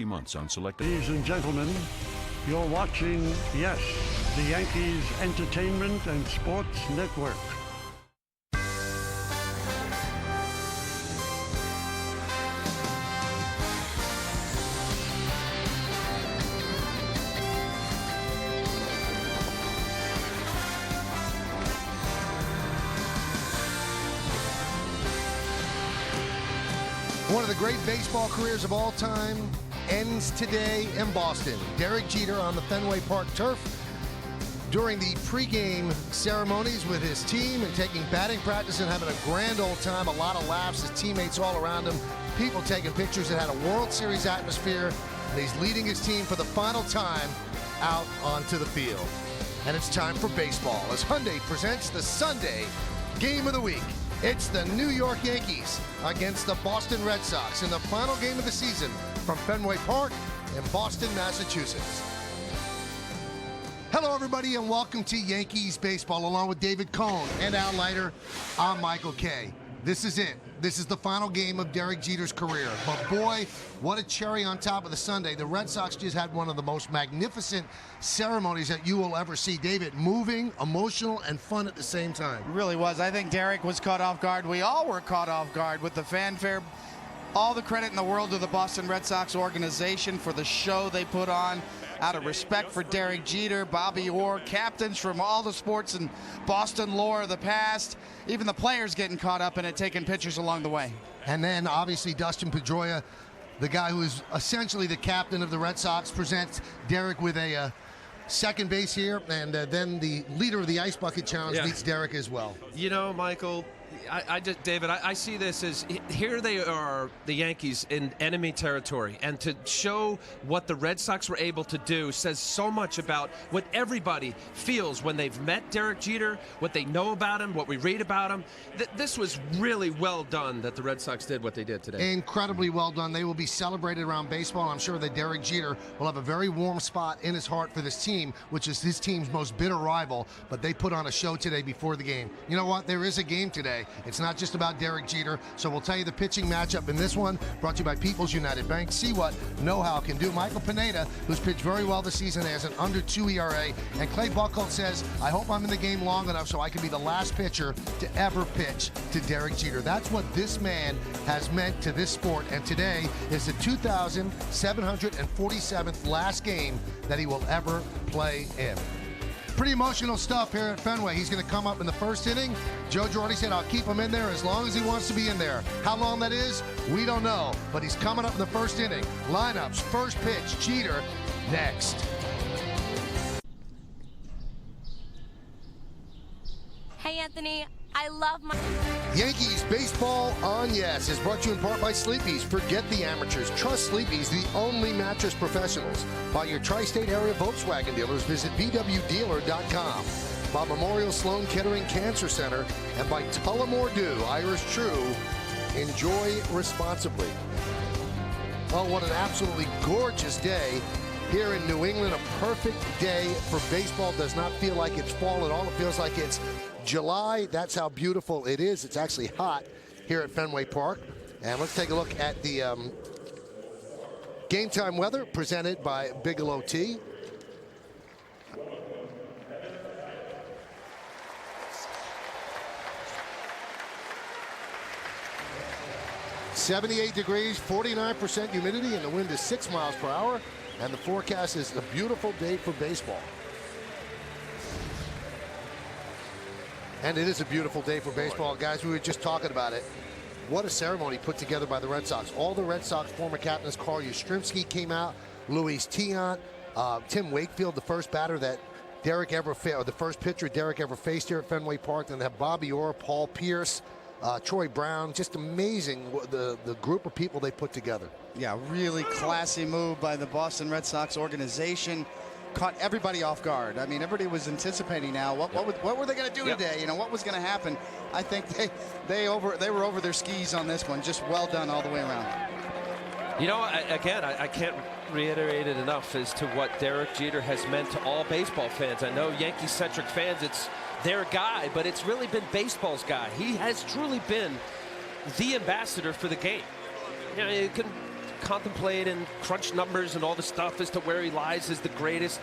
50 months on select. Ladies and gentlemen, you're watching, yes, the Yankees Entertainment and Sports Network. One of the great baseball careers of all time ends today in Boston. Derek Jeter on the Fenway Park turf during the pregame ceremonies with his team and taking batting practice and having a grand old time. A lot of laughs, his teammates all around him, people taking pictures. It had a World Series atmosphere, and he's leading his team for the final time out onto the field. And it's time for baseball as Hyundai presents the Sunday Game of the Week. It's the New York Yankees against the Boston Red Sox in the final game of the season from Fenway Park in Boston, Massachusetts. Hello, everybody, and welcome to Yankees Baseball. Along with David Cohn and Al Leiter, I'm Michael Kay. This is it. This is the final game of Derek Jeter's career. But boy, what a cherry on top of the sundae. The Red Sox just had one of the most magnificent ceremonies that you will ever see. David, moving, emotional, and fun at the same time. It really was. I think Derek was caught off guard. We all were caught off guard with the fanfare. All the credit in the world to the Boston Red Sox organization for the show they put on. Out of respect for Derek Jeter, Bobby Orr, captains from all the sports and Boston lore of the past, even the players getting caught up in it, taking pictures along the way. And then, obviously, Dustin Pedroia, the guy who is essentially the captain of the Red Sox, presents Derek with a second base here, and then the leader of the Ice Bucket Challenge meets Derek as well. You know, Michael, David, I see this as here they are, the Yankees in enemy territory, and to show what the Red Sox were able to do says so much about what everybody feels when they've met Derek Jeter, what they know about him, what we read about him. This was really well done that the Red Sox did what they did today. Incredibly well done. They will be celebrated around baseball. I'm sure that Derek Jeter will have a very warm spot in his heart for this team, which is his team's most bitter rival, but they put on a show today before the game. You know what? There is a game today. It's not just about Derek Jeter, so we'll tell you the pitching matchup in this one, brought to you by People's United Bank. See what know-how can do. Michael Pineda, who's pitched very well this season, has an under 2 ERA, and Clay Buchholz says, I hope I'm in the game long enough so I can be the last pitcher to ever pitch to Derek Jeter. That's what this man has meant to this sport, and today is the 2,747th last game that he will ever play in. Pretty emotional stuff here at Fenway. He's going to come up in the first inning. Joe Girardi said, I'll keep him in there as long as he wants to be in there. How long that is, we don't know. But he's coming up in the first inning. Lineups, first pitch, Jeter, next. Hey, Anthony, I love my... Yankees Baseball on Yes is brought to you in part by Sleepy's. Forget the amateurs. Trust Sleepy's, the only mattress professionals. By your tri-state area Volkswagen dealers, visit VWDealer.com. By Memorial Sloan Kettering Cancer Center, and by Tullamore Dew, Irish True. Enjoy responsibly. Oh, what an absolutely gorgeous day here in New England. A perfect day for baseball. Does not feel like it's fall at all. It feels like it's July. That's how beautiful it is. It's actually hot here at Fenway Park. And let's take a look at the game time weather presented by Bigelow Tea. .78 degrees, 49% humidity, and the wind is 6 miles per hour. And the forecast is a beautiful day for baseball. And it is a beautiful day for baseball. Guys, we were just talking about it. What a ceremony put together by the Red Sox. All the Red Sox former captains, Carl Yastrzemski came out, Luis Tiant, Tim Wakefield, the first batter that Derek ever faced, or the first pitcher Derek ever faced here at Fenway Park. Then they have Bobby Orr, Paul Pierce, Troy Brown. Just amazing the group of people they put together. Yeah, really classy move by the Boston Red Sox organization. Caught everybody off guard. I mean, everybody was anticipating now what were they going to do today? You know, what was going to happen? I think they were over their skis on this one. Just well done all the way around. You know, I can't reiterate it enough as to what Derek Jeter has meant to all baseball fans. I know Yankee-centric fans, it's their guy, but it's really been baseball's guy. He has truly been the ambassador for the game. You know, you can contemplate and crunch numbers and all the stuff as to where he lies as the greatest.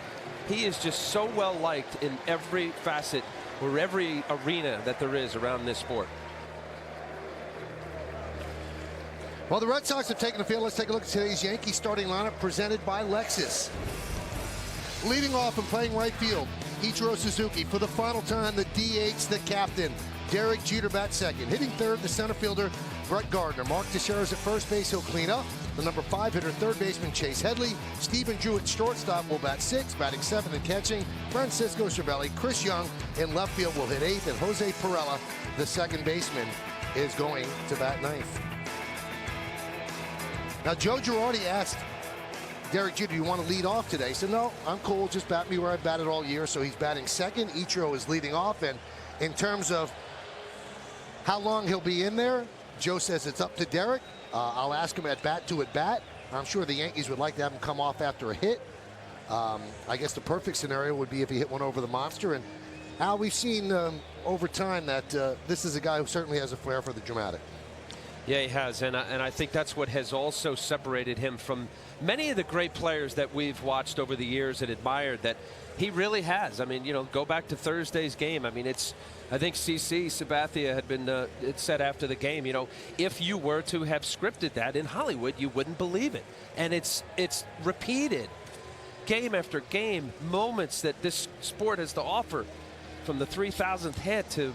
He is just so well liked in every facet or every arena that there is around this sport. Well, the Red Sox have taken the field. Let's take a look at today's Yankees starting lineup presented by Lexus. Leading off and playing right field, Ichiro Suzuki. For the final time, the DH, the captain, Derek Jeter bats second. Hitting third, the center fielder, Brett Gardner. Mark Teixeira's at first base, he'll clean up. The number 5 hitter, third baseman Chase Headley. Stephen Drew at shortstop will bat 6th, batting 7th and catching. Francisco Cervelli. Chris Young in left field will hit 8th, and Jose Perella, the second baseman, is going to bat 9th. Now, Joe Girardi asked Derek Jeter, do you want to lead off today? He said, no, I'm cool. Just bat me where I've batted all year. So he's batting second. Ichiro is leading off. And in terms of how long he'll be in there, Joe says it's up to Derek. I'll ask him at bat to at bat. I'm sure the Yankees would like to have him come off after a hit. I guess the perfect scenario would be if he hit one over the monster. And Al, we've seen over time that this is a guy who certainly has a flair for the dramatic. Yeah, he has, and I think that's what has also separated him from many of the great players that we've watched over the years and admired. That he really has. I mean, you know, go back to Thursday's game. I mean, I think CC Sabathia had been it said after the game, you know, if you were to have scripted that in Hollywood, you wouldn't believe it. And it's repeated game after game, moments that this sport has to offer, from the 3,000th hit to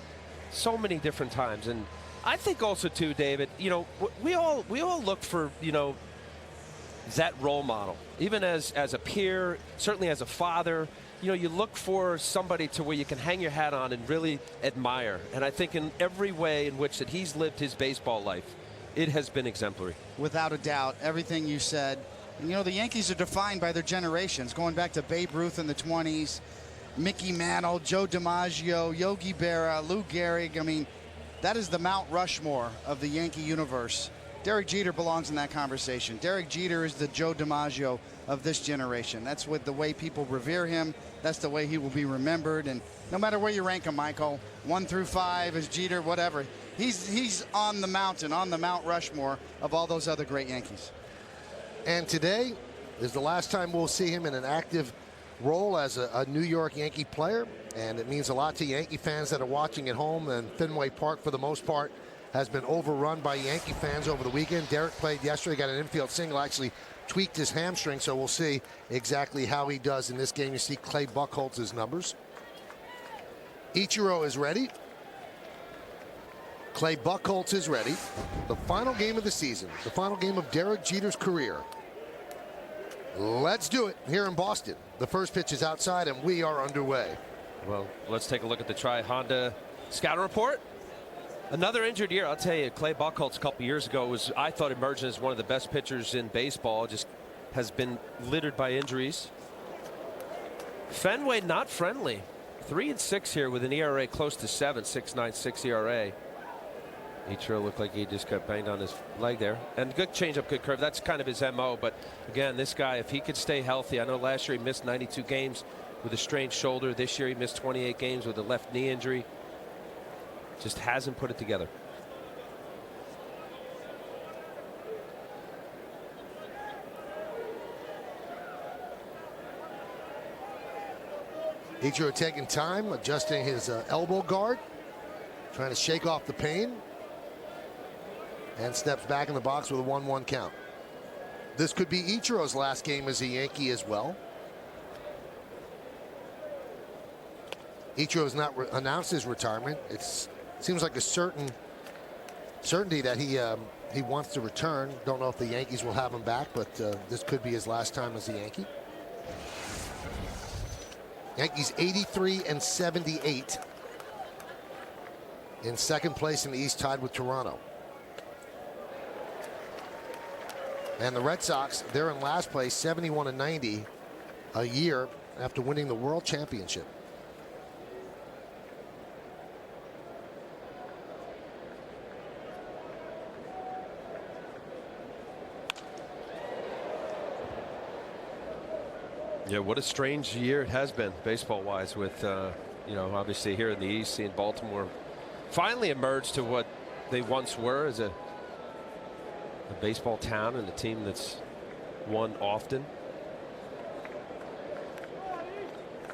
so many different times. And I think also too, David, you know, we all look for, you know, that role model, even as a peer, certainly as a father. You know, you look for somebody to where you can hang your hat on and really admire. And I think in every way in which that he's lived his baseball life, it has been exemplary. Without a doubt, everything you said. You know, the Yankees are defined by their generations, going back to Babe Ruth in the 20s, Mickey Mantle, Joe DiMaggio, Yogi Berra, Lou Gehrig. I mean, that is the Mount Rushmore of the Yankee universe. Derek Jeter belongs in that conversation. Derek Jeter is the Joe DiMaggio of this generation. That's with the way people revere him. That's the way he will be remembered. And no matter where you rank him, Michael, 1 through 5 is Jeter, whatever. He's on the mountain, on the Mount Rushmore of all those other great Yankees. And today is the last time we'll see him in an active role as a New York Yankee player, and it means a lot to Yankee fans that are watching at home. And Fenway Park, for the most part, has been overrun by Yankee fans over the weekend. Derek played yesterday, got an infield single, actually tweaked his hamstring, so we'll see exactly how he does in this game. You see Clay Buchholz's numbers. Ichiro is ready. Clay Buchholz is ready. The final game of the season, the final game of Derek Jeter's career. Let's do it here in Boston. The first pitch is outside, and we are underway. Well, let's take a look at the Tri-Honda scouting report. Another injured year. I'll tell you, Clay Buchholz a couple years ago was, I thought, emerging as one of the best pitchers in baseball. Just has been littered by injuries. Fenway not friendly. 3-6 here with an ERA close to 7, 6.96 ERA. Ichiro looked like he just got banged on his leg there. And good changeup, good curve. That's kind of his MO. But again, this guy, if he could stay healthy, I know last year he missed 92 games with a strained shoulder. This year he missed 28 games with a left knee injury. Just hasn't put it together. Ichiro taking time, adjusting his elbow guard, trying to shake off the pain, and steps back in the box with a 1-1 count. This could be Ichiro's last game as a Yankee as well. Ichiro has not announced his retirement. It seems like a certainty that he wants to return. Don't know if the Yankees will have him back, but this could be his last time as a Yankee. Yankees 83-78 in second place in the East, tied with Toronto. And the Red Sox, they're in last place, 71-90 a year after winning the World Championship. Yeah, what a strange year it has been baseball-wise with, you know, obviously here in the East, seeing Baltimore finally emerge to what they once were as a a baseball town and a team that's won often.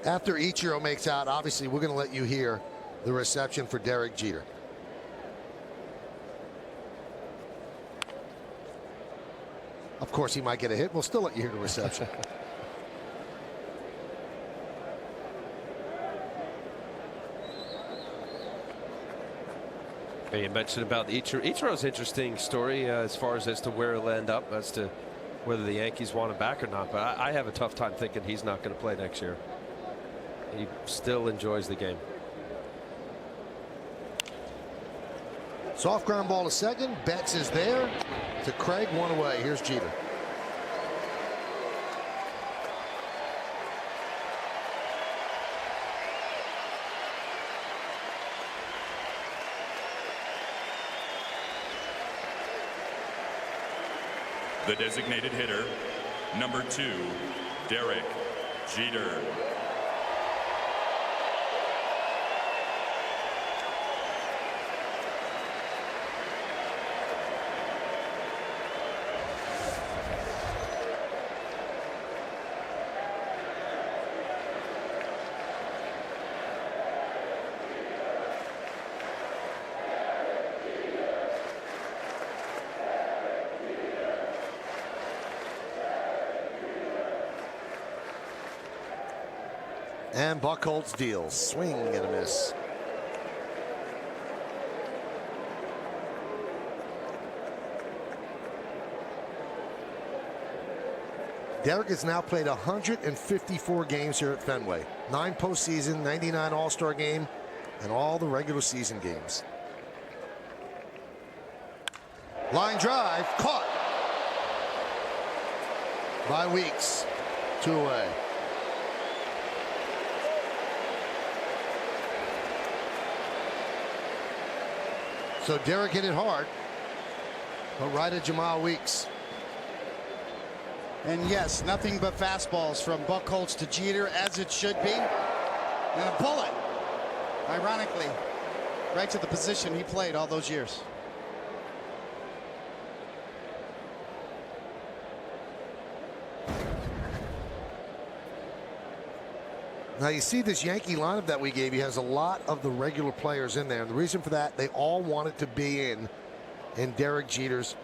After Ichiro makes out, obviously we're going to let you hear the reception for Derek Jeter. Of course, he might get a hit. We'll still let you hear the reception. You mentioned about Ichiro. Ichiro's interesting story as far as to where he'll end up, as to whether the Yankees want him back or not. But I have a tough time thinking he's not going to play next year. He still enjoys the game. Soft ground ball to second. Betts is there. To Craig, one away. Here's Jeter. The designated hitter, number 2, Derek Jeter. And Buchholz deals. Swing and a miss. Derek has now played 154 games here at Fenway. 9 postseason, 99 All-Star game, and all the regular season games. Line drive, caught by Weeks. 2 away. So Derek hit it hard, but right at Jamal Weeks. And yes, nothing but fastballs from Buchholz to Jeter, as it should be. And a bullet, ironically, right to the position he played all those years. Now you see this Yankee lineup that we gave you has a lot of the regular players in there. And the reason for that, they all wanted to be in Derek Jeter's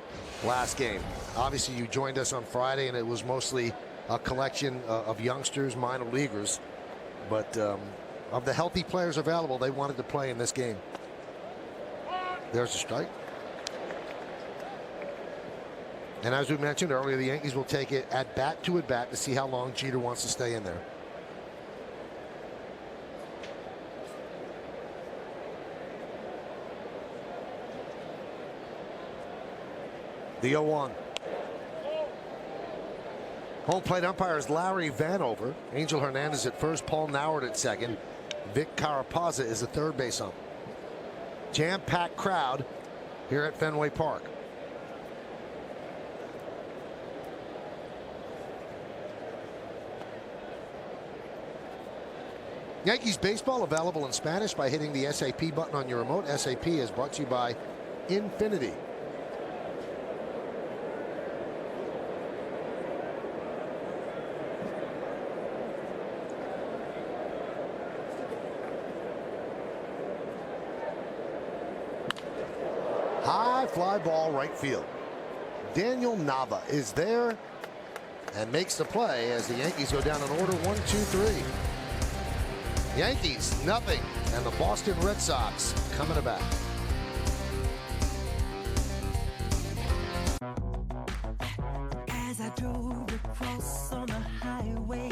last game. Obviously, you joined us on Friday, and it was mostly a collection of youngsters, minor leaguers. But of the healthy players available, they wanted to play in this game. There's a strike. And as we mentioned earlier, the Yankees will take it at bat to see how long Jeter wants to stay in there. The 0-1. Home plate umpire is Larry Vanover. Angel Hernandez at first, Paul Noward at second. Vic Carapazza is the third base ump. Jam-packed crowd here at Fenway Park. Yankees baseball available in Spanish by hitting the SAP button on your remote. SAP is brought to you by Infinity. High fly ball right field. Daniel Nava is there and makes the play as the Yankees go down in order 1-2-3. Yankees nothing, and the Boston Red Sox coming back. As I drove across on the highway,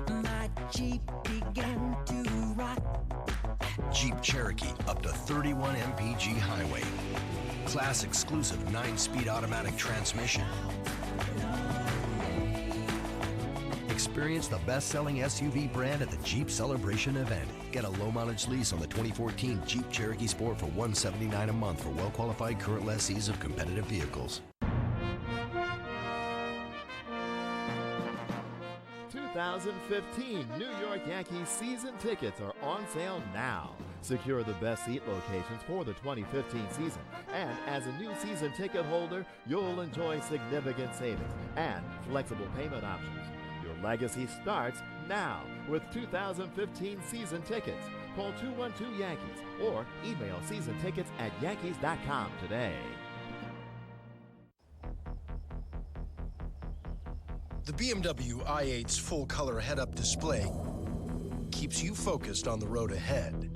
my Jeep began to rock. Jeep Cherokee up to 31 mpg highway. Class exclusive 9-speed automatic transmission. Experience the best-selling SUV brand at the Jeep Celebration event. Get a low-mileage lease on the 2014 Jeep Cherokee Sport for $179 a month for well-qualified current lessees of competitive vehicles. 2015 New York Yankees season tickets are on sale now. Secure the best seat locations for the 2015 season. And as a new season ticket holder, you'll enjoy significant savings and flexible payment options. Your legacy starts now with 2015 season tickets. Call 212-YANKEES or email seasontickets@yankees.com today. The BMW i8's full-color head-up display keeps you focused on the road ahead,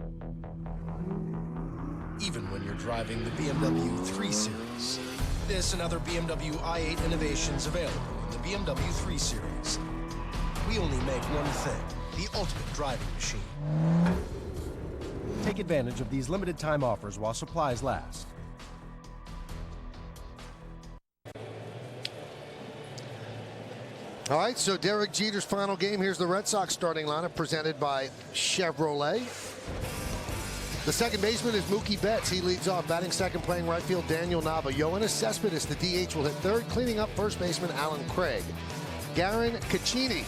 even when you're driving the BMW 3 Series. This and other BMW i8 innovations available in the BMW 3 Series. We only make one thing, the ultimate driving machine. Take advantage of these limited time offers while supplies last. All right, so Derek Jeter's final game. Here's the Red Sox starting lineup presented by Chevrolet. The second baseman is Mookie Betts. He leads off, batting second, playing right field, Daniel Nava. Yoenis Cespedes, the DH, will hit third, cleaning up first baseman Alan Craig. Garen Caccini,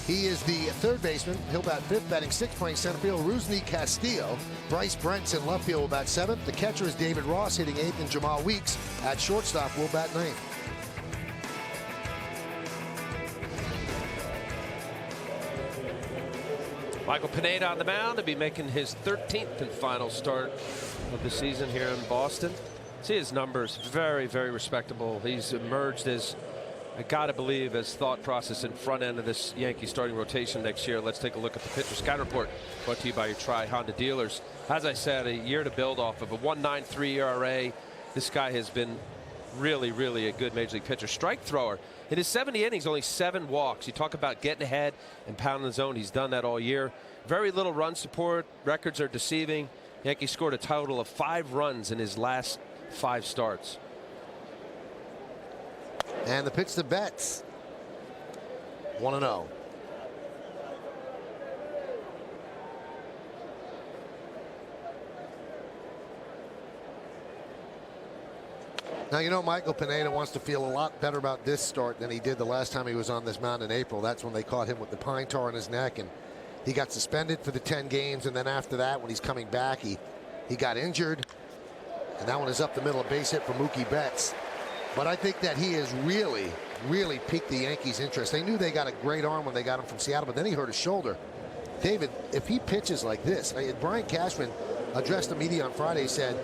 he is the third baseman. He'll bat fifth, batting sixth, playing center field, Rusney Castillo. Bryce Brent's in left field will bat seventh. The catcher is David Ross, hitting eighth, and Jamal Weeks at shortstop will bat ninth. Michael Pineda on the mound to be making his 13th and final start of the season here in Boston. See his numbers, very, very respectable. He's emerged as, I gotta believe, as thought process in front end of this Yankee starting rotation next year. Let's take a look at the pitcher scout report brought to you by your Tri-Honda dealers. As I said, a year to build off of, a 1.93 ERA. This guy has been really, really a good major league pitcher. Strike thrower. In his 70 innings, only 7 walks. You talk about getting ahead and pounding the zone. He's done that all year. Very little run support. Records are deceiving. Yankees scored a total of 5 runs in his last 5 starts. And the pitch to Betts. 1-0. Now, you know, Michael Pineda wants to feel a lot better about this start than he did the last time he was on this mound in April. That's when they caught him with the pine tar in his neck, and he got suspended for the 10 games. And then after that, when he's coming back, he got injured. And that one is up the middle, a base hit for Mookie Betts. But I think that he has really, really piqued the Yankees' interest. They knew they got a great arm when they got him from Seattle, but then he hurt his shoulder. David, if he pitches like this, Brian Cashman addressed the media on Friday, said,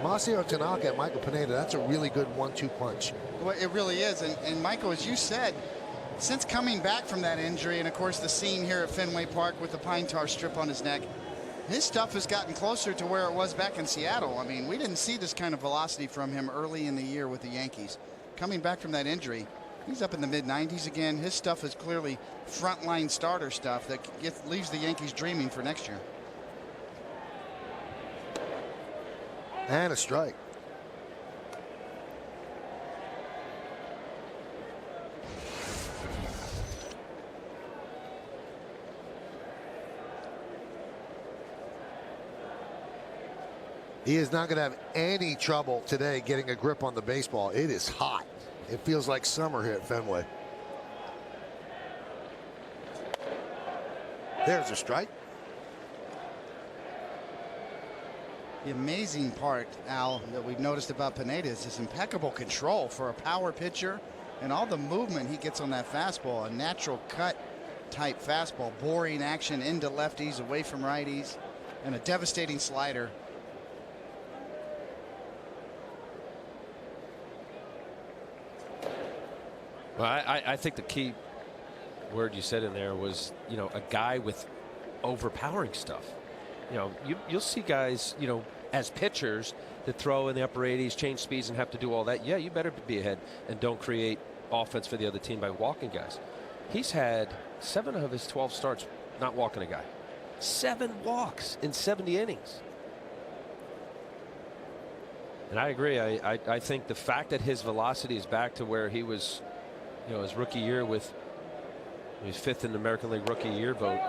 Masahiro Tanaka and Michael Pineda, that's a really good 1-2 punch. Well, it really is. And Michael, as you said, since coming back from that injury, and of course the scene here at Fenway Park with the pine tar strip on his neck, his stuff has gotten closer to where it was back in Seattle. I mean, we didn't see this kind of velocity from him early in the year with the Yankees. Coming back from that injury, he's up in the mid-90s again. His stuff is clearly frontline starter stuff that leaves the Yankees dreaming for next year. And a strike. He is not going to have any trouble today getting a grip on the baseball. It is hot. It feels like summer here at Fenway. There's a strike. The amazing part, Al, that we've noticed about Pineda is his impeccable control for a power pitcher and all the movement he gets on that fastball, a natural cut type fastball, boring action into lefties, away from righties, and a devastating slider. Well, I think the key word you said in there was, you know, a guy with overpowering stuff. You know, you'll see guys, you know, as pitchers that throw in the upper 80s, change speeds, and have to do all that. Yeah, you better be ahead and don't create offense for the other team by walking guys. He's had 7 of his 12 starts not walking a guy. 7 walks in 70 innings. And I agree. I think the fact that his velocity is back to where he was, you know, his rookie year with, he was 5th in the American League Rookie Year vote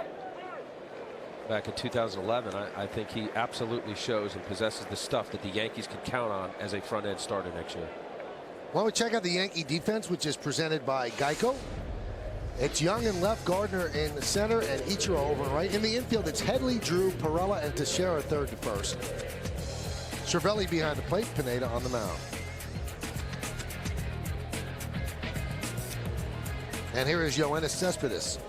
back in 2011. I think he absolutely shows and possesses the stuff that the Yankees can count on as a front-end starter next year. Why don't we check out the Yankee defense, which is presented by Geico. It's Young in left, Gardner in the center, and Ichiro over and right. In the infield, it's Headley, Drew, Perella, and Teixeira third to first. Cervelli behind the plate, Pineda on the mound. And here is Yoenis Cespedes.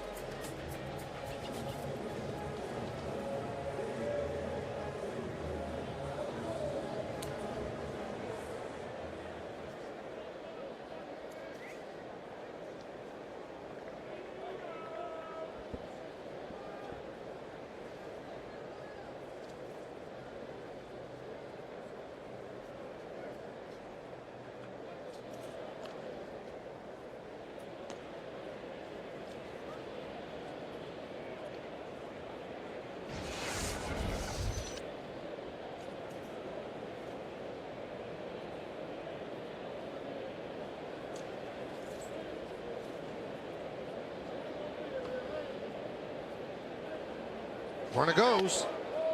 Runner goes.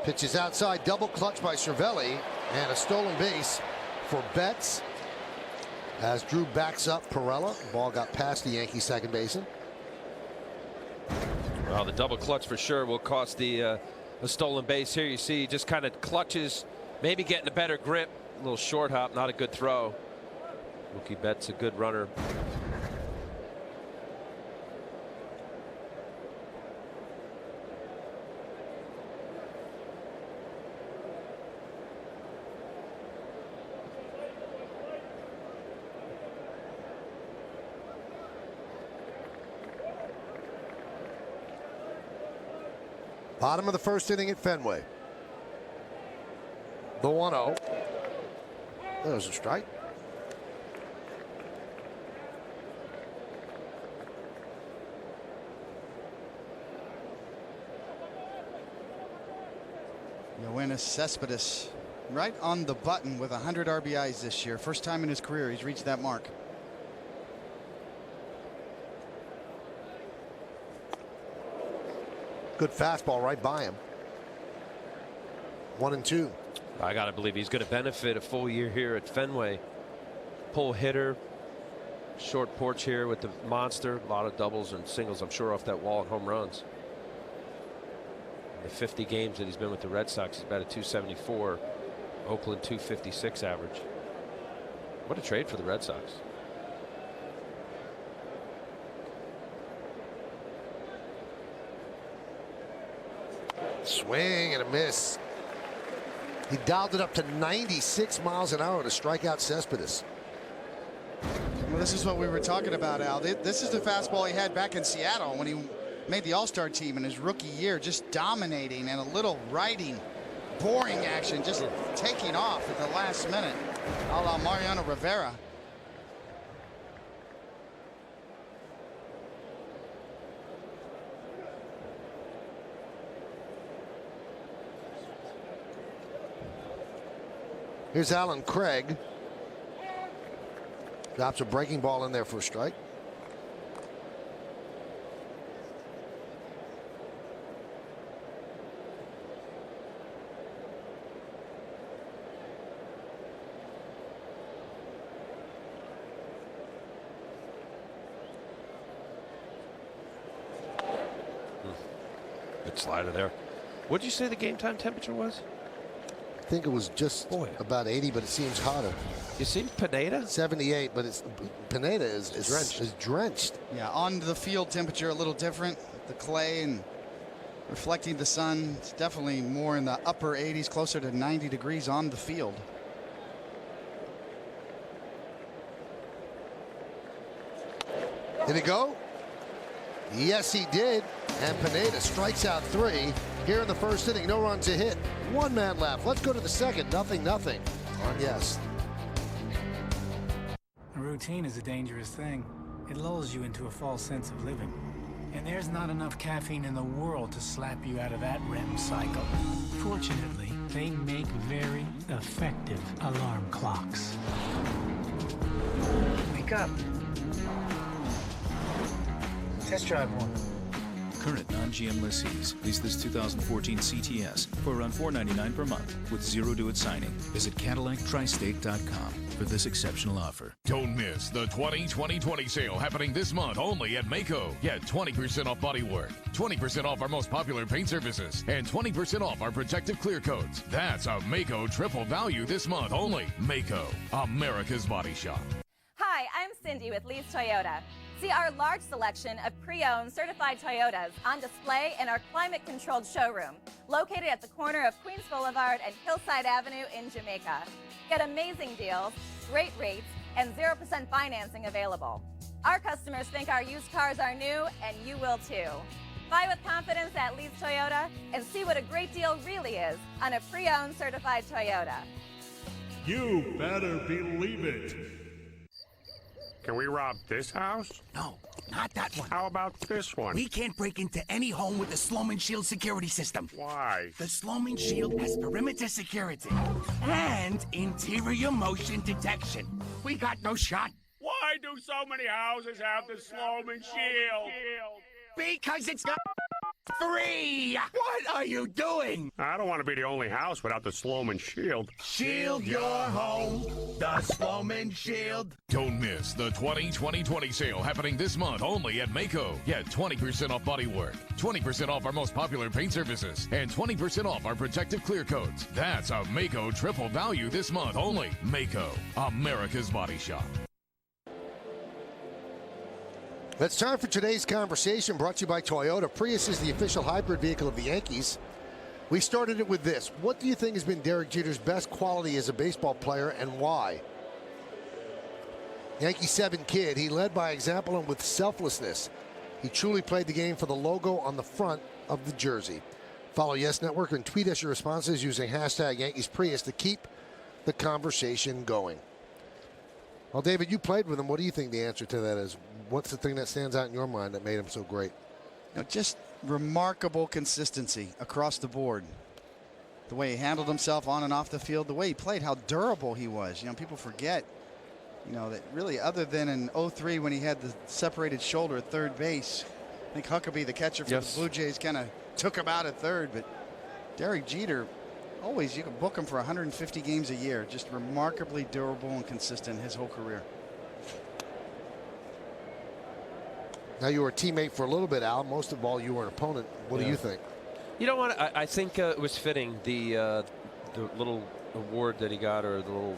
Pitches outside. Double clutch by Cervelli. And a stolen base for Betts. As Drew backs up Perella. Ball got past the Yankee second baseman. Well, the double clutch for sure will cost the a stolen base here. You see, he just kind of clutches, maybe getting a better grip. A little short hop, not a good throw. Mookie Betts a good runner. Bottom of the first inning at Fenway. The 1-0. There's a strike. Yoenis Cespedes right on the button with 100 RBIs this year. First time in his career he's reached that mark. Good fastball right by him. 1-2. I got to believe he's going to benefit a full year here at Fenway. Pull hitter, short porch here with the monster. A lot of doubles and singles, I'm sure, off that wall and home runs. In the 50 games that he's been with the Red Sox, he's about a 274. Oakland 256 average. What a trade for the Red Sox. Swing and a miss. He dialed it up to 96 miles an hour to strike out Cespedes. Well, this is what we were talking about, Al. This is the fastball he had back in Seattle when he made the All-Star team in his rookie year, just dominating and a little riding, boring action, just taking off at the last minute, a la Mariano Rivera. Here's Alan Craig. Drops a breaking ball in there for a strike. Good slider there. What did you say the game time temperature was? I think it was just about 80, but it seems hotter. You see Pineda? 78, but it's Pineda is drenched. Yeah, on the field temperature a little different. The clay and reflecting the sun. It's definitely more in the upper 80s, closer to 90 degrees on the field. Did it go? Yes, he did. And Pineda strikes out 3 here in the first inning. No runs a hit. 1 man left. Let's go to the second. 0-0 on Yes. A routine is a dangerous thing. It lulls you into a false sense of living. And there's not enough caffeine in the world to slap you out of that REM cycle. Fortunately, they make very effective alarm clocks. Wake up. Test drive one. Current non-GM lessees. Lease this 2014 CTS for around $499 per month with 0 due at signing. Visit CadillacTristate.com. for this exceptional offer. Don't miss the 2020 sale happening this month only at Maaco. Get 20% off bodywork, 20% off our most popular paint surfaces, and 20% off our protective clear coats. That's a Maaco triple value this month only. Maaco, America's Body Shop. Hi, I'm Cindy with Lee's Toyota. See our large selection of pre-owned certified Toyotas on display in our climate-controlled showroom, located at the corner of Queens Boulevard and Hillside Avenue in Jamaica. Get amazing deals, great rates, and 0% financing available. Our customers think our used cars are new, and you will too. Buy with confidence at Lee's Toyota and see what a great deal really is on a pre-owned certified Toyota. You better believe it. Can we rob this house? No, not that one. How about this one? We can't break into any home with the Sloman Shield security system. Why? The Sloman Shield has perimeter security and interior motion detection. We got no shot. Why do so many houses have the Sloman Shield? Because it's not free! What are you doing? I don't want to be the only house without the Sloman Shield. Shield your home, the Sloman Shield. Don't miss the 2020 sale happening this month only at Maaco. Get 20% off bodywork, 20% off our most popular paint surfaces, and 20% off our protective clear coats. That's a Maaco triple value this month only. Maaco, America's Body Shop. It's time for today's conversation, brought to you by Toyota. Prius is the official hybrid vehicle of the Yankees. We started it with this. What do you think has been Derek Jeter's best quality as a baseball player, and why? Yankee 7 kid, he led by example and with selflessness. He truly played the game for the logo on the front of the jersey. Follow Yes Network and tweet us your responses using hashtag Yankees Prius to keep the conversation going. Well, David, you played with him. What do you think the answer to that is? What's the thing that stands out in your mind that made him so great? Just remarkable consistency across the board. The way he handled himself on and off the field, the way he played, how durable he was. People forget, that really other than in 03 when he had the separated shoulder at third base, I think Huckabee, the catcher for the Blue Jays, kind of took him out at third. But Derek Jeter, always, you can book him for 150 games a year. Just remarkably durable and consistent his whole career. Now, you were a teammate for a little bit, Al. Most of all, you were an opponent. What do you think? You know what? I think it was fitting, the little award that he got, or the little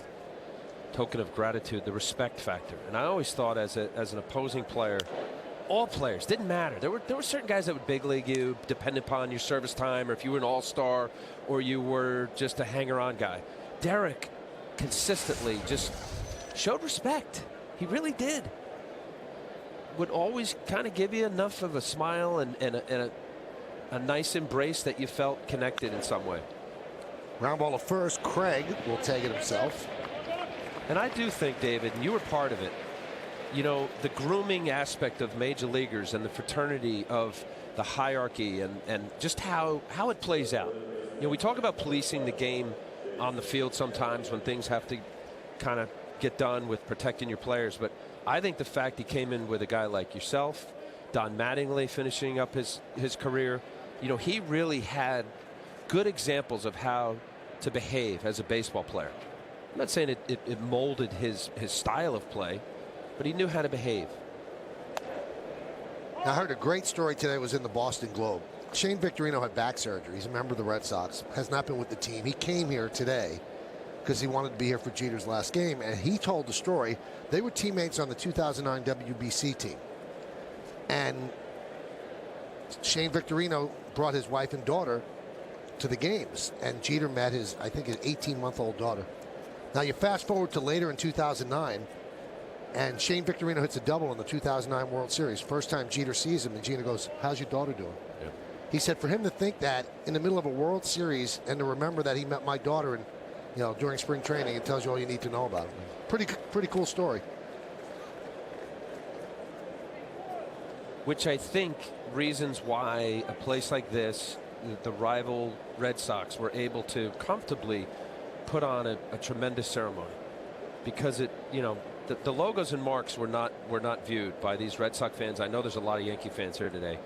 token of gratitude, the respect factor. And I always thought as an opposing player, all players, didn't matter. There were certain guys that would big league you, depending upon your service time, or if you were an all-star, or you were just a hanger-on guy. Derek consistently just showed respect. He really did. Would always kind of give you enough of a smile and a nice embrace that you felt connected in some way. Ground ball to first. Craig will take it himself. And I do think, David, and you were part of it, the grooming aspect of major leaguers and the fraternity of the hierarchy and just how it plays out. We talk about policing the game on the field sometimes when things have to kind of get done with protecting your players, but I think the fact he came in with a guy like yourself, Don Mattingly finishing up his career, he really had good examples of how to behave as a baseball player. I'm not saying it molded his style of play, but he knew how to behave. I heard a great story today. It was in the Boston Globe. Shane Victorino had back surgery. He's a member of the Red Sox, has not been with the team. He came here today because he wanted to be here for Jeter's last game, and he told the story. They were teammates on the 2009 WBC team, and Shane Victorino brought his wife and daughter to the games, and Jeter met his 18-month-old daughter. Now you fast forward to later in 2009, and Shane Victorino hits a double in the 2009 World Series. First time Jeter sees him, and Jeter goes, "How's your daughter doing?" Yeah. He said for him to think that in the middle of a World Series and to remember that he met my daughter and during spring training, it tells you all you need to know about him. Pretty cool story. Which I think reasons why a place like this, the rival Red Sox, were able to comfortably put on a tremendous ceremony, because the logos and marks were not viewed by these Red Sox fans. I know there's a lot of Yankee fans here today.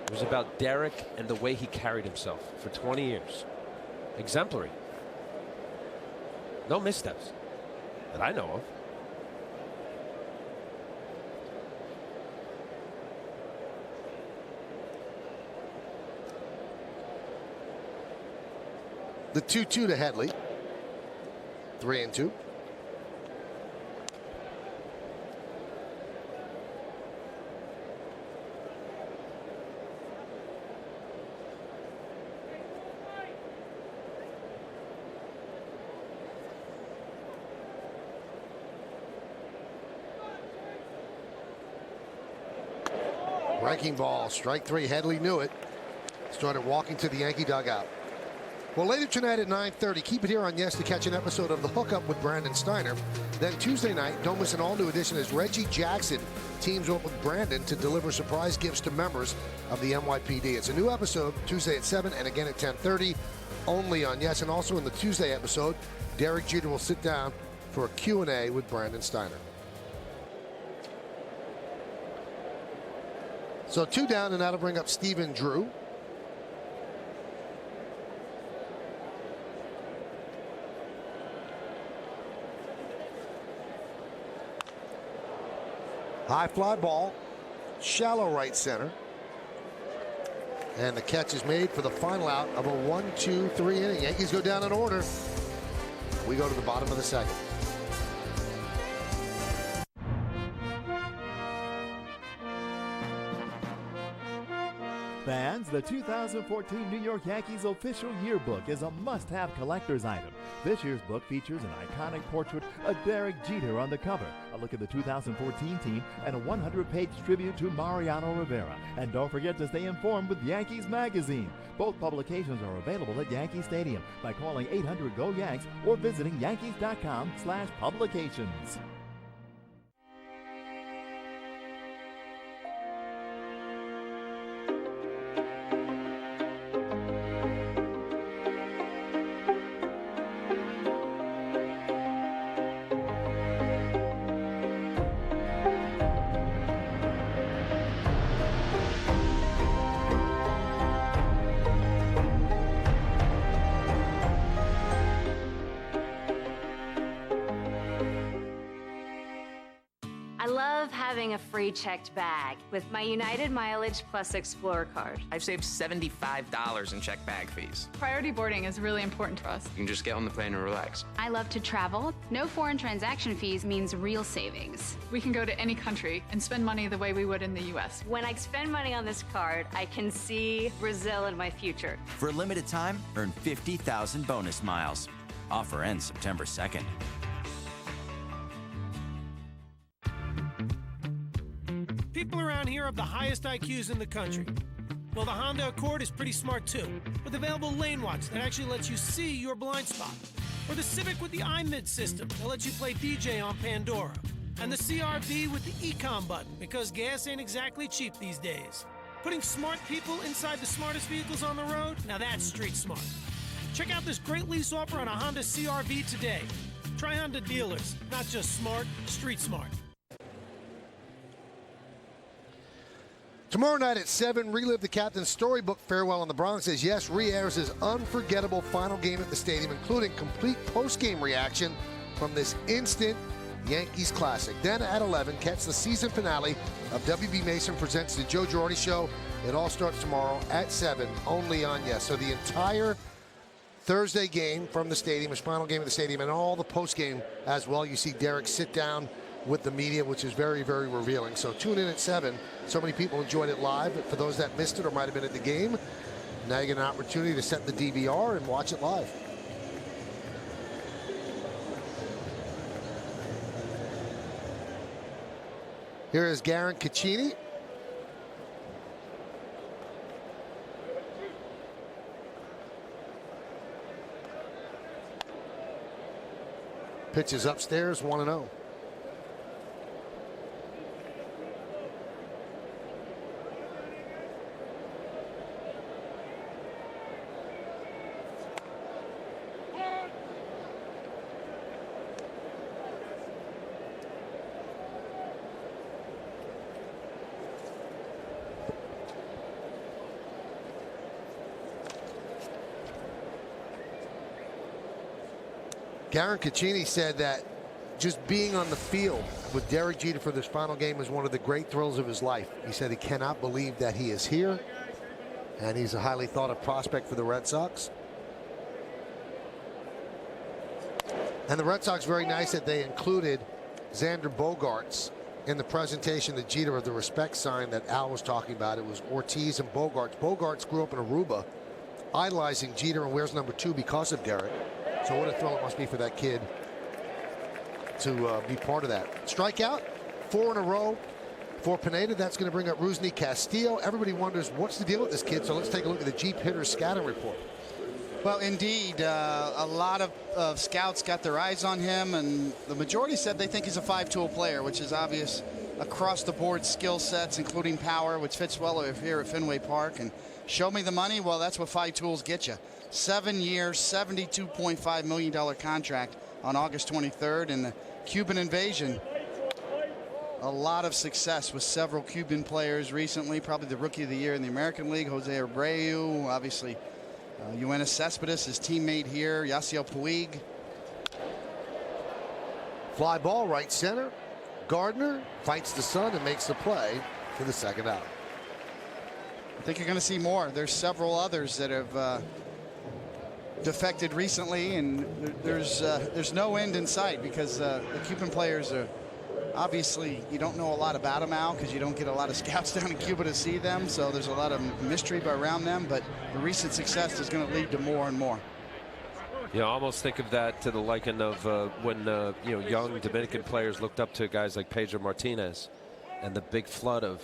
It was about Derek and the way he carried himself for 20 years. Exemplary. No missteps. that I know of. The 2-2 to Headley. 3-2. Breaking ball, strike three. Headley knew it. Started walking to the Yankee dugout. Well, later tonight at 9:30, keep it here on Yes to catch an episode of The Hookup with Brandon Steiner. Then Tuesday night, don't miss an all-new edition as Reggie Jackson teams up with Brandon to deliver surprise gifts to members of the NYPD. It's a new episode Tuesday at 7 and again at 10:30, only on Yes. And also in the Tuesday episode, Derek Jeter will sit down for a Q&A with Brandon Steiner. So 2 down, and that'll bring up Stephen Drew. High fly ball, shallow right center. And the catch is made for the final out of a 1-2-3 inning. Yankees go down in order. We go to the bottom of the second. Fans, the 2014 New York Yankees official yearbook is a must-have collector's item. This year's book features an iconic portrait of Derek Jeter on the cover, a look at the 2014 team, and a 100-page tribute to Mariano Rivera. And don't forget to stay informed with Yankees Magazine. Both publications are available at Yankee Stadium by calling 800-GO-YANKS or visiting yankees.com/publications. Having a free checked bag with my United Mileage Plus Explorer card. I've saved $75 in checked bag fees. Priority boarding is really important to us. You can just get on the plane and relax. I love to travel. No foreign transaction fees means real savings. We can go to any country and spend money the way we would in the U.S. When I spend money on this card, I can see Brazil in my future. For a limited time, earn 50,000 bonus miles. Offer ends September 2nd. People around here have the highest IQs in the country. Well, the Honda Accord is pretty smart too, with available lane watch that actually lets you see your blind spot. Or the Civic with the iMid system that lets you play DJ on Pandora. And the CR-V with the Ecom button, because gas ain't exactly cheap these days. Putting smart people inside the smartest vehicles on the road, now that's street smart. Check out this great lease offer on a Honda CR-V today. Try Honda dealers, not just smart, street smart. Tomorrow night at 7, relive the captain's storybook farewell in the Bronx as Yes re-airs his unforgettable final game at the stadium, including complete post-game reaction from this instant Yankees classic. Then at 11, catch the season finale of WB Mason Presents the Joe Girardi Show. It all starts tomorrow at 7, only on Yes. So the entire Thursday game from the stadium, his final game of the stadium, and all the post-game as well. You see Derek sit down with the media, which is very, very revealing. So tune in at 7. So many people enjoyed it live. But for those that missed it or might have been at the game, now you get an opportunity to set the DVR and watch it live. Here is Garen Caccini. Pitches upstairs, 1-0. Garen Caccini said that just being on the field with Derek Jeter for this final game is one of the great thrills of his life. He said he cannot believe that he is here, and he's a highly thought of prospect for the Red Sox. And the Red Sox, very nice that they included Xander Bogaerts in the presentation to Jeter of the respect sign that Al was talking about. It was Ortiz and Bogaerts. Bogaerts grew up in Aruba, idolizing Jeter and wears number 2 because of Derek. So what a thrill it must be for that kid to be part of that. Strikeout, 4 in a row for Pineda. That's going to bring up Rusney Castillo. Everybody wonders what's the deal with this kid. So let's take a look at the Jeep Hitters scouting report. Well, indeed, a lot of scouts got their eyes on him, and the majority said they think he's a 5-tool player, which is obvious across the board skill sets, including power, which fits well over here at Fenway Park. And show me the money. Well, that's what 5 tools get you. 7 years, $72.5 million contract on August 23rd. And the Cuban invasion, a lot of success with several Cuban players recently. Probably the rookie of the year in the American League, Jose Abreu, obviously. Yoenis Cespedes, his teammate here, Yasiel Puig. Fly ball right center. Gardner fights the sun and makes the play for the second out. I think you're going to see more. There's several others that have defected recently, and there's no end in sight because the Cuban players are obviously, you don't know a lot about them, Al, because you don't get a lot of scouts down in Cuba to see them, so there's a lot of mystery around them, but the recent success is going to lead to more and more. Yeah, I almost think of that to the liken of when young Dominican players looked up to guys like Pedro Martinez, and the big flood of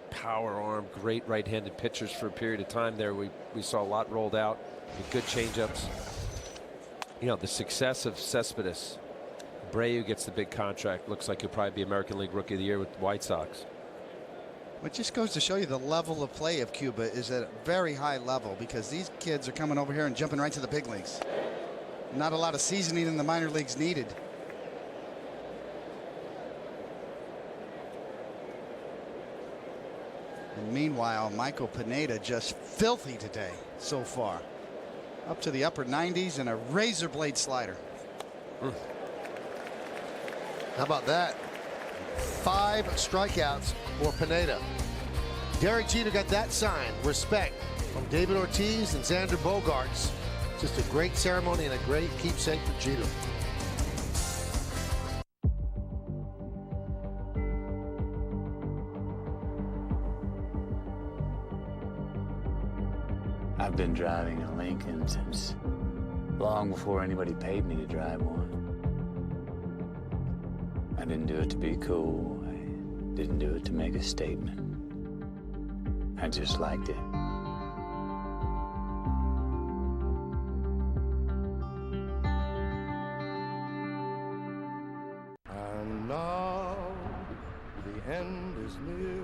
power arm, great right-handed pitchers for a period of time there. We saw a lot rolled out with good changeups. The success of Cespedes. Abreu gets the big contract. Looks like he'll probably be American League Rookie of the Year with the White Sox. It just goes to show you the level of play of Cuba is at a very high level, because these kids are coming over here and jumping right to the big leagues. Not a lot of seasoning in the minor leagues needed. And meanwhile, Michael Pineda just filthy today so far. Up to the upper 90s and a razor blade slider. How about that? 5 strikeouts for Pineda. Derek Jeter got that sign. Respect from David Ortiz and Xander Bogaerts. Just a great ceremony and a great keepsake for Jeter. I've been driving a Lincoln since long before anybody paid me to drive one. I didn't do it to be cool. I didn't do it to make a statement. I just liked it. And now the end is near,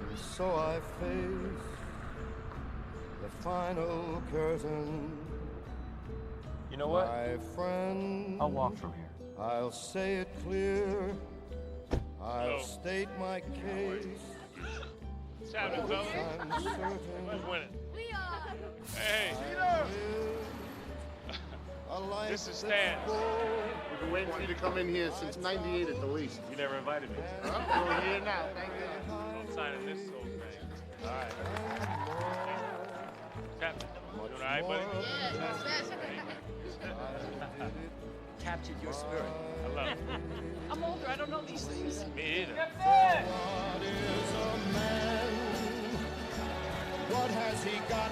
and so I face the final curtain. You know what? My friend, I'll walk from here. I'll say it clear. I'll state my case. What's happening, fellas? I'm certain Who's winning? Hey. This is Stan. We've been waiting for you to come in here since '98 at the least. You never invited me. We're here now. Thank you. I'm signing this whole thing. All right. Captain, you doing all right, buddy? Captured your spirit. I love it. I'm older. I don't know these things. Me either. What is a man? What has he got?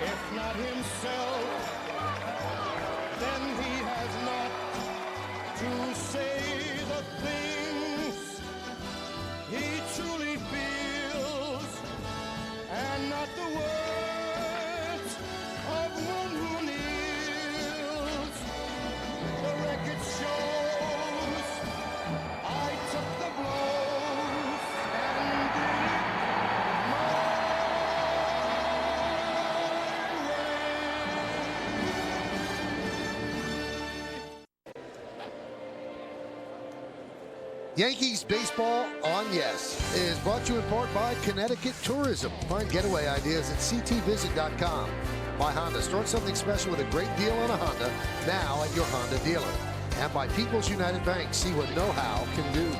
If not himself, then he has not to say the things he truly feels, and not the words of one who kneels. The record shows I took the blows and did it my Yankees baseball on Yes is brought to you in part by Connecticut Tourism. Find getaway ideas at ctvisit.com. by Honda. Start something special with a great deal on a Honda now at your Honda dealer. And by People's United Bank. See what know-how can do.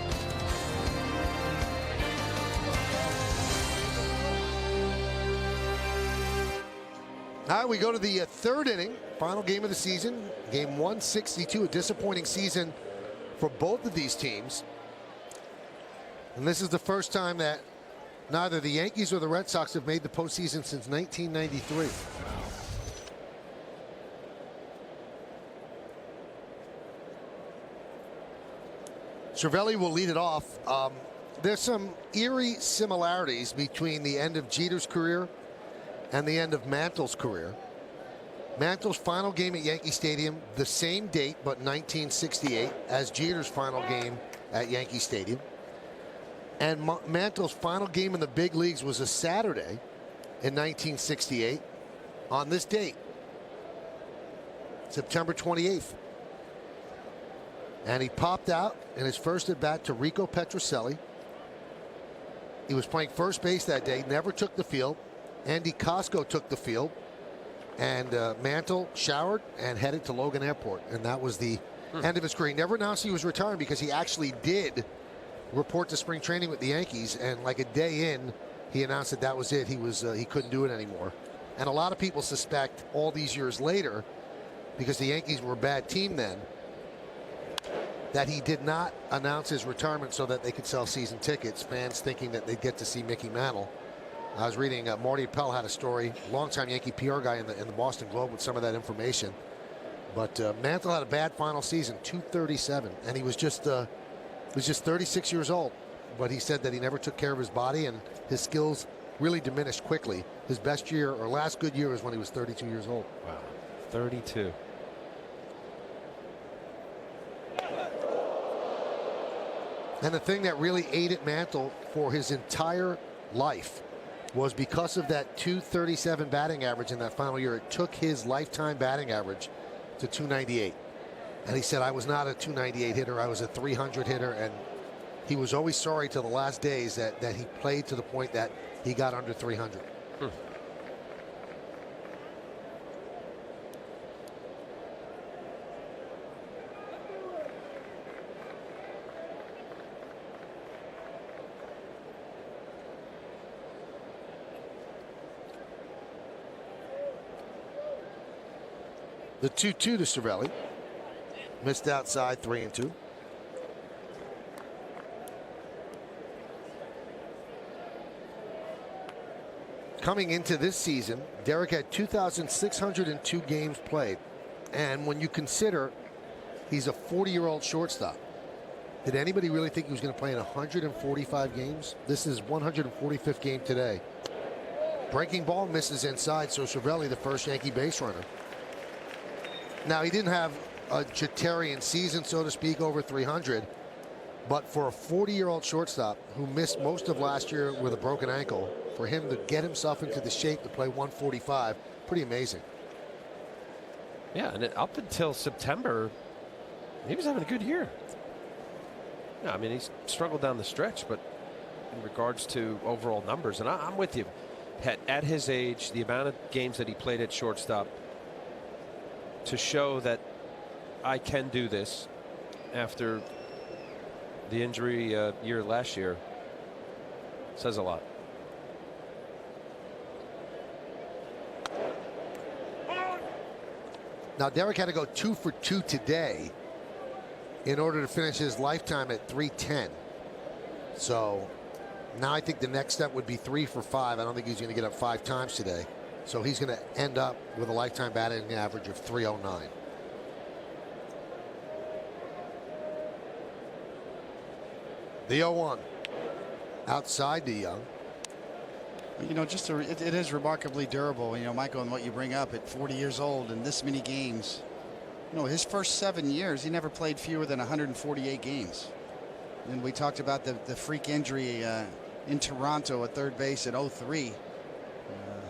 All right, we go to the third inning, final game of the season. Game 162, a disappointing season for both of these teams. And this is the first time that neither the Yankees or the Red Sox have made the postseason since 1993. Cervelli will lead it off. There's some eerie similarities between the end of Jeter's career and the end of Mantle's career. Mantle's final game at Yankee Stadium, the same date, but 1968, as Jeter's final game at Yankee Stadium. And Mantle's final game in the big leagues was a Saturday in 1968 on this date, September 28th. And he popped out in his first at bat to Rico Petrocelli. He was playing first base that day, never took the field. Andy Costco took the field, and Mantle showered and headed to Logan Airport, and that was the end of his career. He never announced he was retiring because he actually did report to spring training with the Yankees, and like a day in, he announced that that was it. He couldn't do it anymore. And a lot of people suspect all these years later, because the Yankees were a bad team then, that he did not announce his retirement so that they could sell season tickets, fans thinking that they'd get to see Mickey Mantle. I was reading Marty Appel had a story, longtime Yankee PR guy in the Boston Globe, with some of that information. But Mantle had a bad final season, 237, and he was just 36 years old. But he said that he never took care of his body, and his skills really diminished quickly. His best year, or last good year, was when he was 32 years old. Wow, 32. And the thing that really aided Mantle for his entire life was because of that 237 batting average in that final year. It took his lifetime batting average to 298. And he said, I was not a 298 hitter, I was a 300 hitter. And he was always sorry to the last days that he played to the point that he got under 300. The 2-2 to Cervelli. Missed outside, 3-2. Coming into this season, Derek had 2,602 games played. And when you consider he's a 40-year-old shortstop, did anybody really think he was going to play in 145 games? This is 145th game today. Breaking ball misses inside, so Cervelli, the first Yankee base runner. Now, he didn't have a Jeter'S season, so to speak, over 300. But for a 40-year-old shortstop who missed most of last year with a broken ankle, for him to get himself into the shape to play 145, pretty amazing. Yeah, and up until September, he was having a good year. Yeah, I mean, he's struggled down the stretch, but in regards to overall numbers, and I'm with you. At his age, the amount of games that he played at shortstop, to show that I can do this after the injury year last year, says a lot. Now, Derek had to go 2 for 2 today in order to finish his lifetime at 310. So now I think the next step would be 3 for 5. I don't think he's going to get up 5 times today. So he's going to end up with a lifetime batting average of 309. The 0-1. Outside the Young. You know, it is remarkably durable, you know, Michael, and what you bring up at 40 years old and this many games. You know, his first 7 years, he never played fewer than 148 games. And we talked about the freak injury in Toronto at third base at 03.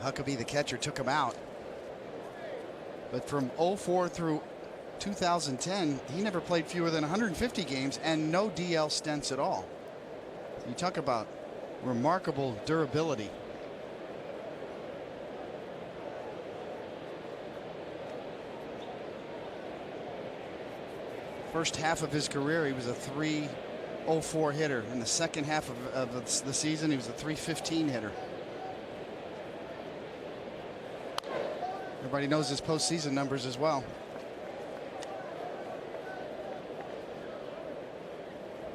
Huckabee, the catcher, took him out. But from 04 through 2010, he never played fewer than 150 games and no DL stints at all. You talk about remarkable durability. First half of his career, he was a .304 hitter. In the second half of the season, he was a .315 hitter. Everybody knows his postseason numbers as well.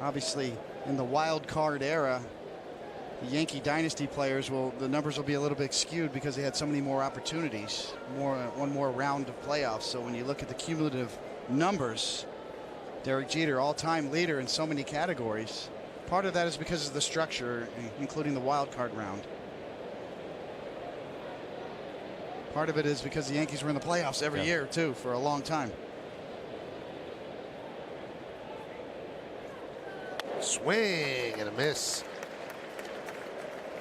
Obviously, in the wild card era, the Yankee dynasty players the numbers will be a little bit skewed because they had so many more opportunities, one more round of playoffs. So when you look at the cumulative numbers, Derek Jeter, all-time leader in so many categories. Part of that is because of the structure, including the wild card round. Part of it is because the Yankees were in the playoffs every year too for a long time. Swing and a miss.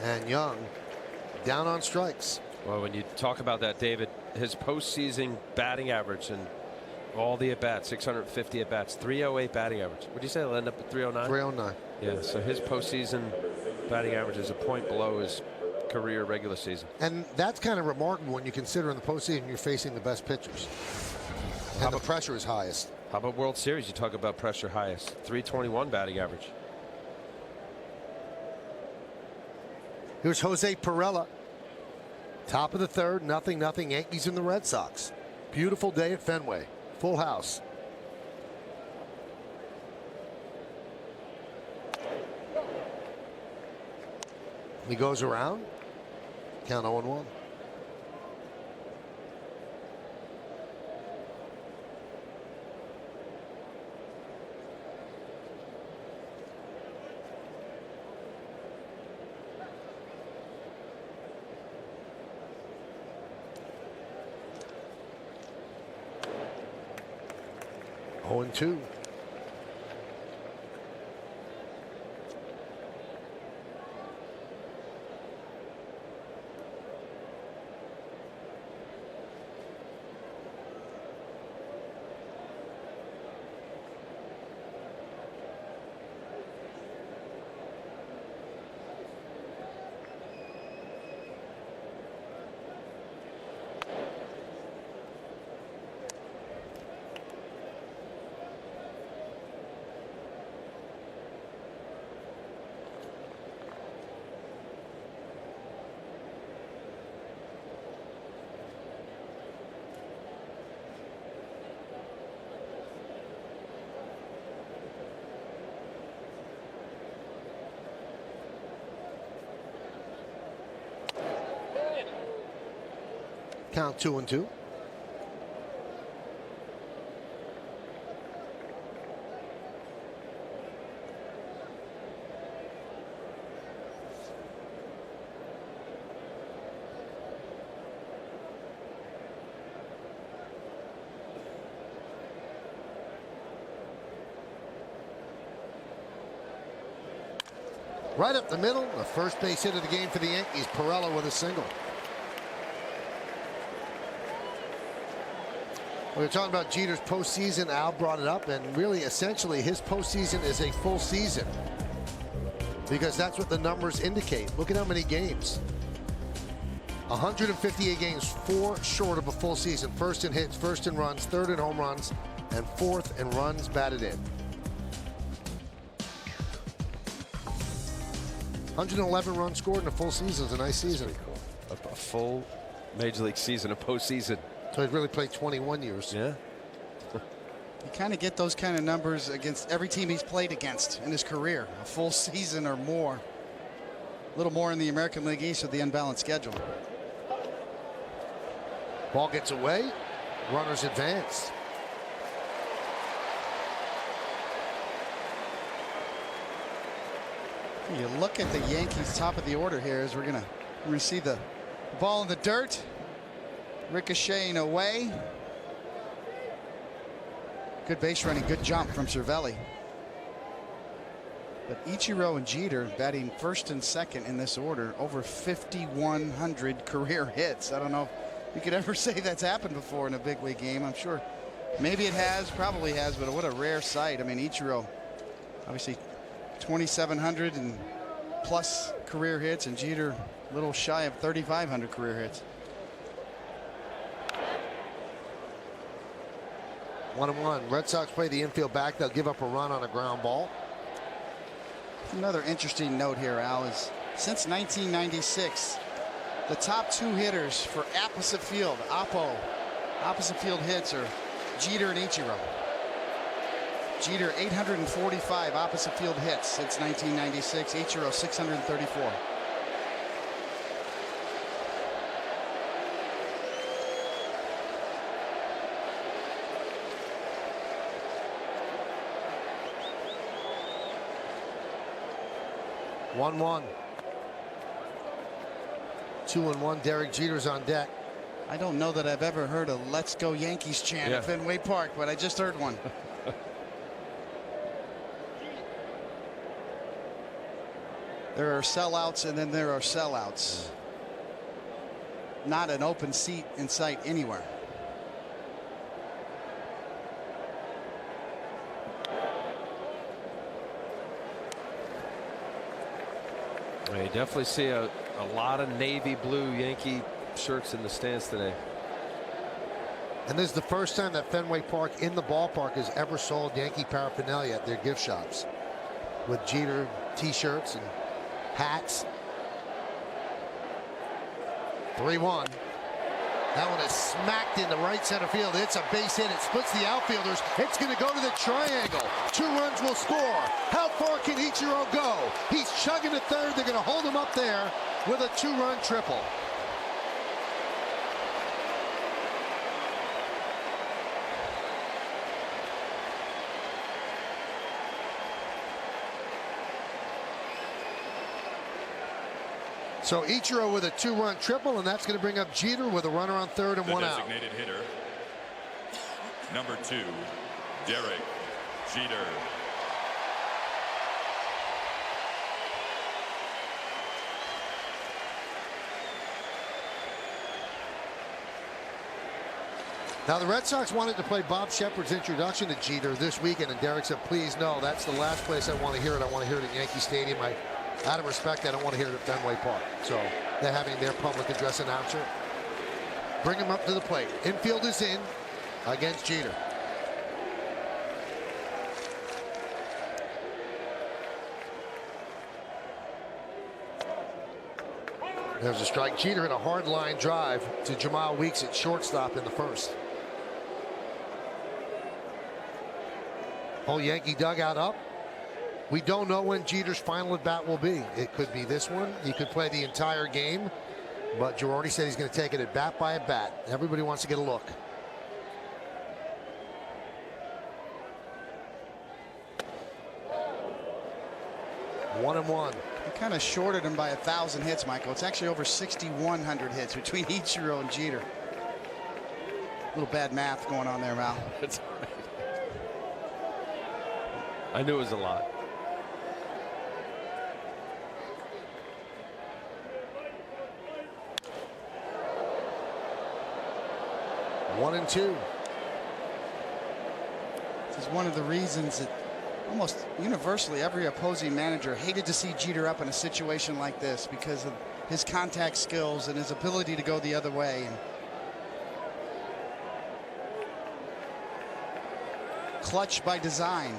And Young down on strikes. Well, when you talk about that, David, his postseason batting average and all the at-bats, 650 at-bats, 308 batting average. What do you say? It'll end up at 309? 309. Yeah, so his postseason batting average is a point below his career regular season. And that's kind of remarkable when you consider in the postseason you're facing the best pitchers. And the pressure is highest. How about World Series? You talk about pressure highest. 321 batting average. Here's Jose Pirela. Top of the third, 0-0 Yankees and the Red Sox. Beautiful day at Fenway. Full house. He goes around. Count 0-1. Oh, and 2. Count 2-2. Right up the middle, the first base hit of the game for the Yankees. Pirela with a single. We were talking about Jeter's postseason. Al brought it up, and really, essentially, his postseason is a full season because that's what the numbers indicate. Look at how many games. 158 games, 4 short of a full season. First in hits, first in runs, third in home runs, and fourth in runs batted in. 111 runs scored in a full season is a nice season. A full major league season, a postseason. So he's really played 21 years. Yeah. You kind of get those kind of numbers against every team he's played against in his career. A full season or more. A little more in the American League East with the unbalanced schedule. Ball gets away. Runners advance. You look at the Yankees top of the order here as we're gonna see the ball in the dirt, ricocheting away. Good base running, good jump from Cervelli. But Ichiro and Jeter batting first and second in this order, over 5,100 career hits. I don't know if you could ever say that's happened before in a big league game. I'm sure maybe it has, probably has, but what a rare sight. I mean, Ichiro obviously 2,700 and plus career hits, and Jeter a little shy of 3,500 career hits. 1-1. Red Sox play the infield back. They'll give up a run on a ground ball. Another interesting note here, Al, is since 1996, the top 2 hitters for opposite field, opposite field hits are Jeter and Ichiro. Jeter 845 opposite field hits since 1996. Ichiro 634. One. 2-1. Derek Jeter's on deck. I don't know that I've ever heard a "Let's Go Yankees" chant at Fenway Park, but I just heard one. There are sellouts and then there are sellouts. Not an open seat in sight anywhere. You definitely see a lot of navy blue Yankee shirts in the stands today. And this is the first time that Fenway Park in the ballpark has ever sold Yankee paraphernalia at their gift shops, with Jeter t-shirts and hats. 3-1. That one is smacked into right center field. It's a base hit. It splits the outfielders. It's going to go to the triangle. 2 runs will score. How far can Ichiro go? He's chugging to third. They're going to hold him up there with a 2-run triple. So Ichiro with a 2-run triple, and that's going to bring up Jeter with a runner on third and 1 out. The designated hitter, number 2, Derek Jeter. Now the Red Sox wanted to play Bob Shepard's introduction to Jeter this weekend, and Derek said, please no, that's the last place I want to hear it. I want to hear it at Yankee Stadium. Out of respect, I don't want to hear it at Fenway Park. So they're having their public address announcer bring him up to the plate. Infield is in against Jeter. There's a strike. Jeter hit a hard line drive to Jamal Weeks at shortstop in the first. Whole Yankee dugout up. We don't know when Jeter's final at bat will be. It could be this one. He could play the entire game, but Girardi said he's going to take it at bat by bat. Everybody wants to get a look. One and one. He kind of shorted him by 1,000 hits, Michael. It's actually over 6,100 hits between Ichiro and Jeter. A little bad math going on there, Mal. That's all right. I knew it was a lot. One and two. This is one of the reasons that almost universally every opposing manager hated to see Jeter up in a situation like this, because of his contact skills and his ability to go the other way. And clutch by design.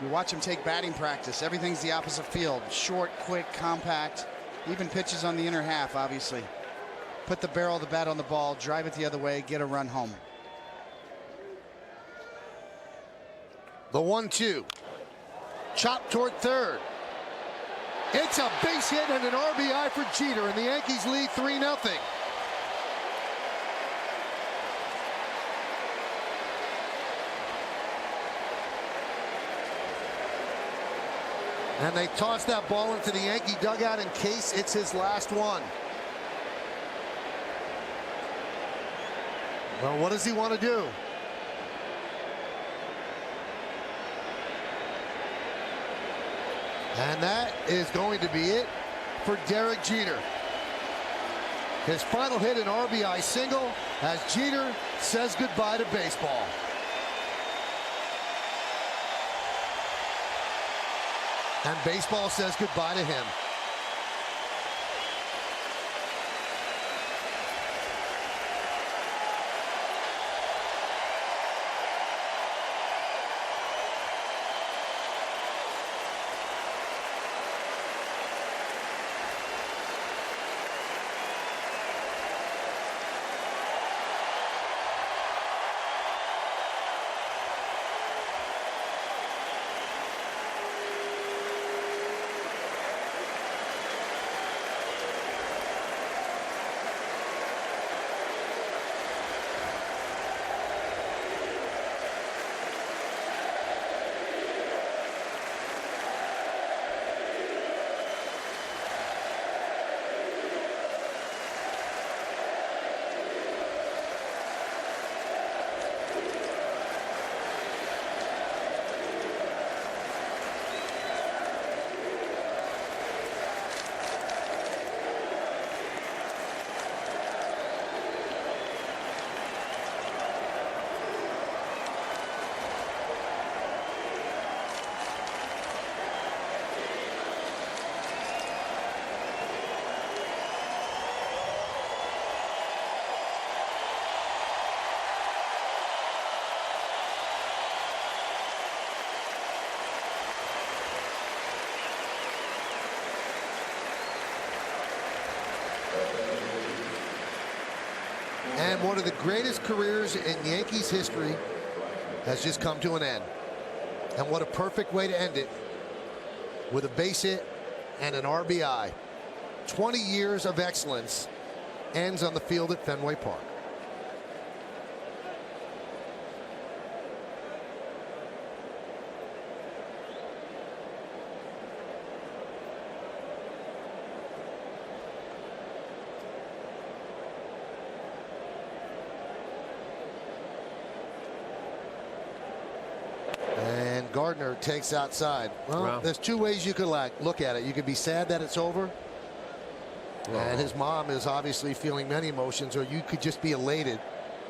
You watch him take batting practice. Everything's the opposite field. Short, quick, compact. Even pitches on the inner half, obviously. Put the barrel of the bat on the ball, drive it the other way, get a run home. The 1-2. Chop toward third. It's a base hit and an RBI for Jeter, and the Yankees lead 3-0. And they toss that ball into the Yankee dugout in case it's his last one. Well, what does he want to do? And that is going to be it for Derek Jeter. His final hit, an RBI single, as Jeter says goodbye to baseball. And baseball says goodbye to him. And one of the greatest careers in Yankees history has just come to an end. And what a perfect way to end it, with a base hit and an RBI. 20 years of excellence ends on the field at Fenway Park. And Gardner takes outside. Well, Wow. there's two ways you could look at it. You could be sad that it's over, and his mom is obviously feeling many emotions, or you could just be elated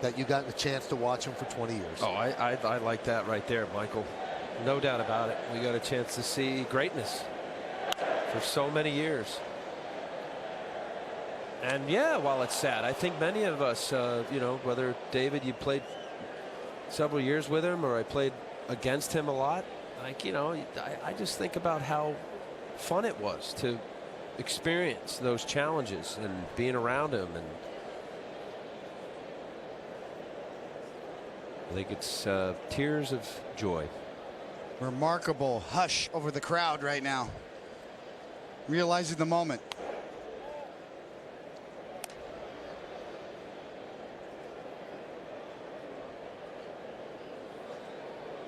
that you got the chance to watch him for 20 years. Oh, I like that right there, Michael. No doubt about it. We got a chance to see greatness for so many years. And yeah, while it's sad, I think many of us, you know, whether David, you played several years with him, or I played against him a lot, like, you know, I just think about how fun it was to experience those challenges and being around him. And I think it's tears of joy. Remarkable hush over the crowd right now, realizing the moment.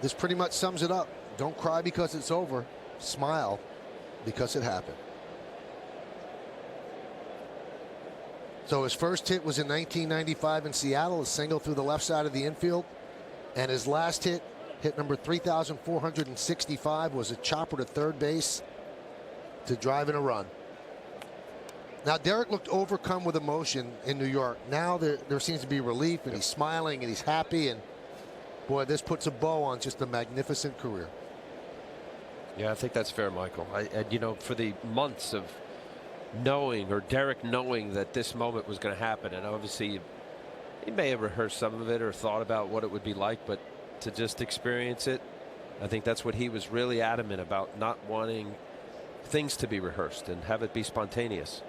This pretty much sums it up. Don't cry because it's over. Smile because it happened. So his first hit was in 1995 in Seattle, a single through the left side of the infield. And his last hit number 3,465, was a chopper to third base to drive in a run. Now, Derek looked overcome with emotion in New York. Now there seems to be relief, and he's smiling and he's happy. And boy, this puts a bow on just a magnificent career. Yeah, I think that's fair, Michael. And you know, for the months of knowing, or Derek knowing, that this moment was going to happen, and obviously he may have rehearsed some of it or thought about what it would be like, but to just experience it, I think that's what he was really adamant about, not wanting things to be rehearsed and have it be spontaneous.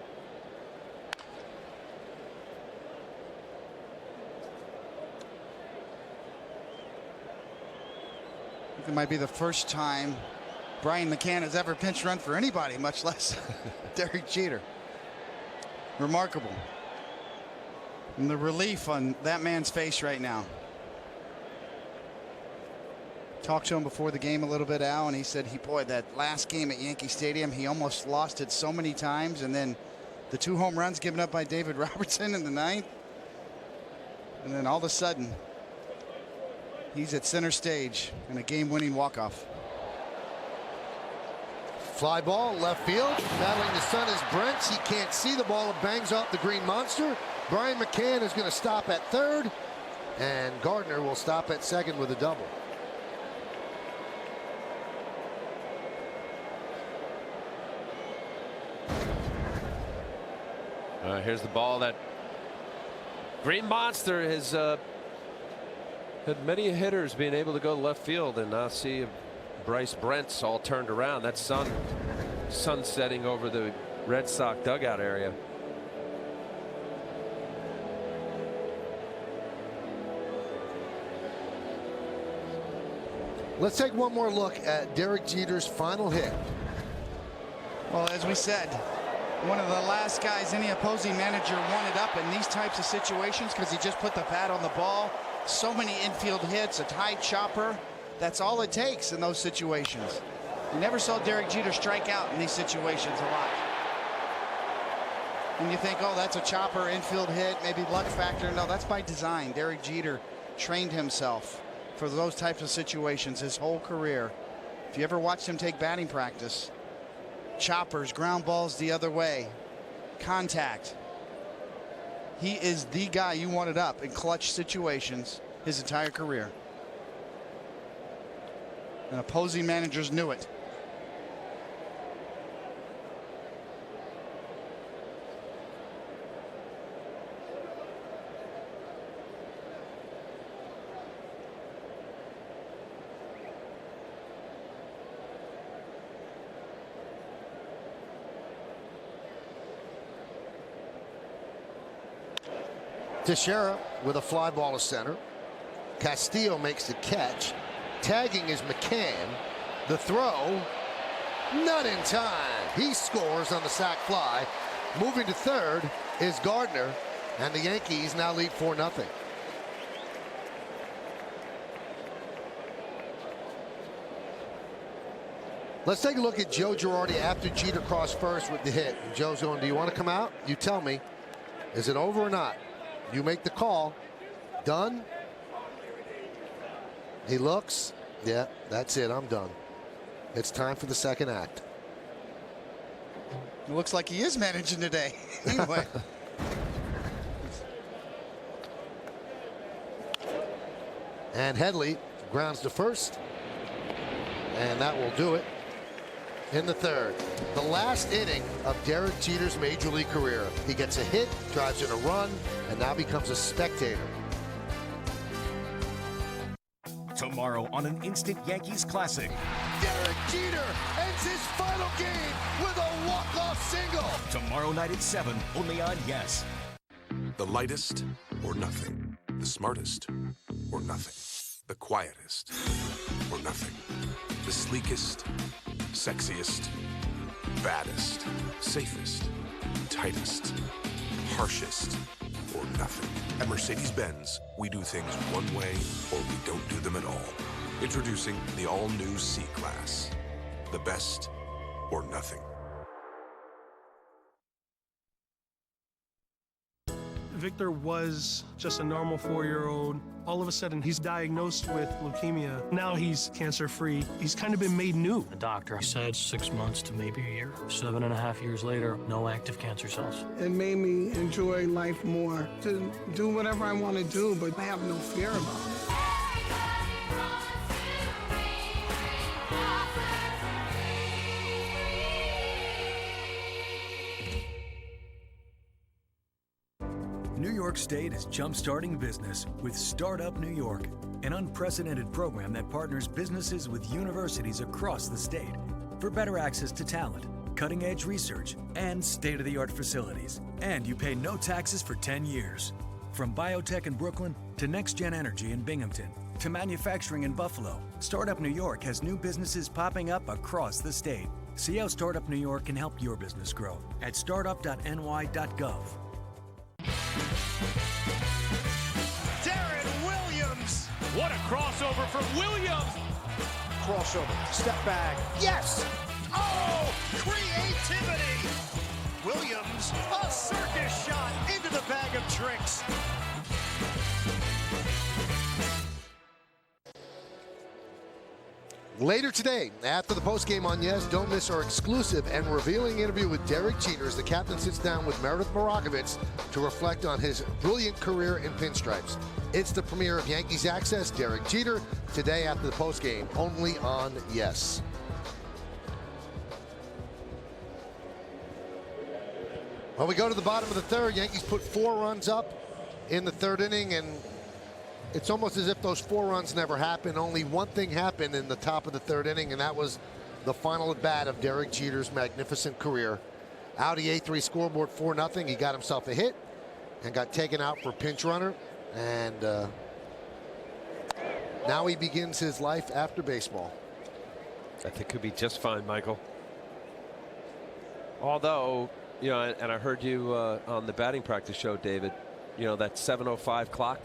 It might be the first time Brian McCann has ever pinch run for anybody, much less Derek Jeter. Remarkable. And the relief on that man's face right now. Talked to him before the game a little bit, Al, and he said, boy, that last game at Yankee Stadium, he almost lost it so many times. And then the 2 home runs given up by David Robertson in the 9th. And then all of a sudden, he's at center stage in a game-winning walk-off. Fly ball, left field. Battling the sun is Brents. He can't see the ball. It bangs off the green monster. Brian McCann is going to stop at third. And Gardner will stop at second with a double. Here's the ball that Green Monster has had many hitters being able to go left field, and now see Bryce Brent's all turned around. That sun setting over the Red Sox dugout area. Let's take one more look at Derek Jeter's final hit. Well, as we said, one of the last guys any opposing manager wanted up in these types of situations, because he just put the bat on the ball. So many infield hits, a high chopper. That's all it takes in those situations. You never saw Derek Jeter strike out in these situations a lot. And you think, oh, that's a chopper infield hit, maybe luck factor. No, that's by design. Derek Jeter trained himself for those types of situations his whole career. If you ever watched him take batting practice, choppers, ground balls the other way, contact. He is the guy you wanted up in clutch situations his entire career. And opposing managers knew it. Teixeira with a fly ball to center. Castillo makes the catch. Tagging is McCann. The throw, not in time. He scores on the sac fly. Moving to third is Gardner, and the Yankees now lead 4-0. Let's take a look at Joe Girardi after Jeter crossed first with the hit. And Joe's going, do you want to come out? You tell me. Is it over or not? You make the call. Done? He looks. Yeah, that's it. I'm done. It's time for the second act. It looks like he is managing today. Anyway. And Headley grounds to first. And that will do it in the third. The last inning of Derek Jeter's Major League career. He gets a hit, drives in a run, and now becomes a spectator. Tomorrow on an instant Yankees classic. Derek Jeter ends his final game with a walk-off single. Tomorrow night at 7, only on Yes. The lightest or nothing. The smartest or nothing. The quietest or nothing. The sleekest, sexiest, baddest, safest, tightest, harshest or nothing. At Mercedes-Benz, we do things one way or we don't do them at all. Introducing the all-new C-Class. The best or nothing. Victor was just a normal 4-year-old. All of a sudden, he's diagnosed with leukemia. Now he's cancer-free. He's kind of been made new. The doctor said 6 months to maybe a year. 7.5 years later, no active cancer cells. It made me enjoy life more, to do whatever I want to do, but I have no fear about it. New York State is jump-starting business with Startup New York, an unprecedented program that partners businesses with universities across the state for better access to talent, cutting-edge research, and state-of-the-art facilities. And you pay no taxes for 10 years. From biotech in Brooklyn to next-gen energy in Binghamton to manufacturing in Buffalo, Startup New York has new businesses popping up across the state. See how Startup New York can help your business grow at startup.ny.gov. Darren Williams! What a crossover from Williams! Crossover, step back, yes! Oh, creativity! Williams, a circus shot into the bag of tricks. Later today, after the postgame on Yes, don't miss our exclusive and revealing interview with Derek Jeter as the captain sits down with Meredith Marakovitz to reflect on his brilliant career in pinstripes. It's the premiere of Yankees Access, Derek Jeter, today after the postgame, only on Yes. Well, we go to the bottom of the third. Yankees put 4 runs up in the third inning, and it's almost as if those 4 runs never happened. Only one thing happened in the top of the third inning, and that was the final at bat of Derek Jeter's magnificent career. Audi A3 scoreboard 4-0. He got himself a hit and got taken out for pinch runner. And now he begins his life after baseball. I think he'll be just fine, Michael. Although, you know, and I heard you on the batting practice show, David, you know, that 7:05 clock.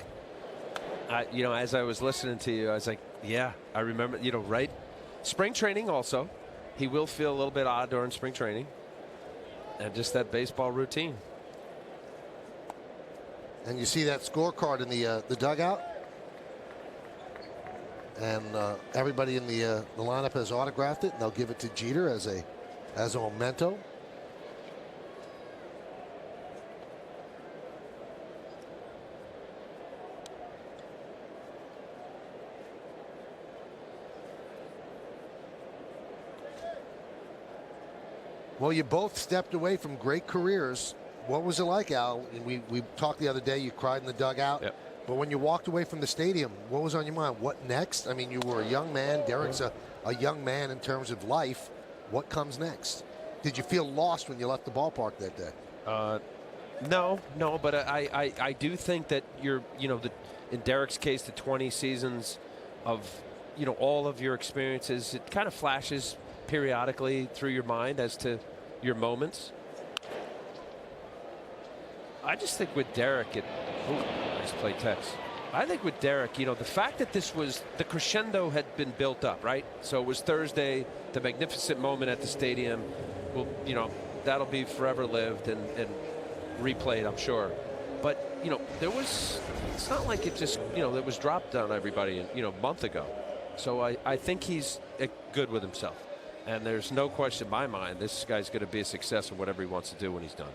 You know, as I was listening to you, I was like, yeah, I remember, you know, right? Spring training also. He will feel a little bit odd during spring training. And just that baseball routine. And you see that scorecard in the dugout. And everybody in the lineup has autographed it, and they'll give it to Jeter as a memento. Well, you both stepped away from great careers. What was it like, Al? We talked the other day, you cried in the dugout. Yep. But when you walked away from the stadium, what was on your mind? What next? I mean, you were a young man. Derek's a young man in terms of life. What comes next? Did you feel lost when you left the ballpark that day? No, but I do think that in Derek's case, the 20 seasons of, all of your experiences, it kind of flashes periodically through your mind as to your moments. I just think with Derek, nice play, Tex. I think with Derek, the fact that the crescendo had been built up, right? So it was Thursday, the magnificent moment at the stadium. Well, that'll be forever lived and replayed, I'm sure. But, it's not like it just, it was dropped on everybody, a month ago. So I think he's good with himself. And there's no question in my mind this guy's going to be a success in whatever he wants to do when he's done.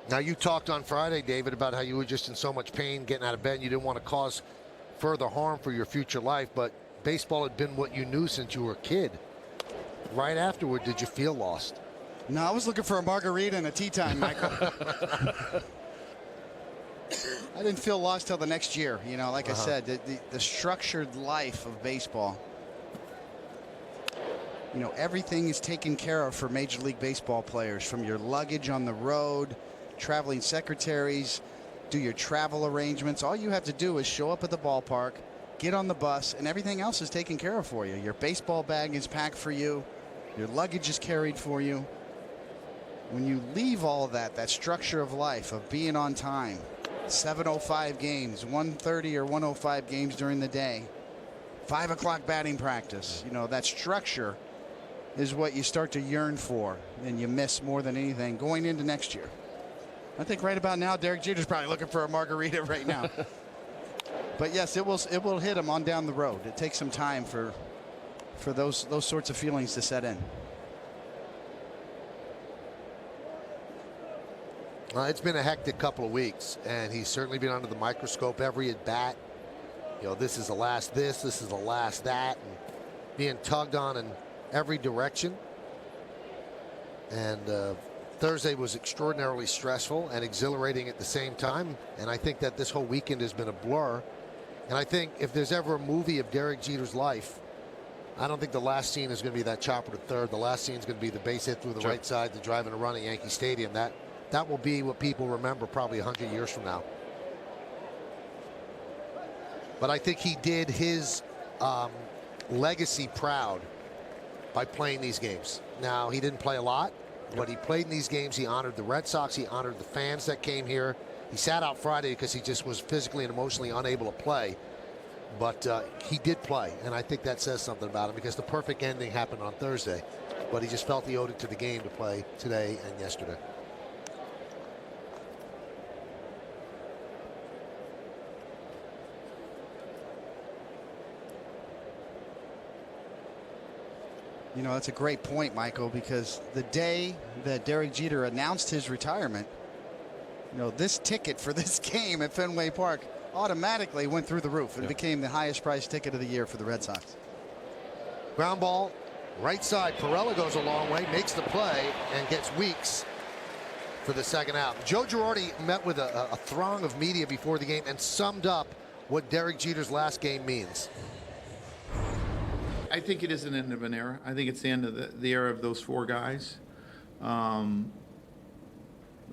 Now, you talked on Friday, David, about how you were just in so much pain getting out of bed. You didn't want to cause further harm for your future life, but baseball had been what you knew since you were a kid. Right afterward, did you feel lost? No, I was looking for a margarita and a tea time, Michael. I didn't feel lost till the next year. Like I said, the structured life of baseball. Everything is taken care of for Major League Baseball players, from your luggage on the road, traveling secretaries, do your travel arrangements. All you have to do is show up at the ballpark, get on the bus, and everything else is taken care of for you. Your baseball bag is packed for you. Your luggage is carried for you. When you leave all of that structure of life of being on time, 7:05 games, 1:30 or 1:05 games during the day, 5 o'clock batting practice, that structure is what you start to yearn for, and you miss more than anything going into next year. I think right about now, Derek Jeter's probably looking for a margarita right now. But yes, it will hit him on down the road. It takes some time for those sorts of feelings to set in. It's been a hectic couple of weeks, and he's certainly been under the microscope every at bat. This is the last this is the last that, and being tugged on in every direction. And Thursday was extraordinarily stressful and exhilarating at the same time, and I think that this whole weekend has been a blur. And I think if there's ever a movie of Derek Jeter's life, I don't think the last scene is going to be that chopper to third. The last scene is going to be the base hit through the right side, the drive and a run at Yankee Stadium. That will be what people remember probably 100 years from now. But I think he did his legacy proud by playing these games. Now, he didn't play a lot, but he played in these games. He honored the Red Sox. He honored the fans that came here. He sat out Friday because he just was physically and emotionally unable to play. But he did play, and I think that says something about him, because the perfect ending happened on Thursday. But he just felt he owed it to the game to play today and yesterday. That's a great point, Michael, because the day that Derek Jeter announced his retirement, this ticket for this game at Fenway Park automatically went through the roof and became the highest priced ticket of the year for the Red Sox. Ground ball, right side. Pirela goes a long way, makes the play, and gets Weeks for the second out. Joe Girardi met with a throng of media before the game and summed up what Derek Jeter's last game means. I think it is an end of an era. I think it's the end of the era of those four guys. And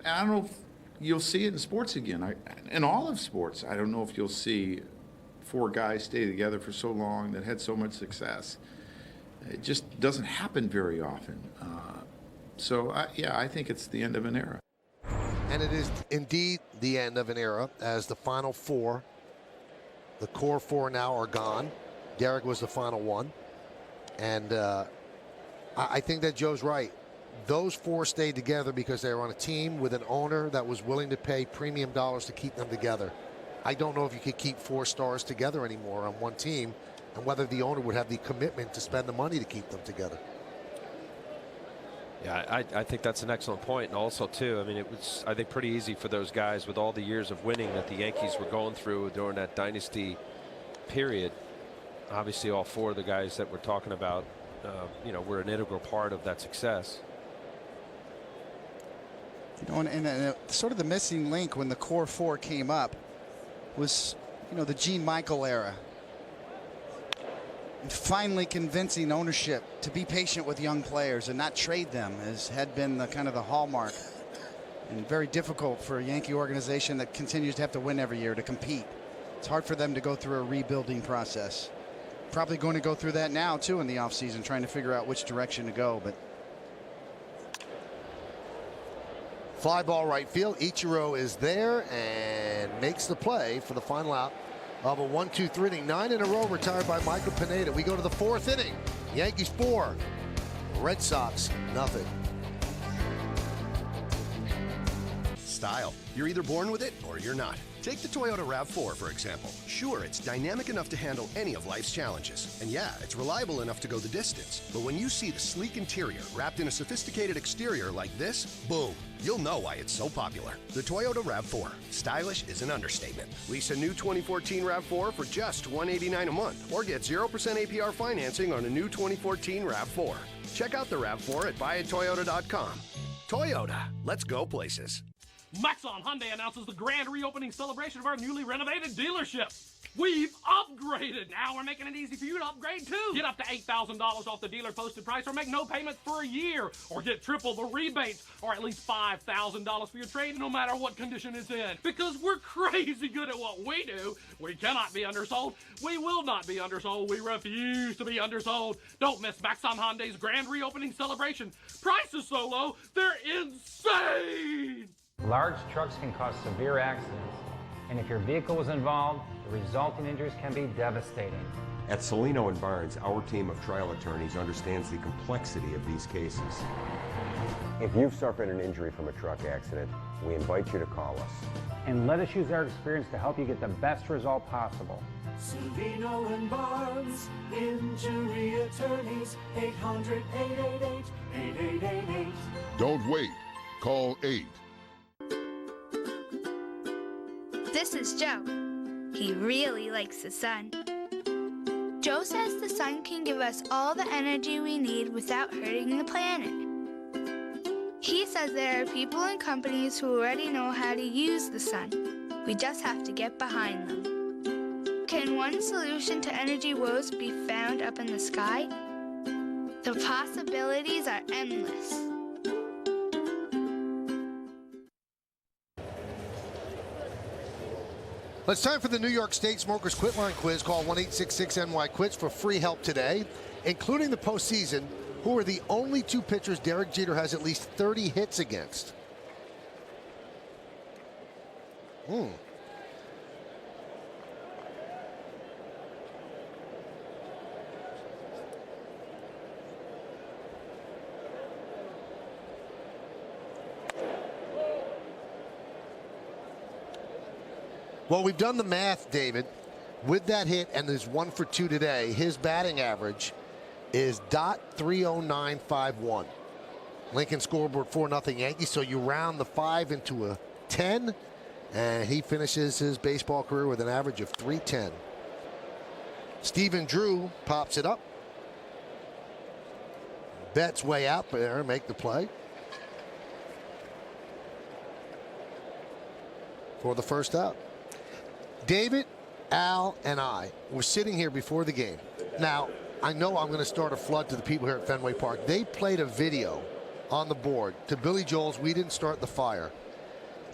I don't know if you'll see it in sports again. In all of sports, I don't know if you'll see four guys stay together for so long that had so much success. It just doesn't happen very often. I think it's the end of an era. And it is indeed the end of an era, as the final four, the core four now are gone. Derek was the final one. And I think that Joe's right. Those four stayed together because they were on a team with an owner that was willing to pay premium dollars to keep them together. I don't know if you could keep four stars together anymore on one team, and whether the owner would have the commitment to spend the money to keep them together. Yeah, I think that's an excellent point. And also, too, I mean, it was, I think, pretty easy for those guys with all the years of winning that the Yankees were going through during that dynasty period. Obviously, all four of the guys that we're talking about, were an integral part of that success. And sort of the missing link when the core four came up was, the Gene Michael era. And finally convincing ownership to be patient with young players and not trade them, as had been the kind of the hallmark. And very difficult for a Yankee organization that continues to have to win every year to compete. It's hard for them to go through a rebuilding process. Probably going to go through that now, too, in the offseason, trying to figure out which direction to go. But fly ball right field. Ichiro is there and makes the play for the final out of a 1-2-3 inning. 9 in a row retired by Michael Pineda. We go to the 4th inning. Yankees 4, Red Sox nothing. Style. You're either born with it or you're not. Take the Toyota RAV4, for example. Sure, it's dynamic enough to handle any of life's challenges. And yeah, it's reliable enough to go the distance. But when you see the sleek interior wrapped in a sophisticated exterior like this, boom, you'll know why it's so popular. The Toyota RAV4. Stylish is an understatement. Lease a new 2014 RAV4 for just $189 a month, or get 0% APR financing on a new 2014 RAV4. Check out the RAV4 at buyatoyota.com. Toyota, let's go places. Maxon Hyundai announces the grand reopening celebration of our newly renovated dealership. We've upgraded. Now we're making it easy for you to upgrade too. Get up to $8,000 off the dealer posted price, or make no payments for a year, or get triple the rebates, or at least $5,000 for your trade, no matter what condition it's in. Because we're crazy good at what we do. We cannot be undersold. We will not be undersold. We refuse to be undersold. Don't miss Maxon Hyundai's grand reopening celebration. Prices so low, they're insane. Large trucks can cause severe accidents, and if your vehicle is involved, the resulting injuries can be devastating. At Solino & Barnes, our team of trial attorneys understands the complexity of these cases. If you've suffered an injury from a truck accident, we invite you to call us. And let us use our experience to help you get the best result possible. Solino & Barnes, injury attorneys, 800-888-8888. Don't wait. Call 8. This is Joe. He really likes the sun. Joe says the sun can give us all the energy we need without hurting the planet. He says there are people and companies who already know how to use the sun. We just have to get behind them. Can one solution to energy woes be found up in the sky? The possibilities are endless. It's time for the New York State Smokers Quit Line Quiz. Call 1-866-NY-QUITS for free help today, including the postseason. Who are the only 2 pitchers Derek Jeter has at least 30 hits against? Well, we've done the math, David. With that hit, and there's 1 for 2 today, his batting average is .30951. Lincoln scoreboard 4-0 Yankees, so you round the 5 into a 10, and he finishes his baseball career with an average of .310. Stephen Drew pops it up. Betts way out there, make the play for the first out. David, Al, and I were sitting here before the game. Now, I know I'm going to start a flood to the people here at Fenway Park. They played a video on the board to Billy Joel's "We Didn't Start the Fire."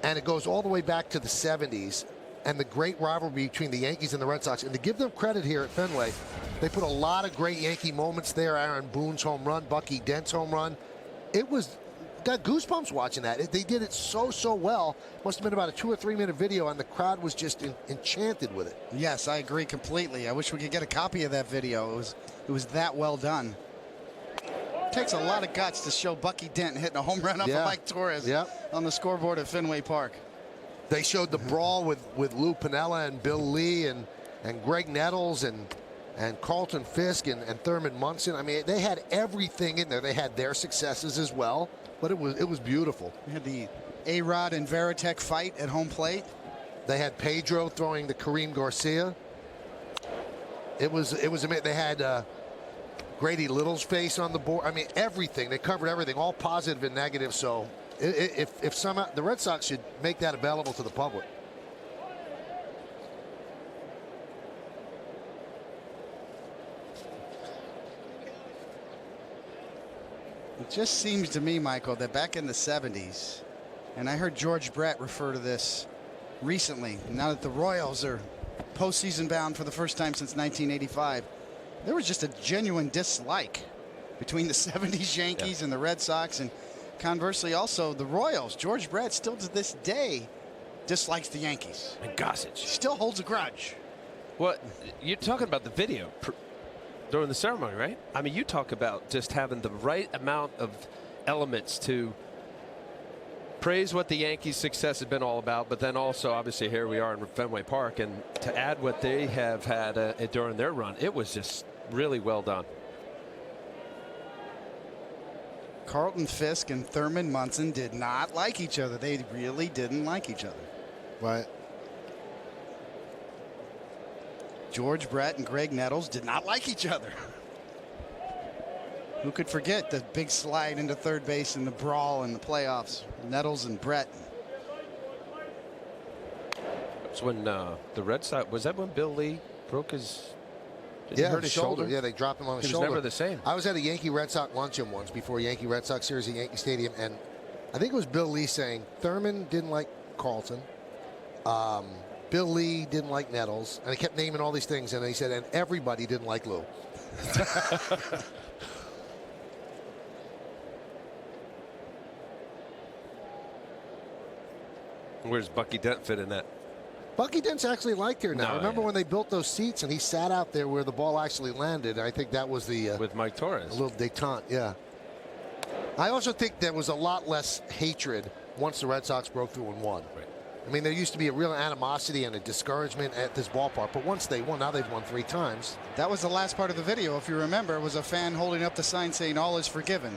And it goes all the way back to the 70s and the great rivalry between the Yankees and the Red Sox. And to give them credit here at Fenway, they put a lot of great Yankee moments there. Aaron Boone's home run, Bucky Dent's home run. It was... got goosebumps watching that. They did it so well. Must have been about a 2 or 3 minute video, and the crowd was just enchanted with it. Yes, I agree completely. I wish we could get a copy of that video. It was that well done. It takes a lot of guts to show Bucky Dent hitting a home run off of Mike Torres on the scoreboard at Fenway Park. They showed the brawl with Lou Piniella and Bill Lee and Greg Nettles and Carlton Fisk and Thurman Munson. I mean, they had everything in there. They had their successes as well. But it was beautiful. We had the A-Rod and Veritek fight at home plate. They had Pedro throwing the Kareem Garcia. It was amazing. They had Grady Little's face on the board. I mean, everything. They covered everything, all positive and negative. So if somehow the Red Sox should make that available to the public. It just seems to me, Michael, that back in the 70s, And I heard George Brett refer to this recently. Now that the Royals are postseason bound for the first time since 1985, there was just a genuine dislike between the 70s Yankees and the Red Sox, and conversely also the Royals. George Brett still to this day dislikes the Yankees. And Gossage still holds a grudge. Well, you're talking about the video during the ceremony, right? I mean, you talk about just having the right amount of elements to praise what the Yankees' success has been all about, but then also, obviously, here we are in Fenway Park, and to add what they have had during their run, it was just really well done. Carlton Fisk and Thurman Munson did not like each other. They really didn't like each other. Right. George Brett and Greg Nettles did not like each other. Who could forget the big slide into third base and the brawl in the playoffs? Nettles and Brett. It was when the Red Sox, was that when Bill Lee broke his hurt his shoulder? Yeah, they dropped him on his shoulder. He was never the same. I was at a Yankee Red Sox luncheon once before Yankee Red Sox series at Yankee Stadium, and I think it was Bill Lee saying Thurman didn't like Carlton. Bill Lee didn't like Nettles, and he kept naming all these things, and he said, and everybody didn't like Lou. Where's Bucky Dent fit in that? Bucky Dent's actually liked here now. No, Remember when they built those seats and he sat out there where the ball actually landed? I think that was the with Mike Torres. A little détente, yeah. I also think there was a lot less hatred once the Red Sox broke through and won. Right. I mean, there used to be a real animosity and a discouragement at this ballpark, but once they won, now they've won 3 times. That was the last part of the video, if you remember, was a fan holding up the sign saying all is forgiven.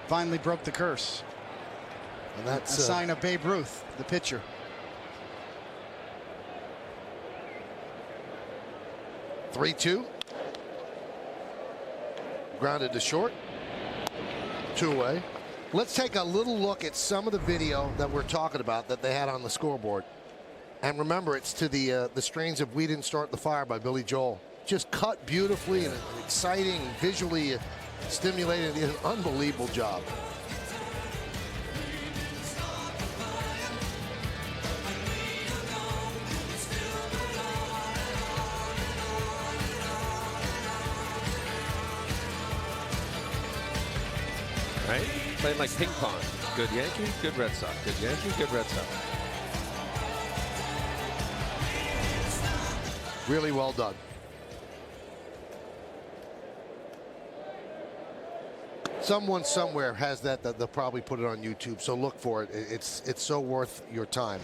Finally broke the curse. And that's a sign of Babe Ruth, the pitcher. (3-2). Grounded to short. 2-away. Let's take a little look at some of the video that we're talking about that they had on the scoreboard. And remember, it's to the strains of "We Didn't Start the Fire" by Billy Joel. Just cut beautifully and exciting, visually stimulating. An unbelievable job. Right? Playing like ping pong. Good Yankee, good Red Sox. Good Yankee, good Red Sox. Really well done. Someone somewhere has that they'll probably put it on YouTube, so look for it. It's so worth your time.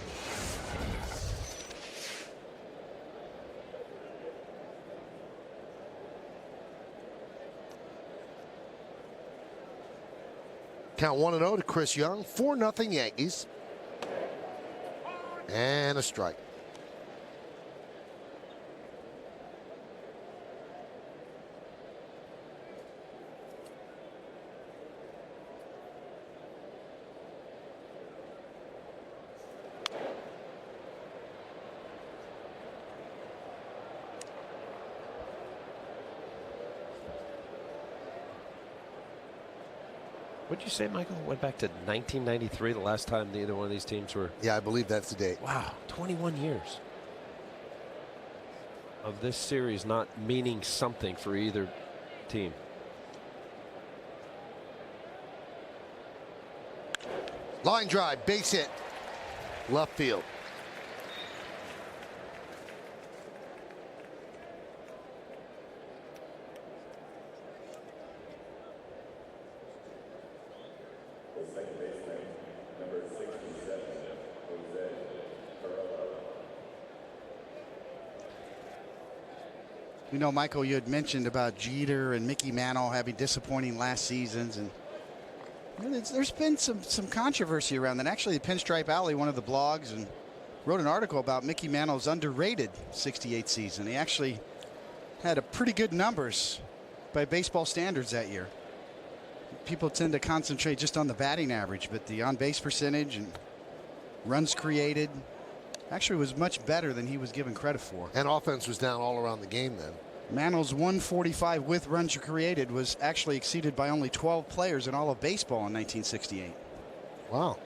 Count 1-0 to Chris Young. 4-0 Yankees. And a strike. What'd you say, Michael? Went back to 1993, the last time either one of these teams were. Yeah, I believe that's the date. Wow, 21 years of this series not meaning something for either team. Line drive, base hit, left field. You know, Michael, you had mentioned about Jeter and Mickey Mantle having disappointing last seasons, and you know, there's been some controversy around that. Actually, Pinstripe Alley, one of the blogs, and wrote an article about Mickey Mantle's underrated '68 season. He actually had a pretty good numbers by baseball standards that year. People tend to concentrate just on the batting average, but the on-base percentage and runs created actually was much better than he was given credit for. And offense was down all around the game then. Mantle's 145 with runs created was actually exceeded by only 12 players in all of baseball in 1968. Wow.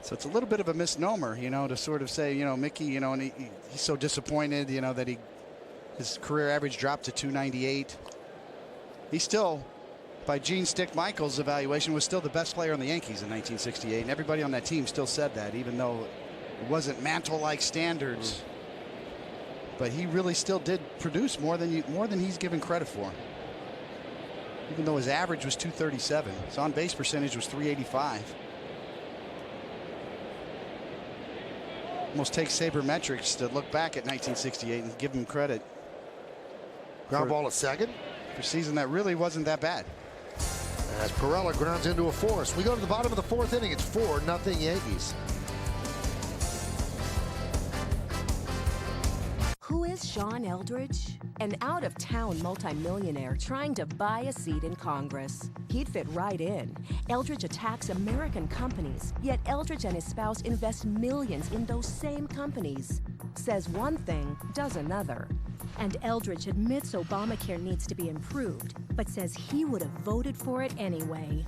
So it's a little bit of a misnomer, you know, to sort of say, you know, Mickey, you know, and he's so disappointed, you know, that his career average dropped to 298. He's still, by Gene Stick Michael's evaluation, was still the best player on the Yankees in 1968, and everybody on that team still said that, even though it wasn't Mantle-like standards. But he really still did produce more than he's given credit for. Even though his average was 237, his on-base percentage was 385. Almost takes sabermetrics to look back at 1968 and give him credit. Ground ball at second. For a season that really wasn't that bad. As Perella grounds into a force. We go to the bottom of the fourth inning. It's 4-0 Yankees. Who is Sean Eldridge? An out-of-town multimillionaire trying to buy a seat in Congress. He'd fit right in. Eldridge attacks American companies, yet Eldridge and his spouse invest millions in those same companies. Says one thing, does another. And Eldridge admits Obamacare needs to be improved, but says he would have voted for it anyway.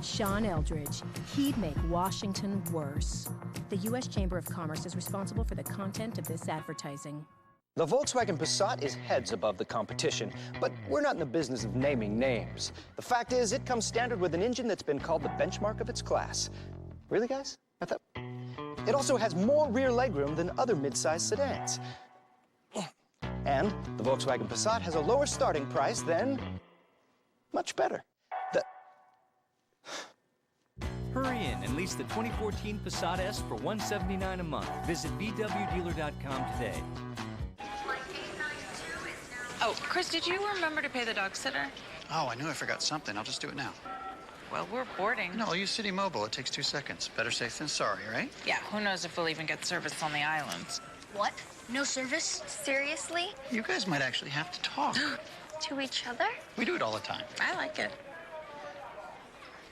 Sean Eldridge, he'd make Washington worse. The U.S. Chamber of Commerce is responsible for the content of this advertising. The Volkswagen Passat is heads above the competition, but we're not in the business of naming names. The fact is, it comes standard with an engine that's been called the benchmark of its class. Really, guys? I thought... It also has more rear legroom than other mid-size sedans. And the Volkswagen Passat has a lower starting price than... much better. Hurry in and lease the 2014 Passat S for $179 a month. Visit VWDealer.com today. Oh, Chris, did you remember to pay the dog sitter? Oh, I knew I forgot something. I'll just do it now. Well, we're boarding. No, I'll use City Mobile. It takes 2 seconds. Better safe than sorry, right? Yeah, who knows if we'll even get service on the islands. What? No service? Seriously? You guys might actually have to talk. To each other? We do it all the time. I like it.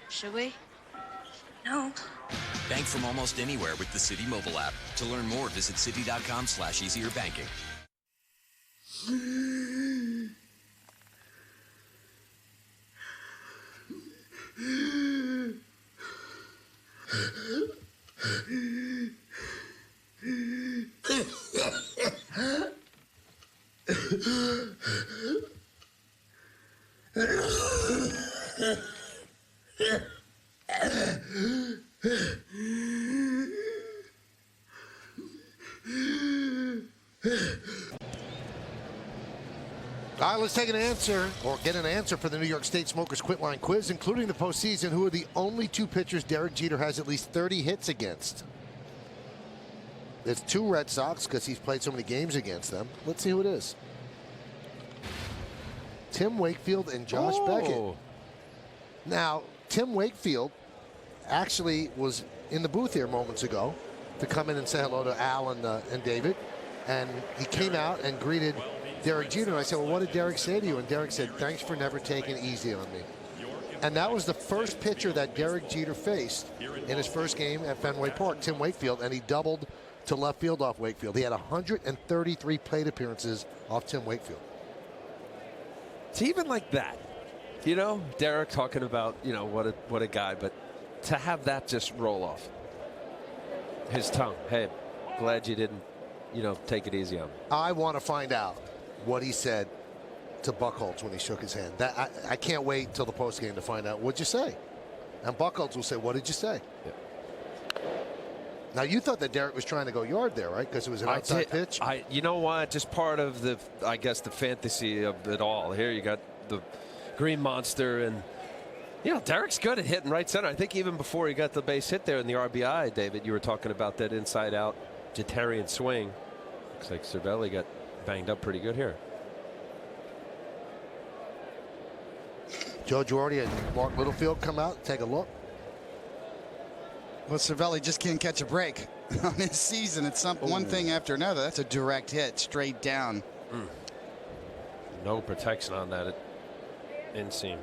Should we? No. Bank from almost anywhere with the City mobile app. To learn more, visit citi.com/easierbanking. All right, let's take an answer, or get an answer for the New York State Smokers Quitline quiz, including the postseason. Who are the only 2 pitchers Derek Jeter has at least 30 hits against? It's 2 Red Sox, because he's played so many games against them. Let's see who it is. Tim Wakefield and Josh Beckett. Now, Tim Wakefield actually was in the booth here moments ago to come in and say hello to Al and David. And he came out and greeted Derek Jeter. And I said, well, what did Derek say to you? And Derek said, thanks for never taking it easy on me. And that was the first pitcher that Derek Jeter faced in his first game at Fenway Park, Tim Wakefield, and he doubled to left field off Wakefield. He had 133 plate appearances off Tim Wakefield. It's even like that. You know, Derek talking about, you know, what a guy, but to have that just roll off his tongue. Hey, glad you didn't, you know, take it easy on me. I want to find out what he said to Buchholz when he shook his hand. That I can't wait till the postgame to find out. What'd you say? And Buchholz will say, what did you say? Yeah. Now, you thought that Derek was trying to go yard there, right? Because it was an outside pitch? You know what? Just part of the, I guess, the fantasy of it all. Here you got the Green Monster, and, you know, Derek's good at hitting right center. I think even before he got the base hit there in the RBI, David, you were talking about that inside-out Jeter'S swing. Looks like Cervelli got banged up pretty good here. Joe Girardi and Mark Littlefield come out, take a look. Well, Cervelli just can't catch a break on his season. It's one thing after another. That's a direct hit straight down. No protection on that inseam.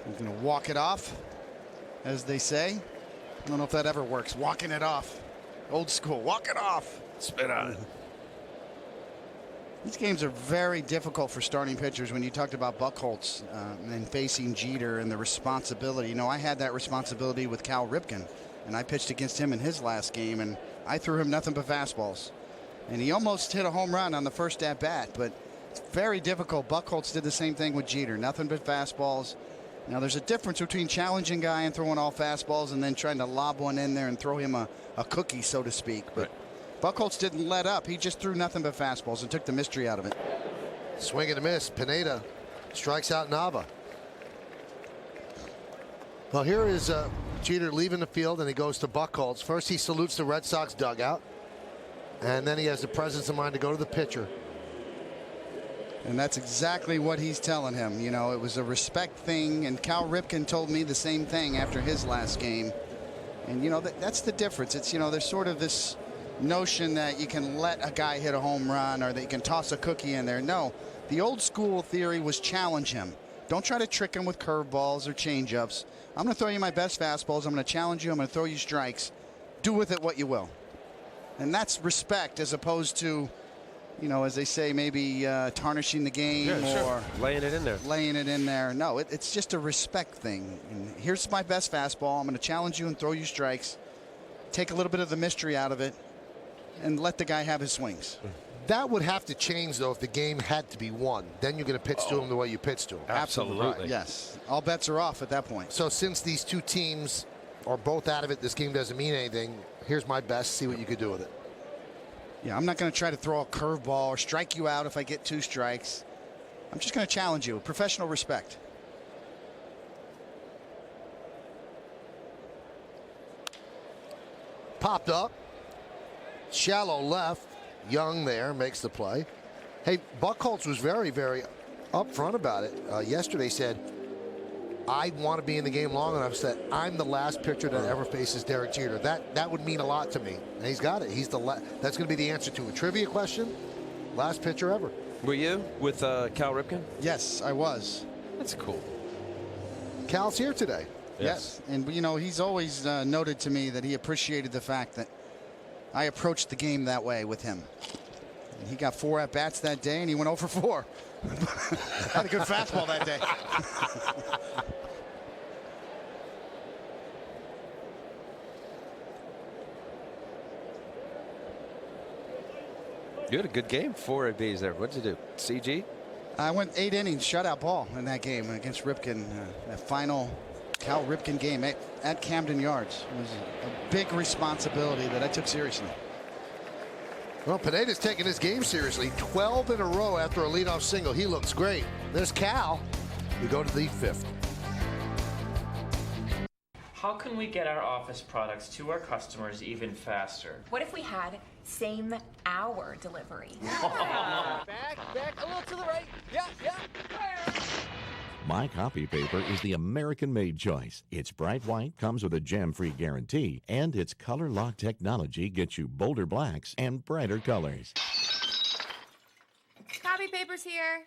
He's going to walk it off, as they say. I don't know if that ever works. Walking it off. Old school. Walk it off. Spit on it. These games are very difficult for starting pitchers. When you talked about Buchholz and facing Jeter and the responsibility. You know, I had that responsibility with Cal Ripken, and I pitched against him in his last game, and I threw him nothing but fastballs. And he almost hit a home run on the first at-bat, but it's very difficult. Buchholz did the same thing with Jeter, nothing but fastballs. Now, there's a difference between challenging a guy and throwing all fastballs and then trying to lob one in there and throw him a cookie, so to speak. But Buchholz didn't let up. He just threw nothing but fastballs and took the mystery out of it. Swing and a miss. Pineda strikes out Nava. Well, here is Jeter leaving the field, and he goes to Buchholz. First, he salutes the Red Sox dugout, and then he has the presence of mind to go to the pitcher. And that's exactly what he's telling him. You know, it was a respect thing, and Cal Ripken told me the same thing after his last game. And, you know, that's the difference. It's, you know, there's sort of this notion that you can let a guy hit a home run or that you can toss a cookie in there. No, the old school theory was challenge him. Don't try to trick him with curveballs or changeups. I'm going to throw you my best fastballs. I'm going to challenge you. I'm going to throw you strikes. Do with it what you will. And that's respect as opposed to, you know, as they say, maybe tarnishing the game or laying it in there. Laying it in there. No, it's just a respect thing. And here's my best fastball. I'm going to challenge you and throw you strikes. Take a little bit of the mystery out of it and let the guy have his swings. That would have to change, though, if the game had to be won. Then you're going to pitch to him the way you pitch to him. Absolutely. Right. Yes. All bets are off at that point. So since these two teams are both out of it, this game doesn't mean anything. Here's my best. See what you could do with it. Yeah, I'm not going to try to throw a curveball or strike you out if I get 2 strikes. I'm just going to challenge you. Professional respect. Popped up. Shallow left. Young there makes the play. Hey, Buchholz was very, very upfront about it. Yesterday said, I want to be in the game long enough so that I'm the last pitcher that ever faces Derek Jeter. That would mean a lot to me. And he's got it. He's that's going to be the answer to a trivia question. Last pitcher ever. Were you with Cal Ripken? Yes, I was. That's cool. Cal's here today. Yes. And, you know, he's always noted to me that he appreciated the fact that I approached the game that way with him. And he got 4 at-bats that day, and he went 0 for 4. Had a good fastball that day. You had a good game, 4 ABs there. What did you do? CG? I went 8 innings, shutout ball in that game against Ripken. That final Cal Ripken game at Camden Yards. It was a big responsibility that I took seriously. Well, Pineda's taking his game seriously. 12 in a row after a leadoff single. He looks great. There's Cal. We go to the 5th. How can we get our office products to our customers even faster? What if we had same hour delivery? Back, a little to the right. Yeah. My Copy Paper is the American-made choice. It's bright white, comes with a jam-free guarantee, and its color lock technology gets you bolder blacks and brighter colors. Copy paper's here.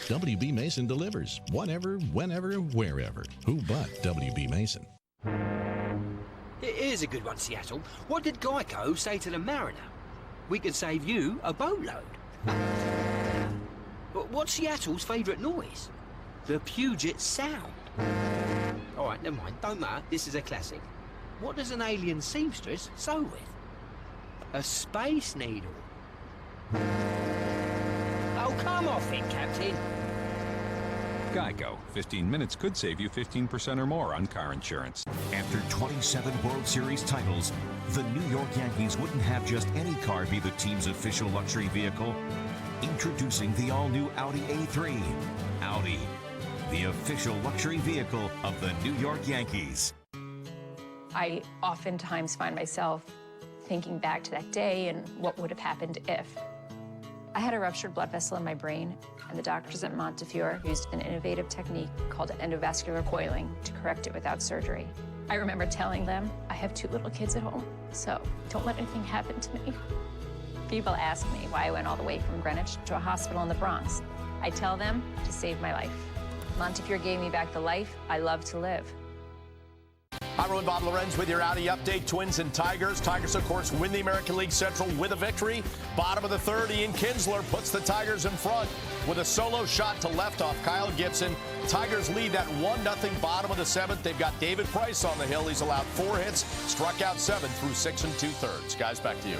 WB Mason delivers. Whatever, whenever, wherever. Who but WB Mason? Here's a good one, Seattle. What did Geico say to the Mariner? We can save you a boatload. What's Seattle's favourite noise? The Puget Sound. All right, never mind. Don't matter. This is a classic. What does an alien seamstress sew with? A space needle. Oh, come off it, Captain. Geico. 15 minutes could save you 15% or more on car insurance. After 27 World Series titles, the New York Yankees wouldn't have just any car be the team's official luxury vehicle. Introducing the all-new Audi A3. Audi, the official luxury vehicle of the New York Yankees. I oftentimes find myself thinking back to that day and what would have happened if. I had a ruptured blood vessel in my brain, and the doctors at Montefiore used an innovative technique called endovascular coiling to correct it without surgery. I remember telling them, I have 2 little kids at home, so don't let anything happen to me. People ask me why I went all the way from Greenwich to a hospital in the Bronx. I tell them to save my life. Montefiore gave me back the life I love to live. Hi, everyone. Bob Lorenz with your Audi update. Twins and Tigers. Tigers, of course, win the American League Central with a victory. Bottom of the third, Ian Kinsler puts the Tigers in front with a solo shot to left off Kyle Gibson. Tigers lead that 1-0 bottom of the seventh. They've got David Price on the hill. He's allowed 4 hits, struck out 7 through 6 2/3. Guys, back to you.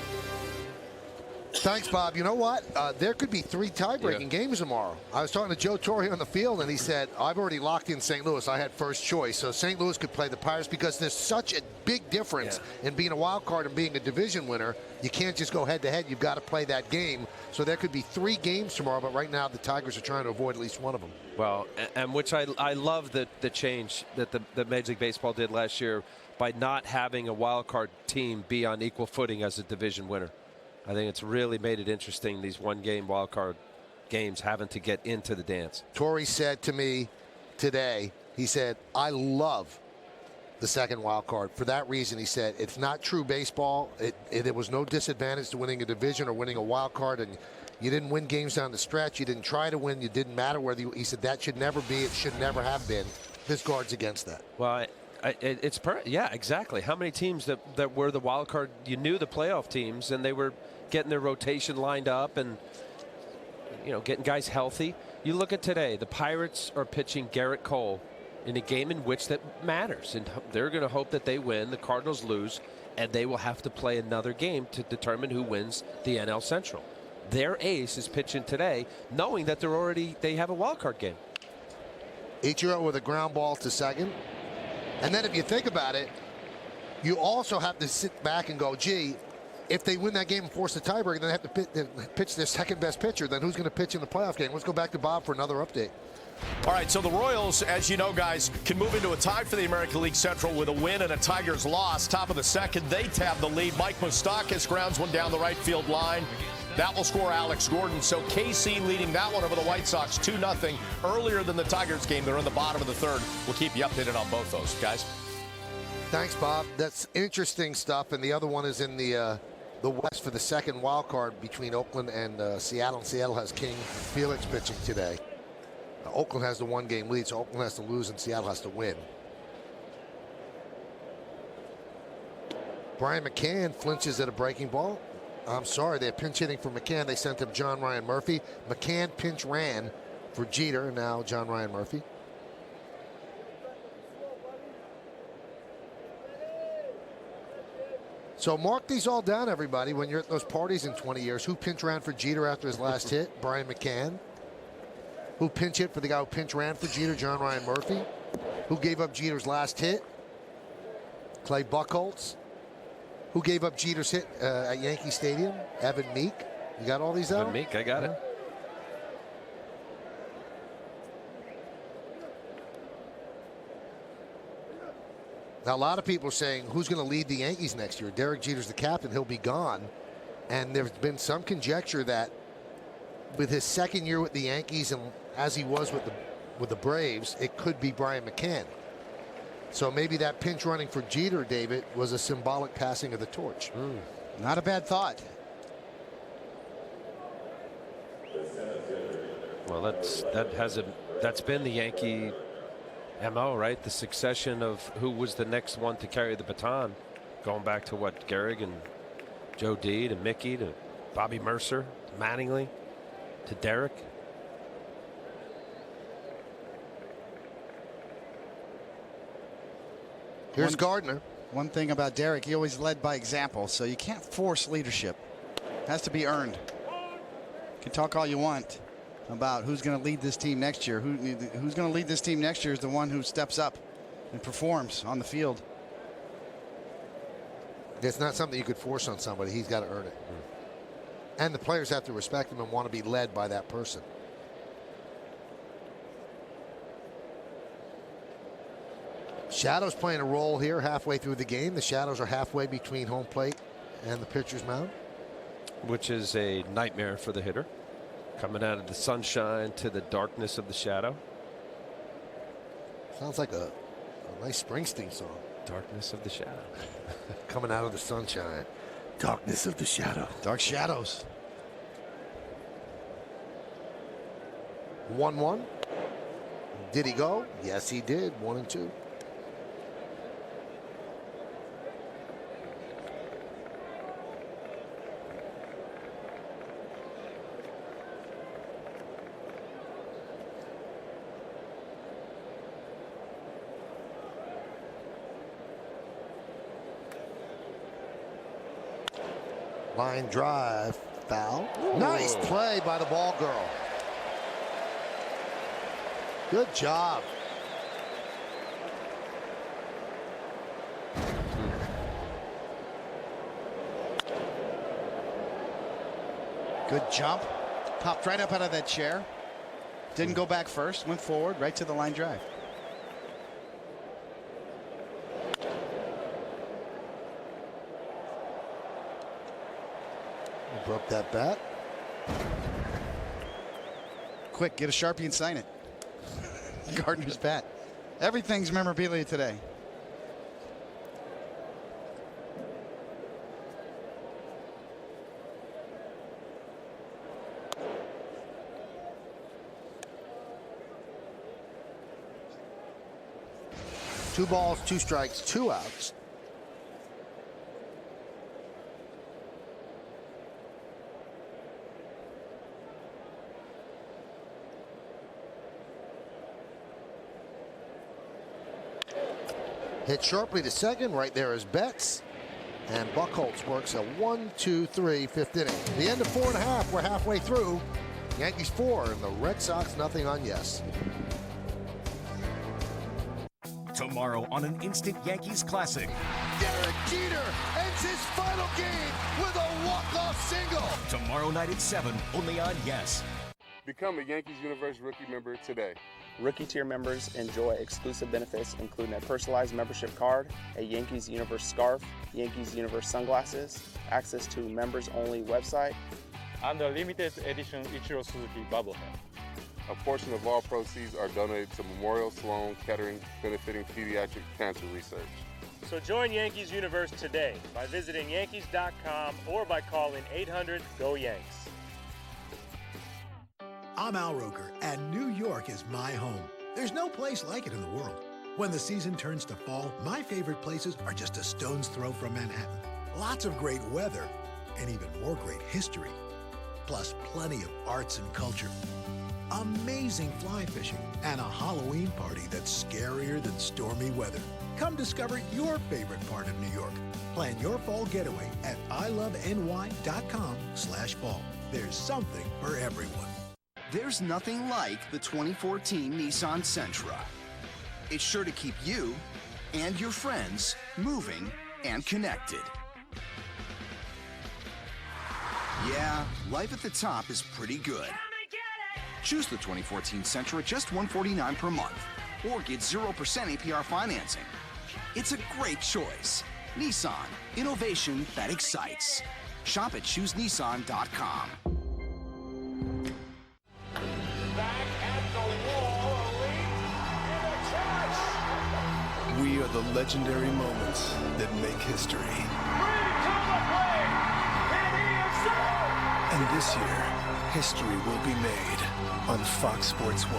Thanks, Bob. You know what? There could be 3 tie-breaking games tomorrow. I was talking to Joe Torre on the field, and he said, I've already locked in St. Louis. I had first choice. So St. Louis could play the Pirates because there's such a big difference in being a wild card and being a division winner. You can't just go head-to-head. You've got to play that game. So there could be 3 games tomorrow, but right now the Tigers are trying to avoid at least one of them. Well, and which I love the change that the Major League Baseball did last year by not having a wild card team be on equal footing as a division winner. I think it's really made it interesting, these one-game wild card games having to get into the dance. Torrey said to me today, he said, I love the second wild card. For that reason, he said, it's not true baseball. There was no disadvantage to winning a division or winning a wild card, and you didn't win games down the stretch. You didn't try to win. You didn't matter whether you, he said, that should never be. It should never have been. This guard's against that. Well, yeah, exactly. How many teams that were the wild card, you knew the playoff teams, and they were getting their rotation lined up and, you know, getting guys healthy. You look at today, the Pirates are pitching Garrett Cole in a game in which that matters, and they're going to hope that they win. The Cardinals lose, and they will have to play another game to determine who wins the NL Central. Their ace is pitching today, knowing that they have a wild card game. Ichiro with a ground ball to second. And then if you think about it, you also have to sit back and go, gee, if they win that game and force the tiebreaker, then they have to pitch their second best pitcher. Then who's going to pitch in the playoff game? Let's go back to Bob for another update. All right, so the Royals, as you know, guys, can move into a tie for the American League Central with a win and a Tigers loss. Top of the second, they tab the lead. Mike Moustakas grounds one down the right field line. That will score Alex Gordon. So KC leading that one over the White Sox 2-0 earlier than the Tigers game. They're in the bottom of the third. We'll keep you updated on both those, guys. Thanks, Bob. That's interesting stuff. And the other one is in the West for the second wild card between Oakland and Seattle. And Seattle has King Felix pitching today. Oakland has the 1-game lead, so Oakland has to lose and Seattle has to win. Brian McCann flinches at a breaking ball. I'm sorry, they're pinch hitting for McCann. They sent him John Ryan Murphy. McCann pinch ran for Jeter, and now John Ryan Murphy. So mark these all down, everybody, when you're at those parties in 20 years. Who pinch ran for Jeter after his last hit? Brian McCann. Who pinch hit for the guy who pinch ran for Jeter? John Ryan Murphy. Who gave up Jeter's last hit? Clay Buchholz. Who gave up Jeter's hit at Yankee Stadium? Evan Meek. You got all these out? Evan Meek, I got it. Now, a lot of people are saying, who's going to lead the Yankees next year? Derek Jeter's the captain. He'll be gone. And there's been some conjecture that with his second year with the Yankees and as he was with the Braves, it could be Brian McCann. So maybe that pinch running for Jeter, David, was a symbolic passing of the torch. Not a bad thought. Well, that's been the Yankee MO, right? The succession of who was the next one to carry the baton, going back to what, Gehrig and Joe D to Mickey to Bobby Mercer, Mattingly to Derek. Here's Gardner. One thing about Derek, he always led by example, so you can't force leadership. It has to be earned. You can talk all you want about who's going to lead this team next year. Who's going to lead this team next year is the one who steps up and performs on the field. It's not something you could force on somebody. He's got to earn it. And the players have to respect him and want to be led by that person. Shadows playing a role here halfway through the game. The shadows are halfway between home plate and the pitcher's mound. Which is a nightmare for the hitter. Coming out of the sunshine to the darkness of the shadow. Sounds like a nice Springsteen song. Darkness of the shadow. Coming out of the sunshine. Darkness of the shadow. Dark shadows. 1-1. Did he go? Yes, he did. 1-2. Line drive, foul. Ooh. Nice play by the ball girl. Good job. Good jump. Popped right up out of that chair. Didn't go back first. Went forward right to the line drive. Broke that bat. Quick, get a Sharpie and sign it. Gardner's bat. Everything's memorabilia today. Two balls, two strikes, two outs. Hit sharply to second. Right there is Betts. And Buchholz works a 1-2-3 fifth inning. The end of 4 1/2. We're halfway through. Yankees 4 and the Red Sox nothing on yes. Tomorrow on an instant Yankees classic. Derek Jeter ends his final game with a walk-off single. Tomorrow night at 7, only on Yes. Become a Yankees Universe rookie member today. Rookie tier members enjoy exclusive benefits, including a personalized membership card, a Yankees Universe scarf, Yankees Universe sunglasses, access to members-only website, and the limited edition Ichiro Suzuki bobblehead. A portion of all proceeds are donated to Memorial Sloan Kettering, benefiting pediatric cancer research. So join Yankees Universe today by visiting Yankees.com or by calling 800-GO-YANKS. I'm Al Roker, and New York is my home. There's no place like it in the world. When the season turns to fall, my favorite places are just a stone's throw from Manhattan. Lots of great weather, and even more great history. Plus plenty of arts and culture. Amazing fly fishing, and a Halloween party that's scarier than stormy weather. Come discover your favorite part of New York. Plan your fall getaway at iloveny.com/fall. There's something for everyone. There's nothing like the 2014 Nissan Sentra. It's sure to keep you and your friends moving and connected. Yeah, life at the top is pretty good. Choose the 2014 Sentra at just $149 per month, or get 0% APR financing. It's a great choice. Nissan, innovation that excites. Shop at choosenissan.com. We are the legendary moments that make history. And this year, history will be made on Fox Sports 1.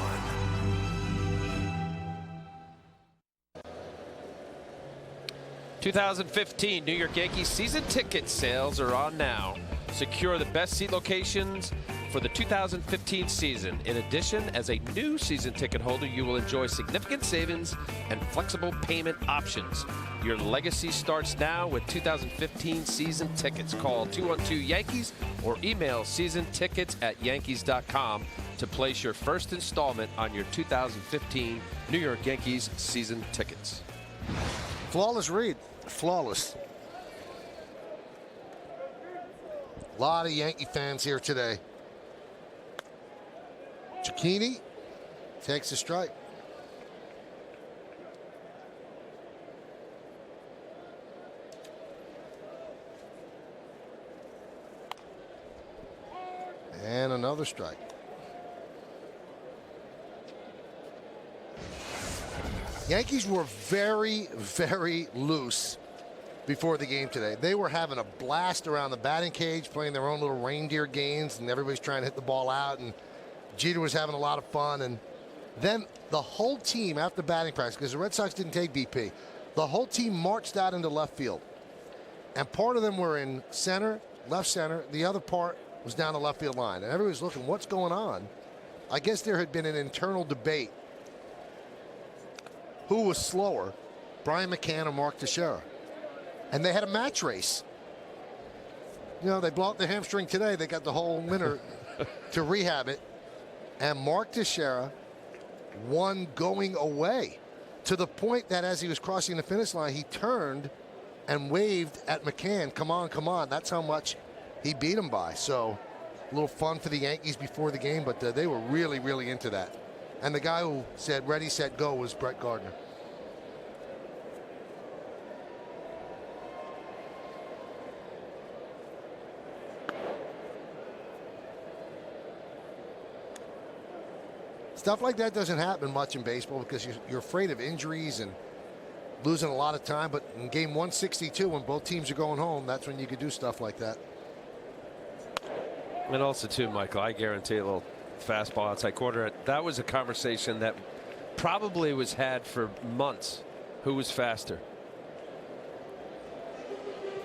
'15 New York Yankees season ticket sales are on now. Secure the best seat locations for the 2015 season. In addition, as a new season ticket holder, you will enjoy significant savings and flexible payment options. Your legacy starts now with 2015 season tickets. Call 212-YANKEES or email seasontickets@yankees.com to place your first installment on your 2015 New York Yankees season tickets. Flawless read. Flawless. A lot of Yankee fans here today. Cicchini takes a strike. And another strike. Yankees were very, very loose before the game today. They were having a blast around the batting cage, playing their own little reindeer games, and everybody's trying to hit the ball out, and Jeter was having a lot of fun. And then the whole team, after batting practice, because the Red Sox didn't take BP, the whole team marched out into left field. And part of them were in center, left center. The other part was down the left field line. And everybody was looking, what's going on? I guess there had been an internal debate. Who was slower, Brian McCann or Mark Teixeira? And they had a match race. they blow out the hamstring today. They got the whole winter to rehab it. And Mark Teixeira won going away, to the point that as he was crossing the finish line, he turned and waved at McCann, come on, come on. That's how much he beat him by. So a little fun for the Yankees before the game, but they were really, really into that. And the guy who said ready, set, go was Brett Gardner. Stuff like that doesn't happen much in baseball because you're afraid of injuries and losing a lot of time. But in game 162, when both teams are going home, that's when you could do stuff like that. And also, too, Michael, I guarantee a little fastball outside corner. That was a conversation that probably was had for months. Who was faster?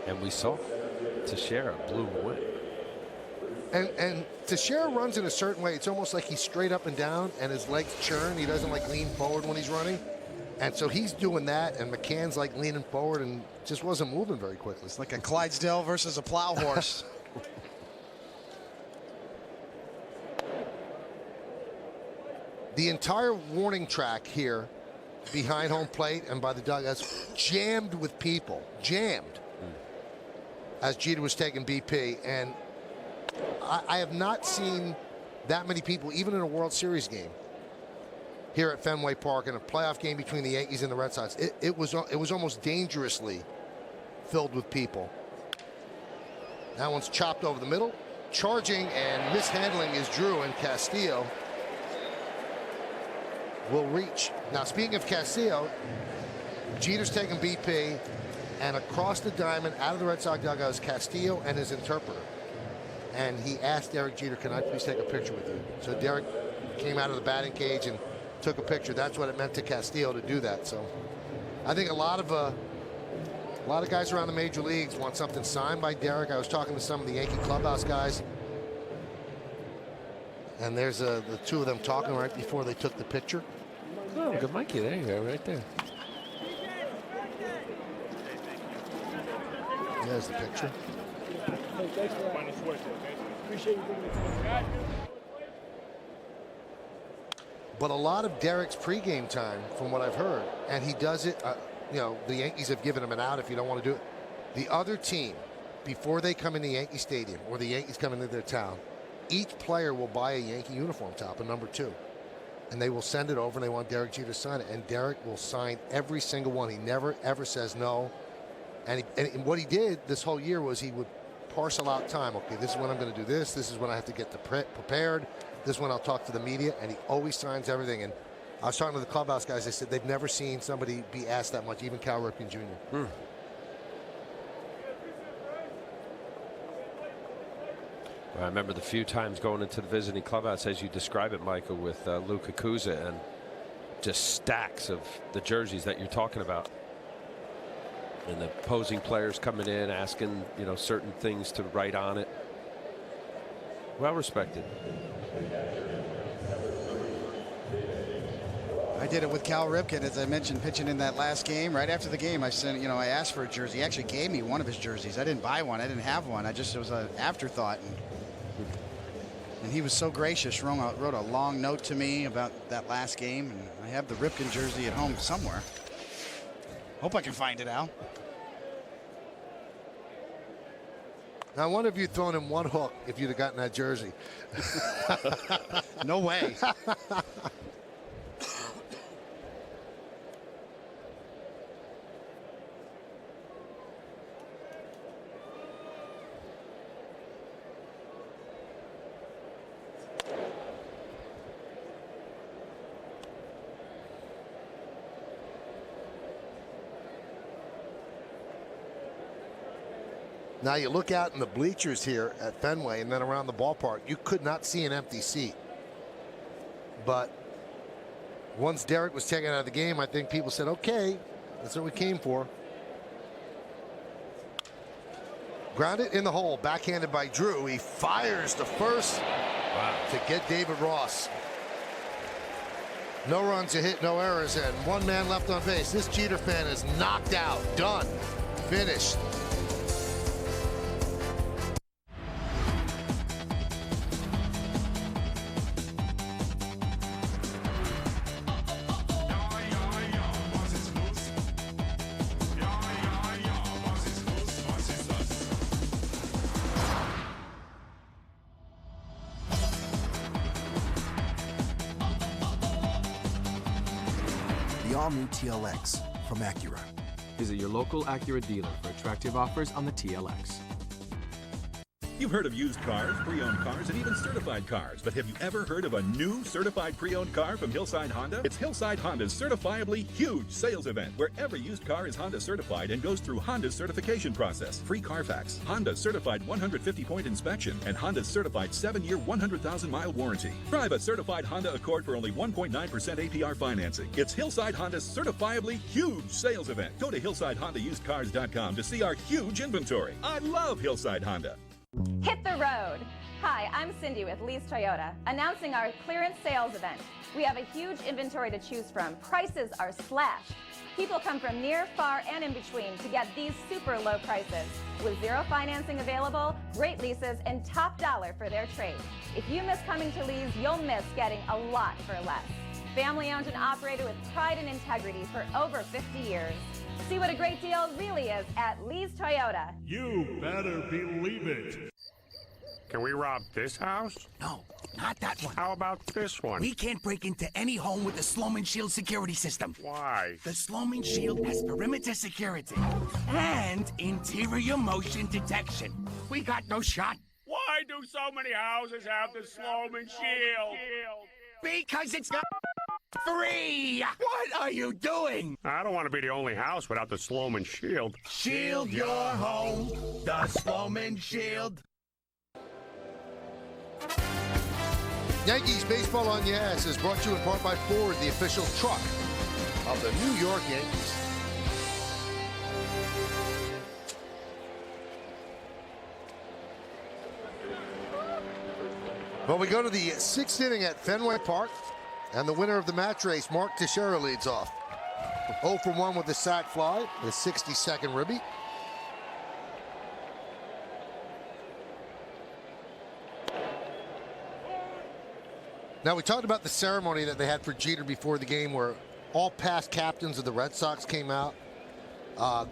And we saw Teixeira blew away. And Teixeira runs in a certain way. It's almost like he's straight up and down and his legs churn. He doesn't like lean forward when he's running. And so he's doing that, and McCann's like leaning forward and just wasn't moving very quickly. It's like a Clydesdale versus a plow horse. The entire warning track here behind home plate and by the dugouts jammed with people. Jammed. As Jeter was taking BP. And I have not seen that many people, even in a World Series game, here at Fenway Park in a playoff game between the Yankees and the Red Sox. It was almost dangerously filled with people. That one's chopped over the middle. Charging and mishandling is Drew, and Castillo will reach. Now, speaking of Castillo, Jeter's taking BP, and across the diamond out of the Red Sox dugout is Castillo and his interpreter. And he asked Derek Jeter, can I please take a picture with you? So Derek came out of the batting cage and took a picture. That's what it meant to Castillo to do that. So I think a lot of guys around the major leagues want something signed by Derek. I was talking to some of the Yankee clubhouse guys, and there's the two of them talking right before they took the picture. Oh, good Mikey, there you go, right there. There's the picture. But a lot of Derek's pregame time, from what I've heard, and he does it, the Yankees have given him an out if you don't want to do it. The other team, before they come into Yankee Stadium or the Yankees come into their town, each player will buy a Yankee uniform top, a number 2. And they will send it over, and they want Derek Jeter to sign it. And Derek will sign every single one. He never, ever says no. And what he did this whole year was he would parcel out time. Okay, this is when I'm going to do this. This is when I have to get prepared. This is when I'll talk to the media. And he always signs everything. And I was talking to the clubhouse guys. They said they've never seen somebody be asked that much, even Cal Ripken Jr. Well, I remember the few times going into the visiting clubhouse, as you describe it, Michael, with Luka Kuza, and just stacks of the jerseys that you're talking about. And the opposing players coming in, asking, certain things to write on it. Well respected. I did it with Cal Ripken, as I mentioned, pitching in that last game. Right after the game, I asked for a jersey. He actually gave me one of his jerseys. I didn't buy one. I didn't have one. It was an afterthought. And he was so gracious, wrote a long note to me about that last game. And I have the Ripken jersey at home somewhere. Hope I can find it, Al. Now, I wonder if you'd thrown him one hook if you'd have gotten that jersey. No way. Now you look out in the bleachers here at Fenway and then around the ballpark, you could not see an empty seat. But once Derek was taken out of the game, I think people said, okay, that's what we came for. Grounded in the hole, backhanded by Drew. He fires to first to get David Ross. No runs, a hit, no errors, and one man left on base. This Jeter fan is knocked out, done, finished. all-new TLX from Acura. Visit your local Acura dealer for attractive offers on the TLX. You've heard of used cars, pre-owned cars, and even certified cars, but have you ever heard of a new certified pre-owned car from Hillside Honda? It's Hillside Honda's certifiably huge sales event, where every used car is Honda certified and goes through Honda's certification process. Free Carfax, Honda's certified 150-point inspection, and Honda's certified 7-year, 100,000-mile warranty. Drive a certified Honda Accord for only 1.9% APR financing. It's Hillside Honda's certifiably huge sales event. Go to hillsidehondausedcars.com to see our huge inventory. I love Hillside Honda. Hit the road. Hi, I'm Cindy with Lee's Toyota, announcing our clearance sales event. We have a huge inventory to choose from. Prices are slashed. People come from near, far, and in between to get these super low prices. With zero financing available, great leases, and top dollar for their trade. If you miss coming to Lee's, you'll miss getting a lot for less. Family owned and operated with pride and integrity for over 50 years. See what a great deal really is at Lee's Toyota. You better believe it. Can we rob this house? No, not that one. How about this one? We can't break into any home with the Sloman Shield security system. Why? The Sloman Shield has perimeter security and interior motion detection. We got no shot. Why do so many houses have the Sloman Shield? Because it's not free! What are you doing? I don't want to be the only house without the Sloman Shield. Shield your home, the Sloman Shield. Yankees Baseball on Yes is brought to you in part by Ford, the official truck of the New York Yankees. Well, we go to the 6th inning at Fenway Park, and the winner of the match race, Mark Teixeira, leads off. 0 for 1 with the sac fly, the 62nd ribby. Now, we talked about the ceremony that they had for Jeter before the game, where all past captains of the Red Sox came out.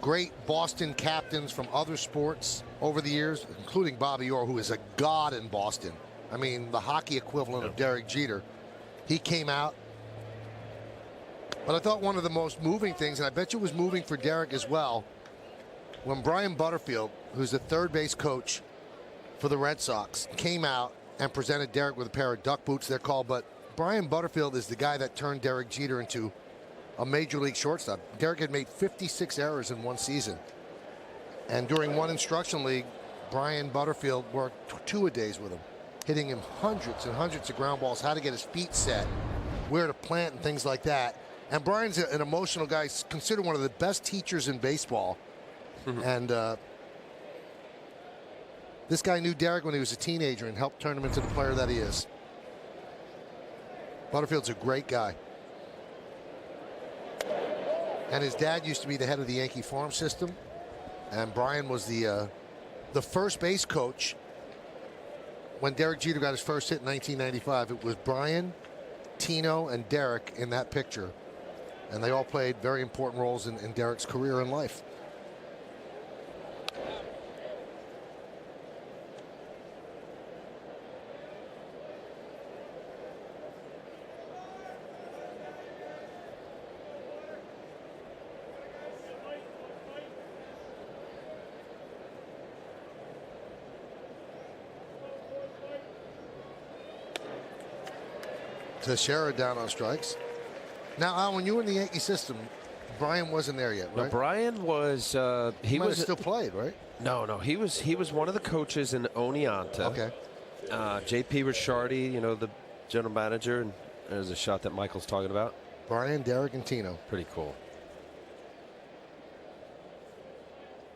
Great Boston captains from other sports over the years, including Bobby Orr, who is a god in Boston. I mean, the hockey equivalent of Derek Jeter. He came out. But I thought one of the most moving things, and I bet you it was moving for Derek as well, when Brian Butterfield, who's the third base coach for the Red Sox, came out and presented Derek with a pair of duck boots, they're called. But Brian Butterfield is the guy that turned Derek Jeter into a major league shortstop. Derek had made 56 errors in one season. And during one instruction league, Brian Butterfield worked 2-a-days with him, hitting him hundreds and hundreds of ground balls, how to get his feet set, where to plant and things like that. And Brian's an emotional guy. He's considered one of the best teachers in baseball. And this guy knew Derek when he was a teenager and helped turn him into the player that he is. Butterfield's a great guy. And his dad used to be the head of the Yankee farm system. And Brian was the first base coach when Derek Jeter got his first hit in 1995. It was Brian, Tino, and Derek in that picture. And they all played very important roles in Derek's career and life. Teixeira down on strikes. Now, Al, when you were in the Yankee system, Brian wasn't there yet, right? No, Brian was. He might was have still played, right? No. He was one of the coaches in Oneonta. Okay. J.P. Ricciardi, you know, the general manager, and there's a shot that Michael's talking about. Brian, Derek, and Tino. Pretty cool.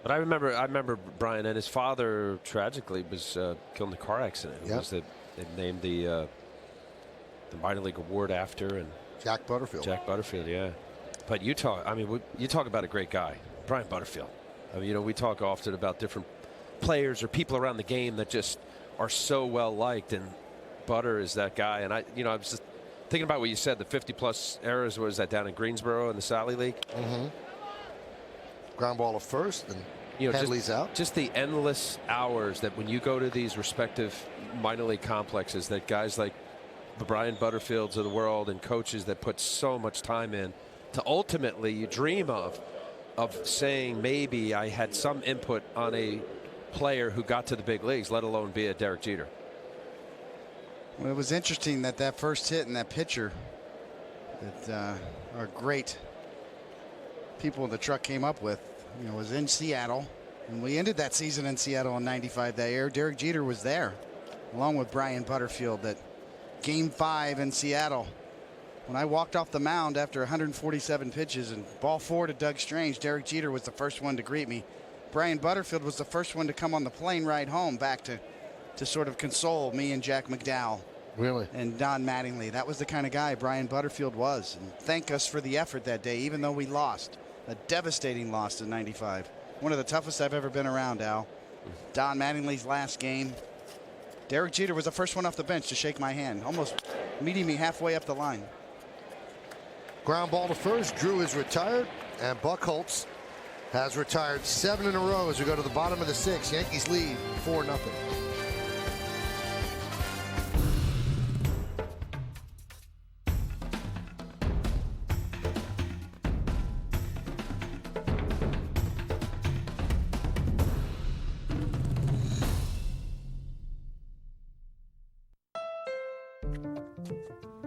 But I remember Brian, and his father tragically was killed in a car accident. Yep. They named the minor league award after, and Jack Butterfield. Jack Butterfield, yeah. But you talk about a great guy, Brian Butterfield. I mean, you know, we talk often about different players or people around the game that just are so well liked, and Butter is that guy. And I was just thinking about what you said, the 50-plus errors. Was that down in Greensboro in the Sally League? Mm-hmm. Ground ball to first, and Headley's out. Just the endless hours that when you go to these respective minor league complexes, that guys like the Brian Butterfields of the world and coaches that put so much time in to ultimately you dream of saying maybe I had some input on a player who got to the big leagues, let alone be a Derek Jeter. Well, it was interesting that first hit and that pitcher that our great people in the truck came up with, was in Seattle. And we ended that season in Seattle in '95 that year. Derek Jeter was there, along with Brian Butterfield, that Game 5 in Seattle. When I walked off the mound after 147 pitches and ball 4 to Doug Strange, Derek Jeter was the first one to greet me. Brian Butterfield was the first one to come on the plane ride home back to sort of console me and Jack McDowell. Really? And Don Mattingly. That was the kind of guy Brian Butterfield was. And thank us for the effort that day, even though we lost. A devastating loss in '95. One of the toughest I've ever been around, Al. Don Mattingly's last game. Derek Jeter was the first one off the bench to shake my hand, almost meeting me halfway up the line. Ground ball to first. Drew is retired, and Buck Holtz has retired 7 in a row as we go to the bottom of the 6th. Yankees lead 4-0.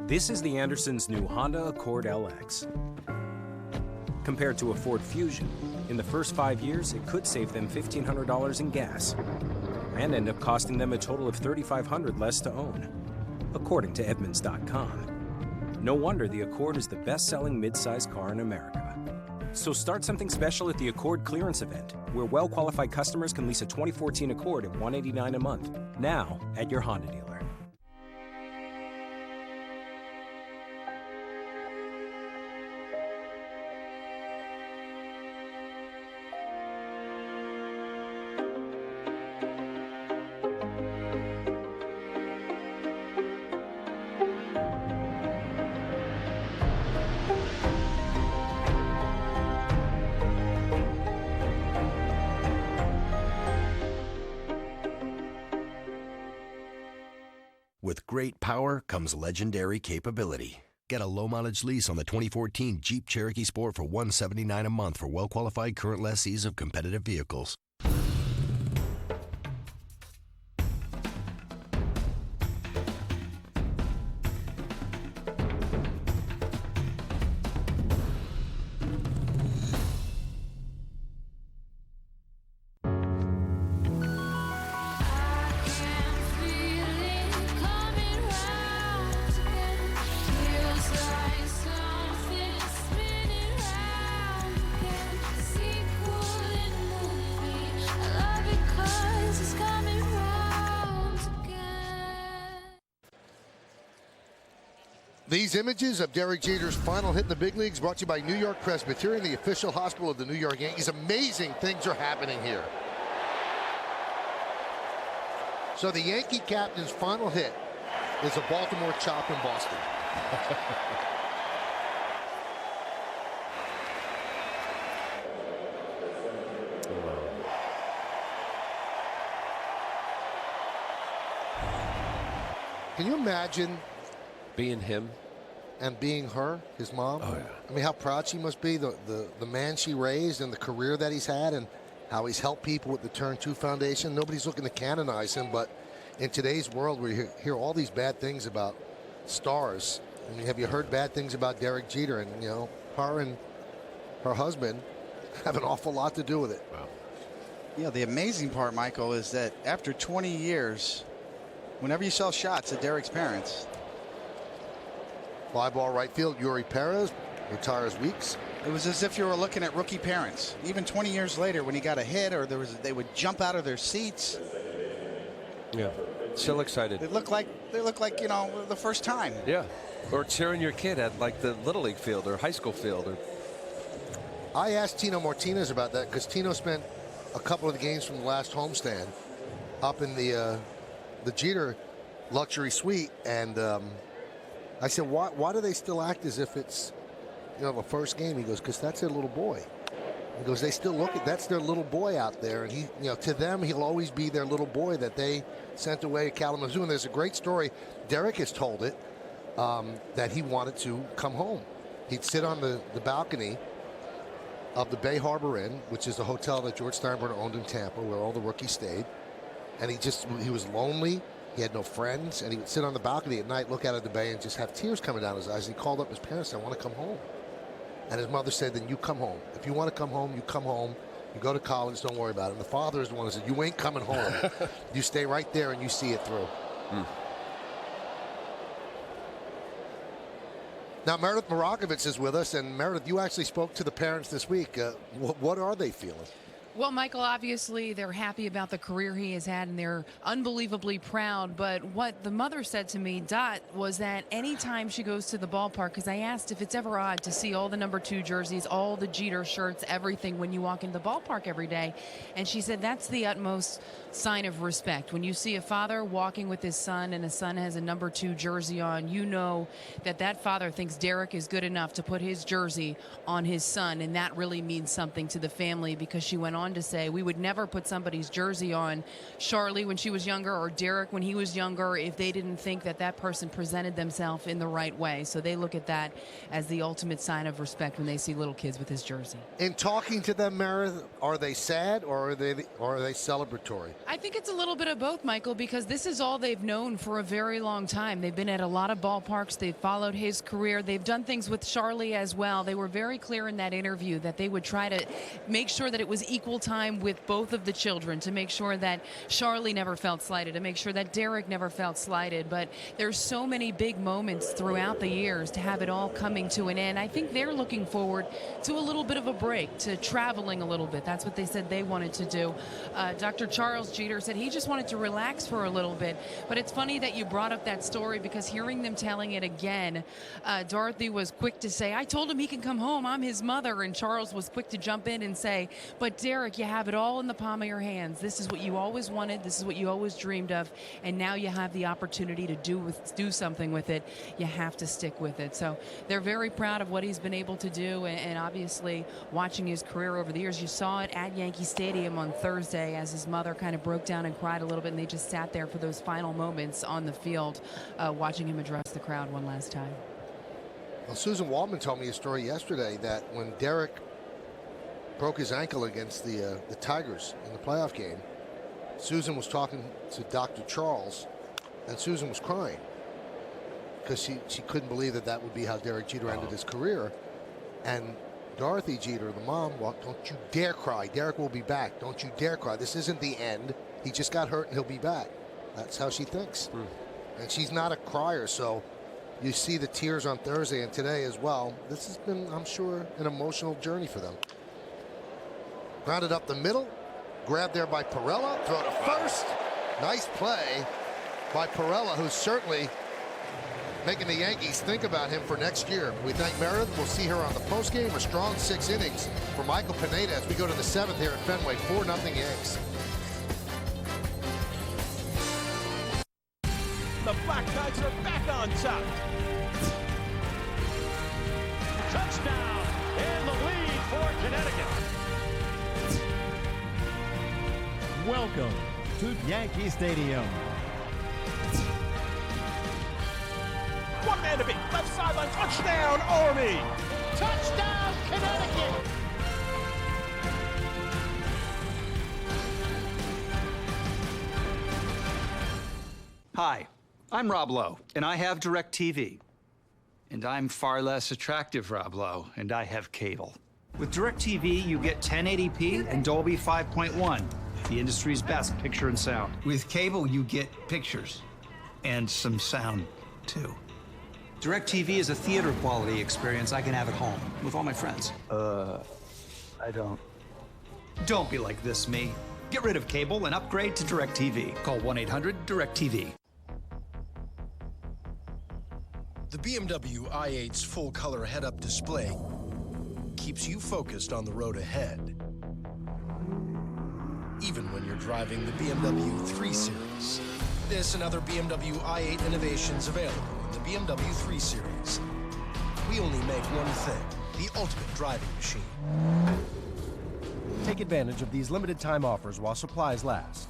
This is the Andersons' new Honda Accord LX. Compared to a Ford Fusion, in the first 5 years, it could save them $1,500 in gas and end up costing them a total of $3,500 less to own, according to Edmunds.com. No wonder the Accord is the best-selling mid-size car in America. So start something special at the Accord clearance event, where well-qualified customers can lease a 2014 Accord at $189 a month, now at your Honda dealer. With great power comes legendary capability. Get a low-mileage lease on the 2014 Jeep Cherokee Sport for $179 a month for well-qualified current lessees of competitive vehicles. These images of Derek Jeter's final hit in the big leagues brought to you by New York Presbyterian, the official hospital of the New York Yankees. Amazing things are happening here. So the Yankee captain's final hit is a Baltimore chop in Boston. Can you imagine being him and being her, his mom? Oh, yeah. I mean, how proud she must be, the man she raised and the career that he's had, and how he's helped people with the Turn 2 Foundation. Nobody's looking to canonize him, but in today's world, we hear all these bad things about stars. I mean, have you heard bad things about Derek Jeter? And, you know, her and her husband have an awful lot to do with it. Wow. Yeah, the amazing part, Michael, is that after 20 years, whenever you sell shots at Derek's parents. Fly ball right field, Yuri Perez retires Weeks. It was as if you were looking at rookie parents. Even 20 years later, when he got a hit or they would jump out of their seats. Yeah, still excited. They look like you know, the first time. Yeah, or cheering your kid at like the Little League field or high school field. Or I asked Tino Martinez about that because Tino spent a couple of the games from the last homestand up in the Jeter luxury suite, and I said, why do they still act as if it's, you know, the first game? He goes, because that's their little boy. He goes, they still look at, that's their little boy out there, and he, you know, to them, he'll always be their little boy that they sent away to Kalamazoo. And there's a great story. Derek has told it that he wanted to come home. He'd sit on the balcony of the Bay Harbor Inn, which is the hotel that George Steinbrenner owned in Tampa, where all the rookies stayed. And he was lonely. He had no friends, and he would sit on the balcony at night, look out at the bay, and just have tears coming down his eyes. And he called up his parents, "I want to come home." And his mother said, "Then you come home. If you want to come home, you come home. You go to college, don't worry about it." And the father is the one who said, "You ain't coming home. You stay right there and you see it through." Now, Meredith Marakovits is with us, and Meredith, you actually spoke to the parents this week. What are they feeling? Well, Michael, obviously they're happy about the career he has had, and they're unbelievably proud. But what the mother said to me, Dot, was that anytime she goes to the ballpark, because I asked if it's ever odd to see all the number 2 jerseys, all the Jeter shirts, everything when you walk into the ballpark every day. And she said that's the utmost sign of respect. When you see a father walking with his son and a son has a number 2 jersey on, you know that that father thinks Derek is good enough to put his jersey on his son. And that really means something to the family, because she went on to say we would never put somebody's jersey on Charlie when she was younger or Derek when he was younger if they didn't think that that person presented themselves in the right way. So they look at that as the ultimate sign of respect when they see little kids with his jersey. In talking to them, Meredith, are they sad or are they celebratory? I think it's a little bit of both, Michael, because this is all they've known for a very long time. They've been at a lot of ballparks. They've followed his career. They've done things with Charlie as well. They were very clear in that interview that they would try to make sure that it was equal time with both of the children, to make sure that Charlie never felt slighted, to make sure that Derek never felt slighted. But there's so many big moments throughout the years to have it all coming to an end. I think they're looking forward to a little bit of a break, to traveling a little bit. That's what they said they wanted to do. Dr. Charles Jeter said he just wanted to relax for a little bit. But it's funny that you brought up that story, because hearing them telling it again, Dorothy was quick to say, "I told him he can come home. I'm his mother." And Charles was quick to jump in and say, "But Derek, you have it all in the palm of your hands. This is what you always wanted. This is what you always dreamed of. And now you have the opportunity to do something with it. You have to stick with it." So they're very proud of what he's been able to do. And obviously watching his career over the years, you saw it at Yankee Stadium on Thursday as his mother kind of broke down and cried a little bit. And they just sat there for those final moments on the field, watching him address the crowd one last time. Well, Susan Waldman told me a story yesterday that when Derek broke his ankle against the Tigers in the playoff game, Susan was talking to Dr. Charles, and Susan was crying because she couldn't believe that would be how Derek Jeter ended his career. And Dorothy Jeter, the mom, well, "Don't you dare cry. Derek will be back. Don't you dare cry. This isn't the end. He just got hurt and he'll be back." That's how she thinks. And she's not a crier, so you see the tears on Thursday and today as well. This has been, I'm sure, an emotional journey for them. Grounded up the middle, grabbed there by Pirella, throw to first. Nice play by Pirella, who's certainly making the Yankees think about him for next year. We thank Meredith. We'll see her on the postgame. A strong 6 innings for Michael Pineda as we go to the 7th here at Fenway. 4-0 Yanks. The Black Knights are back on top. Touchdown in the lead for Connecticut. Welcome to Yankee Stadium. One man to beat. Left sideline. Touchdown, Army. Touchdown, Connecticut. Hi, I'm Rob Lowe, and I have DirecTV. And I'm far less attractive Rob Lowe, and I have cable. With DirecTV, you get 1080p and Dolby 5.1, the industry's best picture and sound. With cable, you get pictures and some sound, too. DirecTV is a theater quality experience I can have at home with all my friends. I don't. Don't be like this, me. Get rid of cable and upgrade to DirecTV. Call 1-800-DirecTV. The BMW i8's full-color head-up display keeps you focused on the road ahead, even when you're driving the BMW 3 Series. This and other BMW i8 innovations available in the BMW 3 Series. We only make one thing, the ultimate driving machine. Take advantage of these limited time offers while supplies last.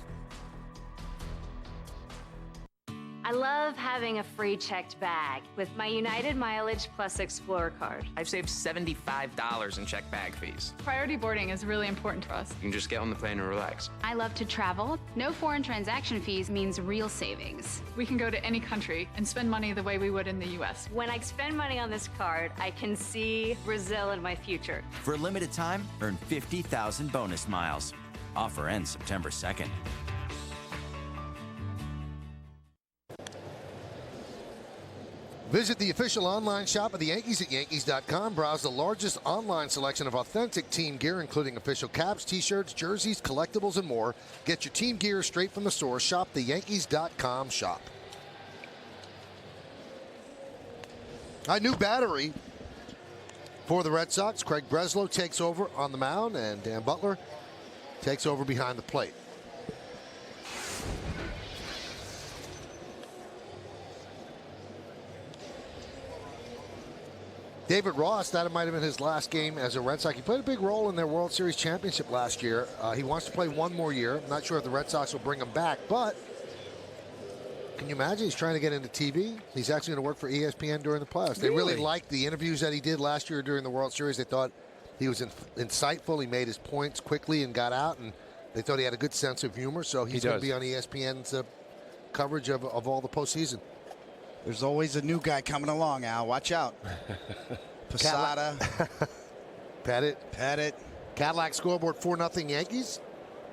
I love having a free checked bag with my United Mileage Plus Explorer card. I've saved $75 in checked bag fees. Priority boarding is really important to us. You can just get on the plane and relax. I love to travel. No foreign transaction fees means real savings. We can go to any country and spend money the way we would in the U.S. When I spend money on this card, I can see Brazil in my future. For a limited time, earn 50,000 bonus miles. Offer ends September 2nd. Visit the official online shop of the Yankees at Yankees.com. Browse the largest online selection of authentic team gear, including official caps, t-shirts, jerseys, collectibles, and more. Get your team gear straight from the source. Shop the Yankees.com shop. A new battery for the Red Sox. Craig Breslow takes over on the mound, and Dan Butler takes over behind the plate. David Ross, that might have been his last game as a Red Sox. He played a big role in their World Series championship last year. He wants to play one more year. I'm not sure if the Red Sox will bring him back, but can you imagine? He's trying to get into TV. He's actually going to work for ESPN during the playoffs. They really liked the interviews that he did last year during the World Series. They thought he was insightful. He made his points quickly and got out, and they thought he had a good sense of humor. So he's going to be on ESPN's coverage of all the postseason. There's always a new guy coming along, Al. Watch out. Posada. Pettit. Cadillac scoreboard 4-0 Yankees.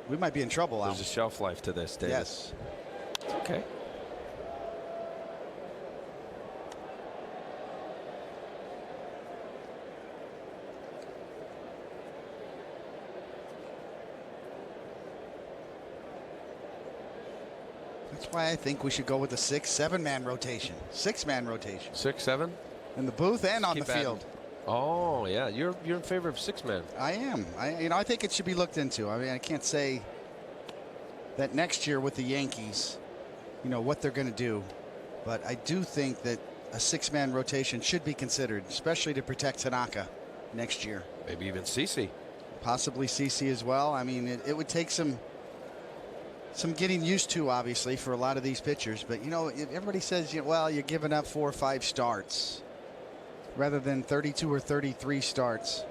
We might be in trouble, Al. There's a shelf life to this, David. Yes. It's okay. That's why I think we should go with the 6-7-man rotation. 6-man rotation. 6-7? In the booth and on the field. Oh, yeah. You're in favor of 6-man. I am. I think it should be looked into. I mean, I can't say that next year with the Yankees, what they're going to do. But I do think that a 6-man rotation should be considered, especially to protect Tanaka next year. Maybe even CeCe. Possibly CeCe as well. I mean, it would take some getting used to, obviously, for a lot of these pitchers. But, everybody says, well, you're giving up 4 or 5 starts rather than 32 or 33 starts.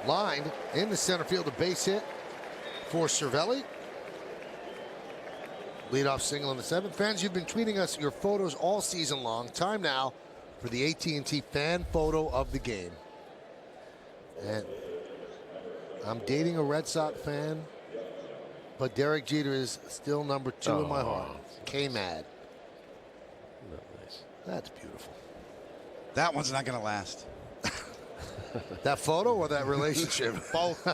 Lined in the center field, a base hit for Cervelli. Leadoff single in the 7th. Fans, you've been tweeting us your photos all season long. Time now for the AT&T fan photo of the game. And I'm dating a Red Sox fan, but Derek Jeter is still number 2 in my heart. K-Mad. Nice. That's beautiful. That one's not going to last. That photo or that relationship? Both.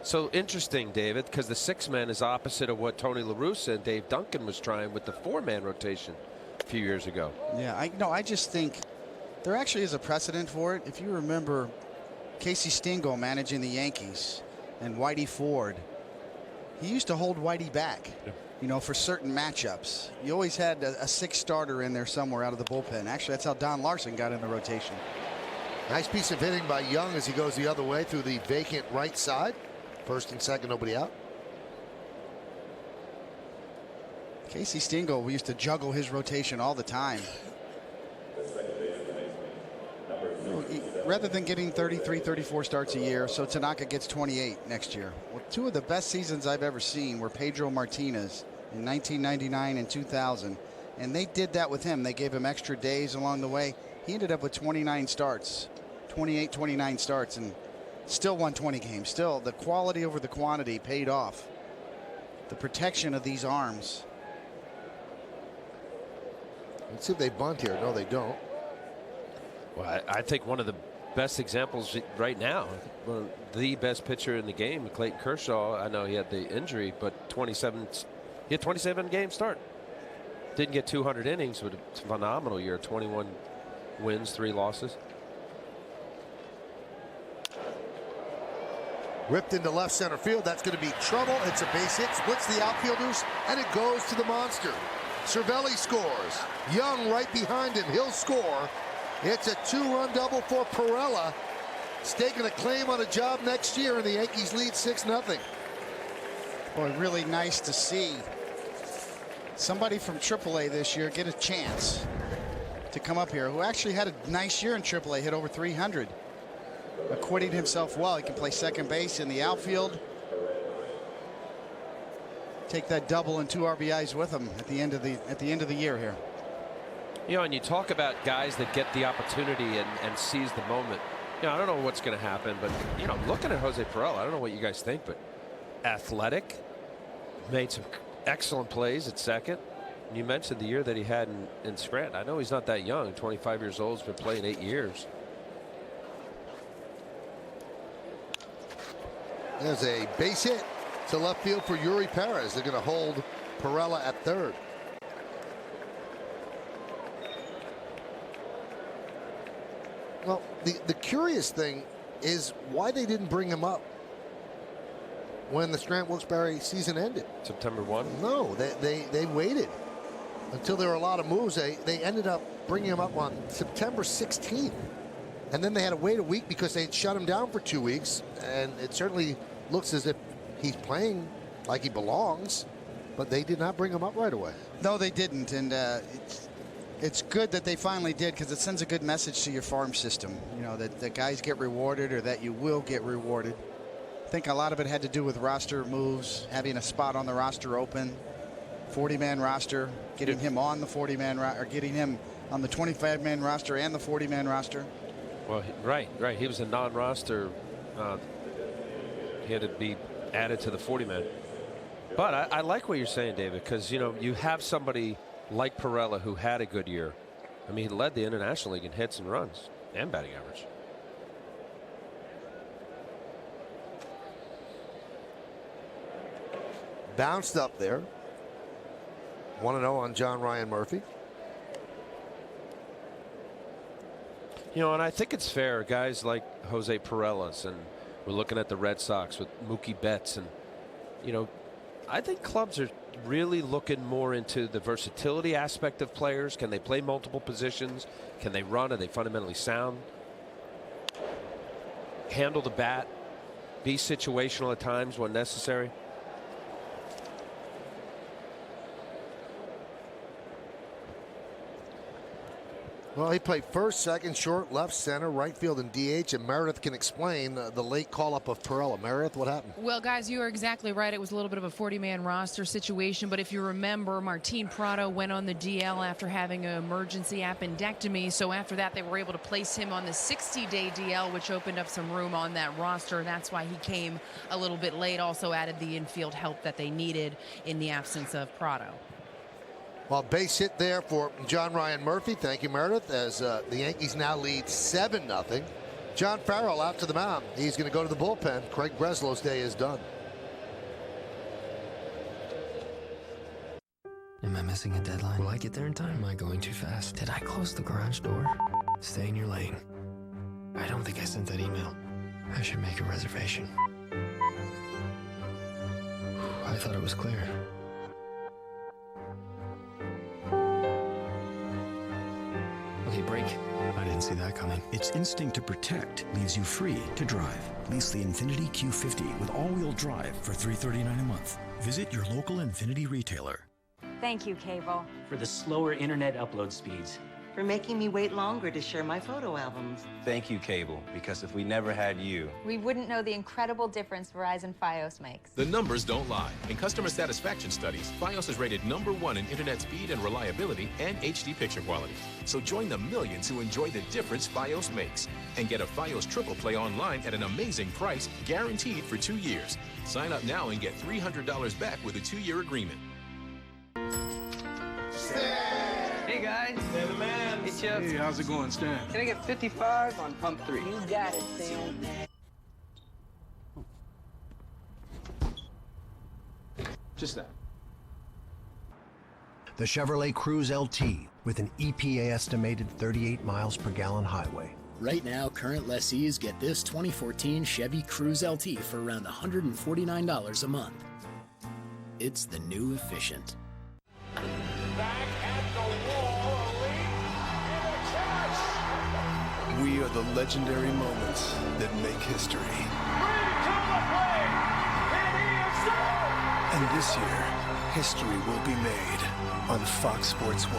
So interesting, David, because the 6-man is opposite of what Tony La Russa and Dave Duncan was trying with the 4-man rotation a few years ago. Yeah, I just think there actually is a precedent for it. If you remember Casey Stengel managing the Yankees and Whitey Ford, he used to hold Whitey back, for certain matchups. You always had a 6 starter in there somewhere out of the bullpen. Actually, that's how Don Larson got in the rotation. Nice piece of hitting by Young as he goes the other way through the vacant right side. First and second, nobody out. Casey Stengel, we used to juggle his rotation all the time. Rather than getting 33, 34 starts a year, so Tanaka gets 28 next year. Well, 2 of the best seasons I've ever seen were Pedro Martinez in 1999 and 2000. And they did that with him. They gave him extra days along the way. He ended up with 29 starts, 28, 29 starts, and still won 20 games. Still, the quality over the quantity paid off. The protection of these arms. Let's see if they bunt here. No, they don't. Well, I think one of the best examples right now, the best pitcher in the game, Clayton Kershaw. I know he had the injury, but he had 27 game start. Didn't get 200 innings, but it's a phenomenal year. 21 wins, 3 losses. Ripped into left center field. That's going to be trouble. It's a base hit, splits the outfielders, and it goes to the monster. Cervelli scores. Young right behind him. He'll score. It's a 2-run double for Perella. staking a claim on a job next year, and the Yankees lead 6-0. Boy, really nice to see somebody from AAA this year get a chance to come up here, who actually had a nice year in AAA, hit over 300. Acquitted himself well. He can play second base in the outfield. Take that double and 2 RBIs with him at the end of the year here. You know, and you talk about guys that get the opportunity and seize the moment. You know, I don't know what's going to happen, but, you know, looking at Jose Perella, I don't know what you guys think, but athletic, made some excellent plays at second. And you mentioned the year that he had in Scranton. I know he's not that young, 25 years old, has been playing 8 years. There's a base hit to left field for Yuri Perez. They're going to hold Perella at third. Well, the curious thing is why they didn't bring him up when the Scranton-Wilkes-Barre season ended. September 1? No, they waited until there were a lot of moves. They ended up bringing him up on September 16th. And then they had to wait a week because they had shut him down for 2 weeks. And it certainly looks as if he's playing like he belongs, but they did not bring him up right away. No, they didn't. And it's good that they finally did, because it sends a good message to your farm system, you know, that the guys get rewarded, or that you will get rewarded. I think a lot of it had to do with roster moves, having a spot on the roster open, 40-man roster, getting him on the 40-man or getting him on the 25-man roster and the 40-man roster. Well, right. He was a non-roster. He had to be added to the 40-man. But I like what you're saying, David, because, you know, you have somebody like Perella who had a good year. I mean, he led the International League in hits and runs and batting average. Bounced up there. 1-0 on John Ryan Murphy. You know, and I think it's fair, guys like Jose Perellas, and we're looking at the Red Sox with Mookie Betts, and, you know, I think clubs are really looking more into the versatility aspect of players. Can they play multiple positions? Can they run? Are they fundamentally sound? Handle the bat? Be situational at times when necessary? Well, he played first, second, short, left, center, right field, and DH, and Meredith can explain the late call-up of Perella. Meredith, what happened? Well, guys, you are exactly right. It was a little bit of a 40-man roster situation, but if you remember, Martin Prado went on the DL after having an emergency appendectomy, so after that, they were able to place him on the 60-day DL, which opened up some room on that roster. That's why he came a little bit late, also added the infield help that they needed in the absence of Prado. Well, base hit there for John Ryan Murphy. Thank you, Meredith, as the Yankees now lead 7-0. John Farrell out to the mound. He's going to go to the bullpen. Craig Breslow's day is done. Am I missing a deadline? Will I get there in time? Am I going too fast? Did I close the garage door? Stay in your lane. I don't think I sent that email. I should make a reservation. I thought it was clear. Okay, break. I didn't see that coming. Its instinct to protect leaves you free to drive. Lease the Infiniti Q50 with all-wheel drive for $339 a month. Visit your local Infiniti retailer. Thank you, Cable. For the slower internet upload speeds. For making me wait longer to share my photo albums. Thank you, Cable, because if we never had you, we wouldn't know the incredible difference Verizon Fios makes. The numbers don't lie. In customer satisfaction studies, Fios is rated #1 in internet speed and reliability and HD picture quality. So join the millions who enjoy the difference Fios makes. And get a Fios triple play online at an amazing price, guaranteed for 2 years. Sign up now and get $300 back with a 2-year agreement. Hey guys. Hey the man. Hey Chip. Hey, how's it going, Stan? Can I get 55 on pump 3? You got it, Stan. Just that. The Chevrolet Cruze LT with an EPA estimated 38 miles per gallon highway. Right now, current lessees get this 2014 Chevy Cruze LT for around $149 a month. It's the new efficient. Back at the wall, a lead, and a catch! We are the legendary moments that make history. And this year, history will be made on Fox Sports 1.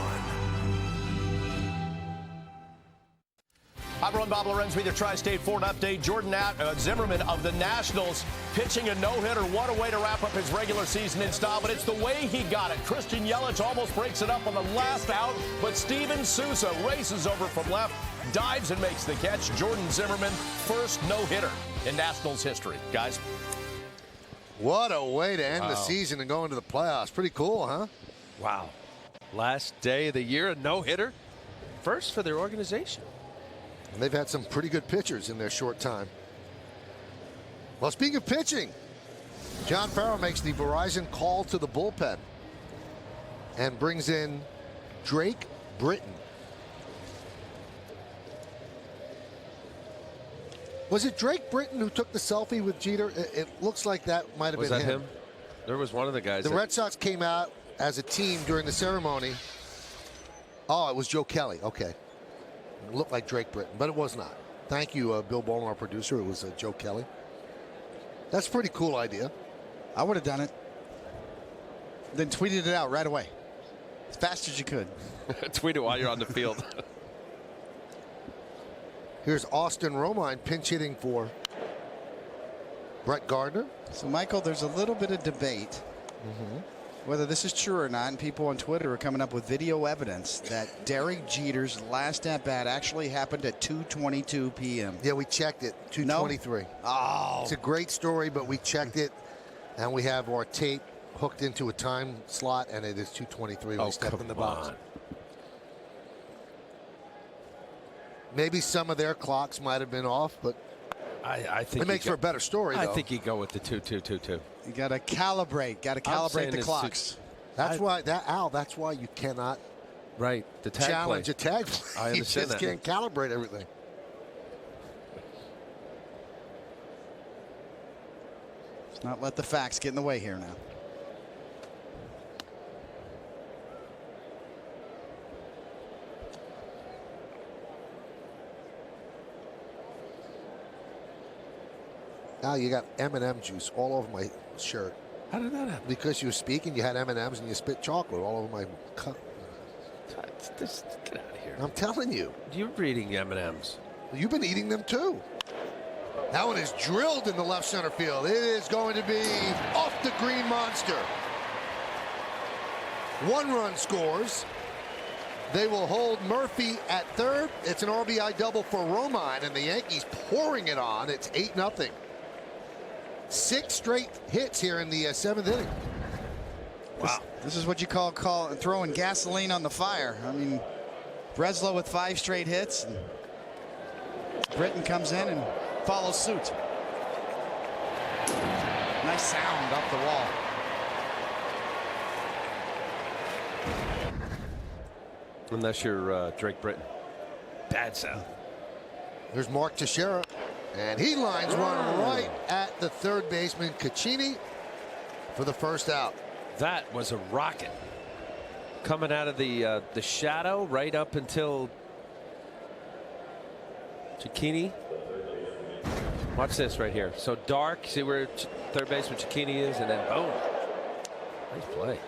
I'm Ron Bob Lorenz with your Tri-State Ford update. Jordan Zimmerman of the Nationals pitching a no-hitter. What a way to wrap up his regular season in style, but it's the way he got it. Christian Yelich almost breaks it up on the last out, but Steven Souza races over from left, dives and makes the catch. Jordan Zimmerman, first no-hitter in Nationals history. Guys. What a way to end the season and go into the playoffs. Pretty cool, huh? Wow. Last day of the year, a no-hitter. First for their organization. And they've had some pretty good pitchers in their short time. Well, speaking of pitching, John Farrell makes the Verizon call to the bullpen and brings in Drake Britton. Was it Drake Britton who took the selfie with Jeter? It looks like that might have been him. Was that him? There was one of the guys. The Red Sox came out as a team during the ceremony. Oh, it was Joe Kelly. Okay. It looked like Drake Britton, but it was not. Thank you, Bill Bowman, our producer. It was Joe Kelly. That's a pretty cool idea. I would have done it. Then tweeted it out right away. As fast as you could. Tweet it while you're on the field. Here's Austin Romine pinch hitting for Brett Gardner. So, Michael, there's a little bit of debate whether this is true or not, and people on Twitter are coming up with video evidence that Derek Jeter's last at-bat actually happened at 2:22 p.m. Yeah, we checked it, 2:23. No? Oh. It's a great story, but we checked it, and we have our tape hooked into a time slot, and it is 2:23 when we step in the box. Maybe some of their clocks might have been off, but I think it makes for a better story, though. I think you go with the 2-2-2-2. You got to calibrate. Got to calibrate the clocks. That's why that's why you cannot the tag challenge play. a tag play. I understand you just can't calibrate everything. Let's not let the facts get in the way here now. Now you got M&M juice all over my shirt. How did that happen? Because you were speaking, you had M&Ms and you spit chocolate all over my cup. Just get out of here. I'm telling you. You're eating M&Ms. You've been eating them too. That one is drilled in the left center field. It is going to be off the green monster. 1 run scores. They will hold Murphy at third. It's an RBI double for Romine, and the Yankees pouring it on. It's 8-0. 6 straight hits here in the 7th inning. Wow. This is what you call throwing gasoline on the fire. I mean, Breslow with 5 straight hits. And Britton comes in and follows suit. Nice sound off the wall. Unless you're Drake Britton. Bad sound. There's Mark Teixeira. And he lines one right at the third baseman, Caccini, for the first out. That was a rocket. Coming out of the shadow right up until Cicchini. Watch this right here. So dark. See where third baseman Cicchini is, and then boom. Nice play.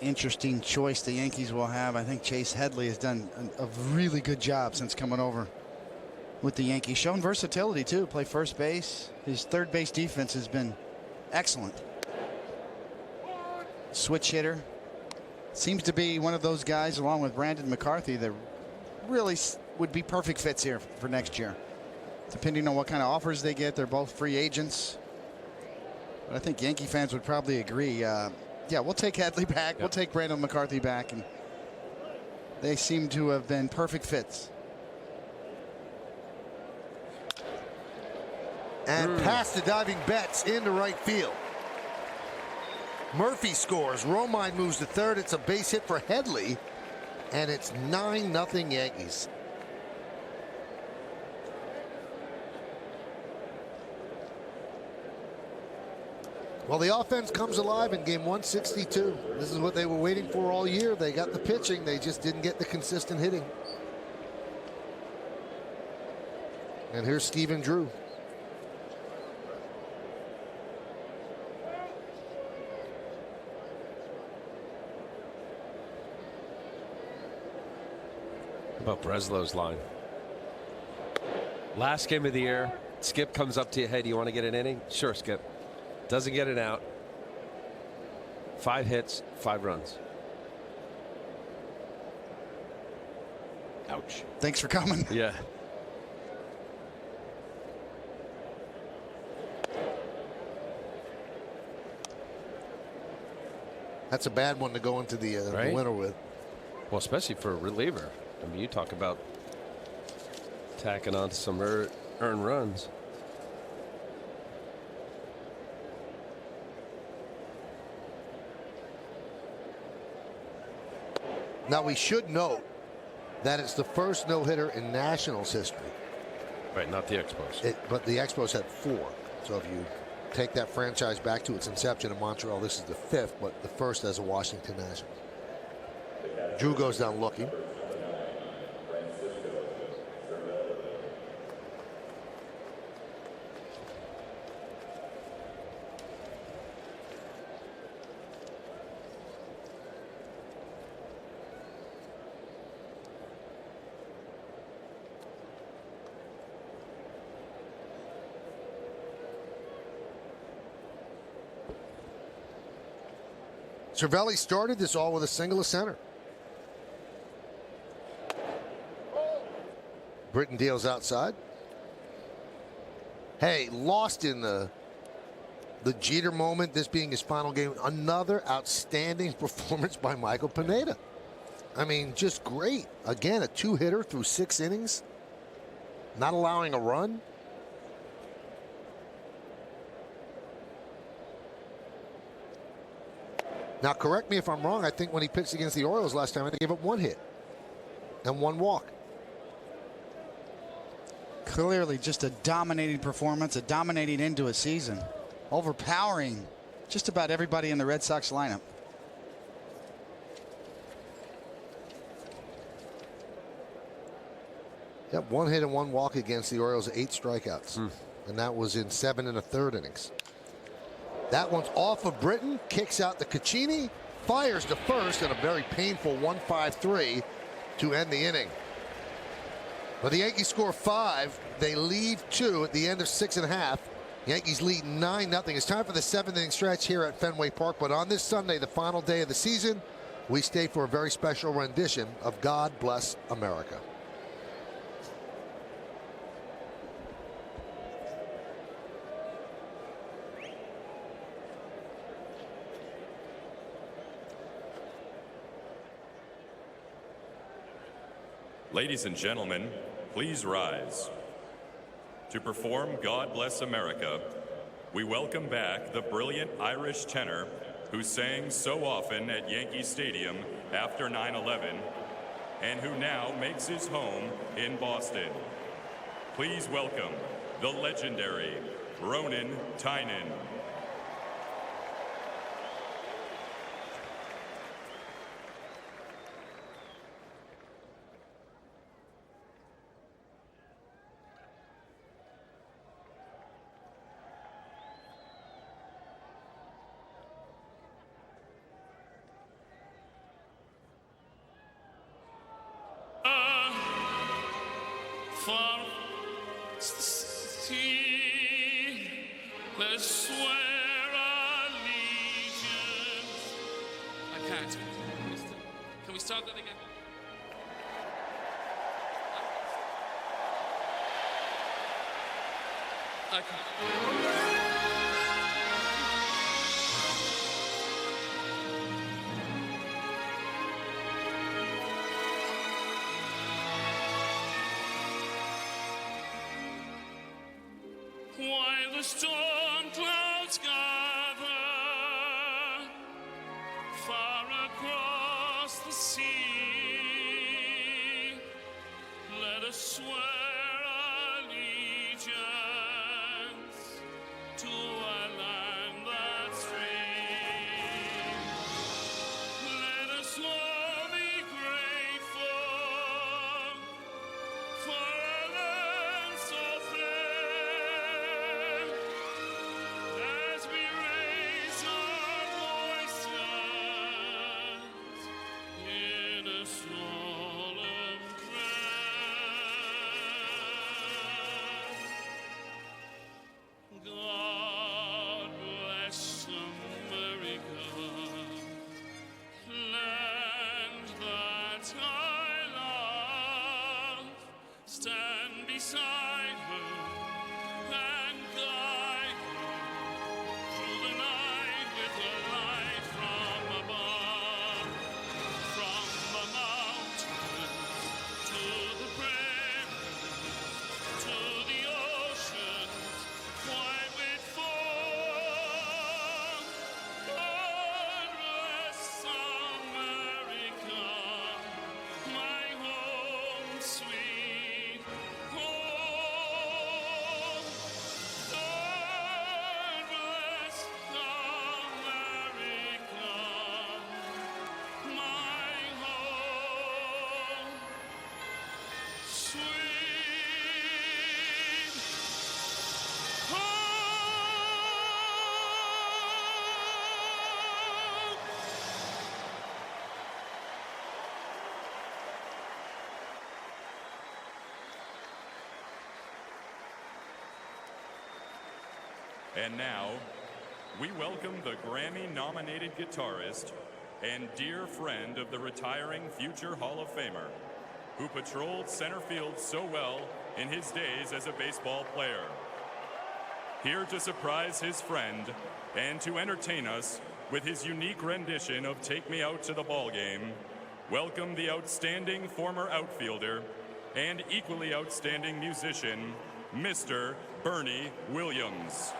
Interesting choice the Yankees will have. I think Chase Headley has done a really good job since coming over with the Yankees. Shown versatility too. Play first base. His third base defense has been excellent. Switch hitter. Seems to be one of those guys, along with Brandon McCarthy, that really would be perfect fits here for next year. Depending on what kind of offers they get, they're both free agents. But I think Yankee fans would probably agree. Yeah, we'll take Headley back. Yep. We'll take Brandon McCarthy back. And they seem to have been perfect fits. And past the diving Betts into right field. Murphy scores. Romine moves to third. It's a base hit for Headley, and it's 9-0 Yankees. Well, the offense comes alive in game 162. This is what they were waiting for all year. They got the pitching. They just didn't get the consistent hitting. And here's Stephen Drew. How about Breslow's line? Last game of the year, Skip comes up to you. Hey, do you want to get an inning? Sure, Skip. Doesn't get it out. 5 hits, 5 runs. Ouch. Thanks for coming. Yeah. That's a bad one to go into the winter with. Well, especially for a reliever. I mean, you talk about tacking on to some earned runs. Now, we should note that it's the first no-hitter in Nationals history. Right, not the Expos. But the Expos had 4. So if you take that franchise back to its inception in Montreal, this is the 5th, but the first as a Washington National. Drew goes down looking. Cervelli started this all with a single to center. Britton deals outside. Hey, lost in the Jeter moment, this being his final game. Another outstanding performance by Michael Pineda. I mean, just great. Again, a 2-hitter through 6 innings. Not allowing a run. Now, correct me if I'm wrong. I think when he pitched against the Orioles last time, they gave up 1 hit and 1 walk. Clearly just a dominating performance, a dominating end to a season. Overpowering just about everybody in the Red Sox lineup. Yep, 1 hit and 1 walk against the Orioles, 8 strikeouts. And that was in 7 1/3 innings. That one's off of Britton, kicks out the Caccini, fires to first, and a very painful 1-5-3 to end the inning. But the Yankees score 5. They leave 2 at the end of 6 1/2. Yankees lead 9-0. It's time for the 7th inning stretch here at Fenway Park. But on this Sunday, the final day of the season, we stay for a very special rendition of God Bless America. Ladies and gentlemen, please rise. To perform God Bless America, we welcome back the brilliant Irish tenor who sang so often at Yankee Stadium after 9/11 and who now makes his home in Boston. Please welcome the legendary Ronan Tynan. Let's swear allegiance. I can't. Can we start that again? While the storm clouds gather And now, we welcome the Grammy-nominated guitarist and dear friend of the retiring future Hall of Famer, who patrolled center field so well in his days as a baseball player. Here to surprise his friend and to entertain us with his unique rendition of Take Me Out to the Ballgame, welcome the outstanding former outfielder and equally outstanding musician, Mr. Bernie Williams.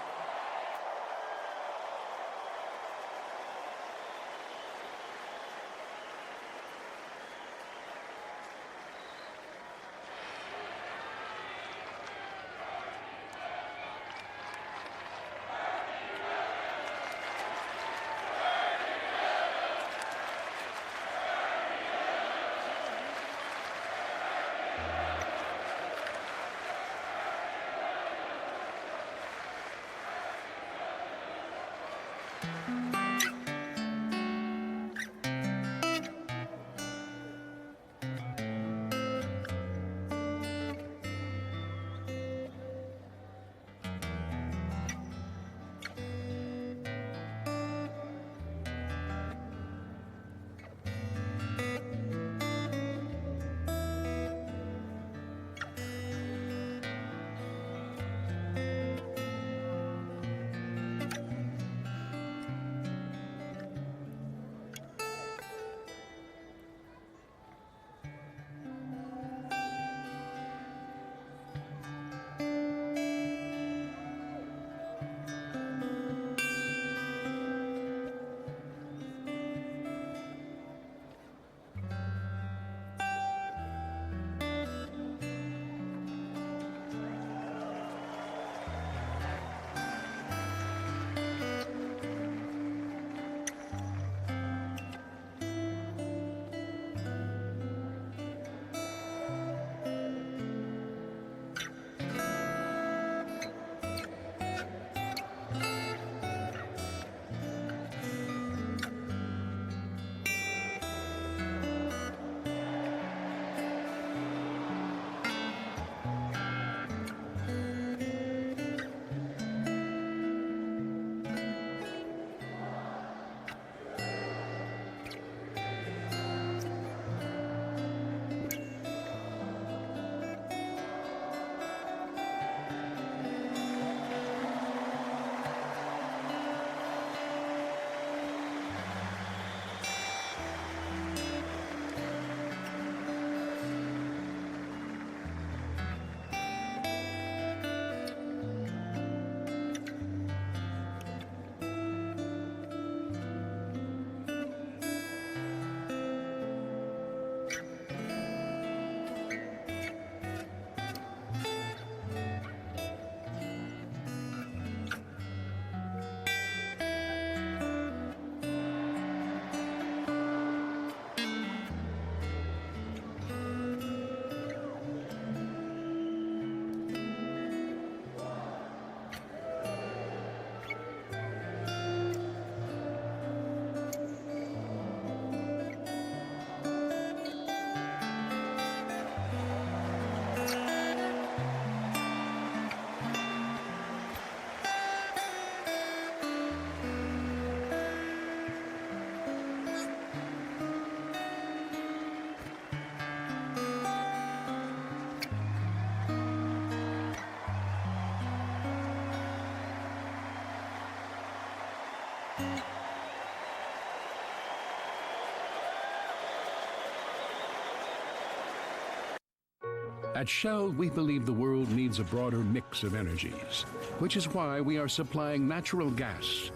At Shell, we believe the world needs a broader mix of energies, which is why we are supplying natural gas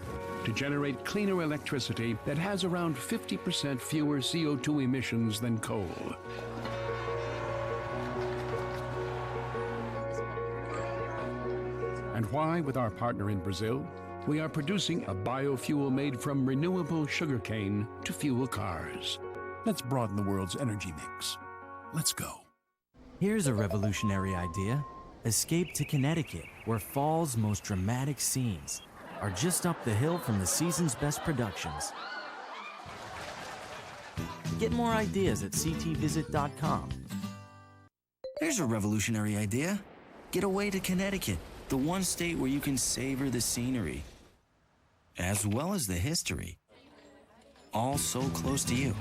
to generate cleaner electricity that has around 50% fewer CO2 emissions than coal. And why, with our partner in Brazil, we are producing a biofuel made from renewable sugarcane to fuel cars. Let's broaden the world's energy mix. Let's go. Here's a revolutionary idea. Escape to Connecticut, where fall's most dramatic scenes are just up the hill from the season's best productions. Get more ideas at ctvisit.com. Here's a revolutionary idea. Get away to Connecticut, The one state where you can savor the scenery, as well as the history. All so close to you.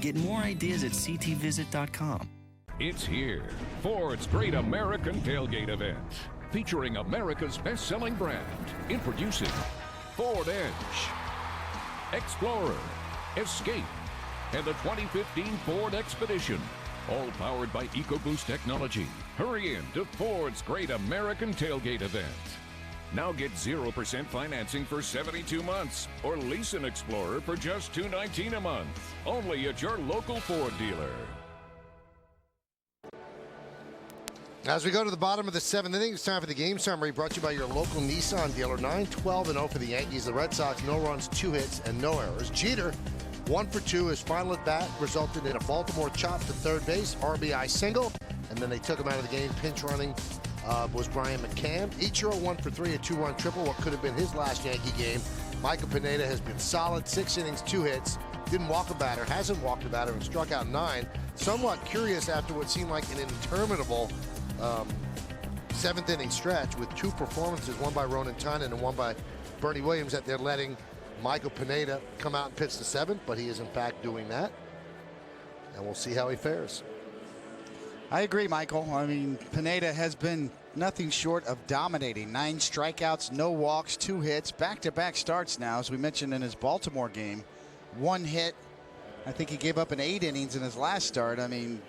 Get more ideas at ctvisit.com. It's here, Ford's Great American Tailgate Event, featuring America's best-selling brand, introducing Ford Edge, Explorer, Escape, and the 2015 Ford Expedition, all powered by EcoBoost technology. Hurry in to Ford's Great American Tailgate Event. Now get 0% financing for 72 months, or lease an Explorer for just $219 a month. Only at your local Ford dealer. As we go to the bottom of the 7th inning, it's time for the game summary brought to you by your local Nissan dealer. 9-12-0 for the Yankees. The Red Sox, no runs, 2 hits, and no errors. Jeter, 1 for 2. His final at bat resulted in a Baltimore chop to third base, RBI single, and then they took him out of the game. Pinch running was Brian McCann. Ichiro, 1 for 3, a 2-run triple, what could have been his last Yankee game. Michael Pineda has been solid, 6 innings, 2 hits. Didn't walk a batter, hasn't walked a batter, and struck out 9. Somewhat curious after what seemed like an interminable 7th inning stretch with 2 performances, one by Ronan Tynan and one by Bernie Williams, that they're letting Michael Pineda come out and pitch the 7th, but he is in fact doing that. And we'll see how he fares. I agree, Michael. I mean, Pineda has been nothing short of dominating. 9 strikeouts, no walks, 2 hits, back-to-back starts now, as we mentioned in his Baltimore game. 1 hit. I think he gave up in 8 innings in his last start. I mean,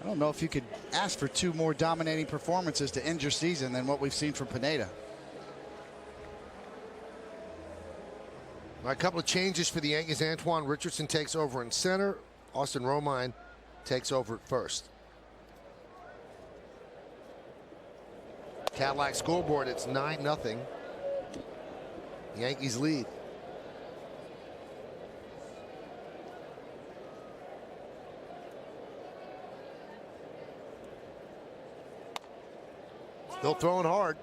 I don't know if you could ask for 2 more dominating performances to end your season than what we've seen from Pineda. A couple of changes for the Yankees. Antoine Richardson takes over in center. Austin Romine takes over at first. Cadillac scoreboard, it's 9-0. Yankees lead. Still throwing hard.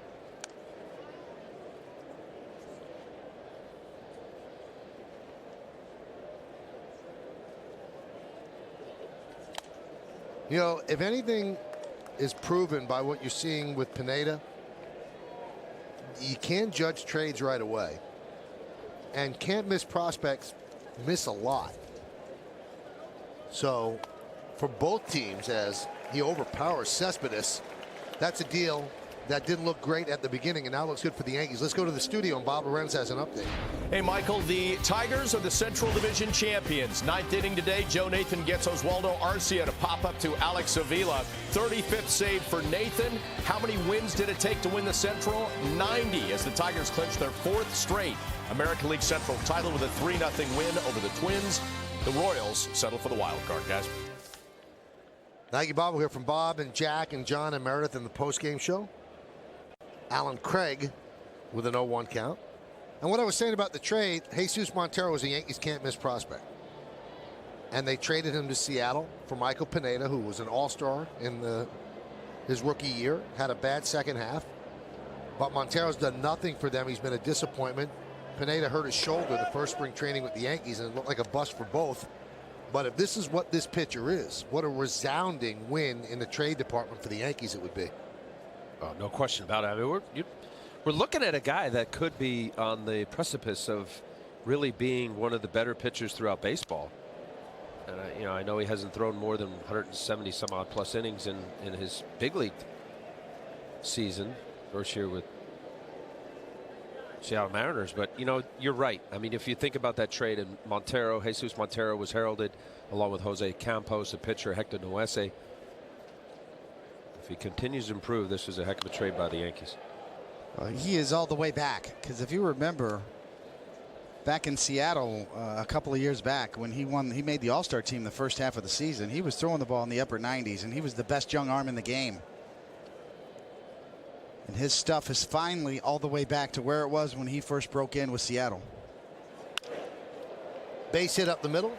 You know, if anything is proven by what you're seeing with Pineda, you can't judge trades right away. And can't miss prospects miss a lot. So for both teams, as he overpowers Cespedes, that's a deal that didn't look great at the beginning and now looks good for the Yankees. Let's go to the studio, and Bob Lorenz has an update. Hey, Michael, the Tigers are the Central Division champions. 9th inning today, Joe Nathan gets Oswaldo Arcia to pop up to Alex Avila. 35th save for Nathan. How many wins did it take to win the Central? 90, as the Tigers clinch their 4th straight American League Central title with a 3-0 win over the Twins. The Royals settle for the wild card, guys. Thank you, Bob. We'll hear from Bob and Jack and John and Meredith in the postgame show. Alan Craig with an 0-1 count. And what I was saying about the trade, Jesus Montero is a Yankees can't miss prospect. And they traded him to Seattle for Michael Pineda, who was an all-star in his rookie year, had a bad second half. But Montero's done nothing for them. He's been a disappointment. Pineda hurt his shoulder the first spring training with the Yankees, and it looked like a bust for both. But if this is what this pitcher is, what a resounding win in the trade department for the Yankees it would be. Oh, no question about it. I mean, we're looking at a guy that could be on the precipice of really being one of the better pitchers throughout baseball. And I know he hasn't thrown more than 170 some odd plus innings in his big league season, first year with Seattle Mariners. But you're right. I mean, if you think about that trade, and Jesus Montero was heralded along with Jose Campos, the pitcher, Hector Noese. If he continues to improve, this is a heck of a trade by the Yankees. He is all the way back, because if you remember back in Seattle a couple of years back when he made the All-Star team the first half of the season, he was throwing the ball in the upper 90s, and he was the best young arm in the game. And his stuff is finally all the way back to where it was when he first broke in with Seattle. Base hit up the middle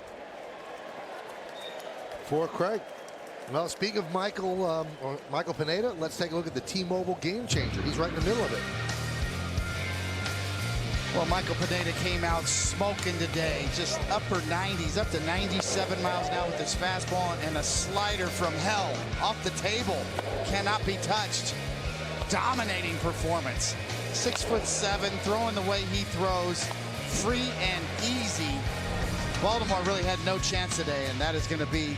for Craig. Well, speaking of Michael Pineda, let's take a look at the T-Mobile game changer. He's right in the middle of it. Well, Michael Pineda came out smoking today, just upper 90s, up to 97 miles an hour with his fastball and a slider from hell off the table. Cannot be touched. dominating performance. 6'7", throwing the way he throws, free and easy. Baltimore really had no chance today, and that is going to be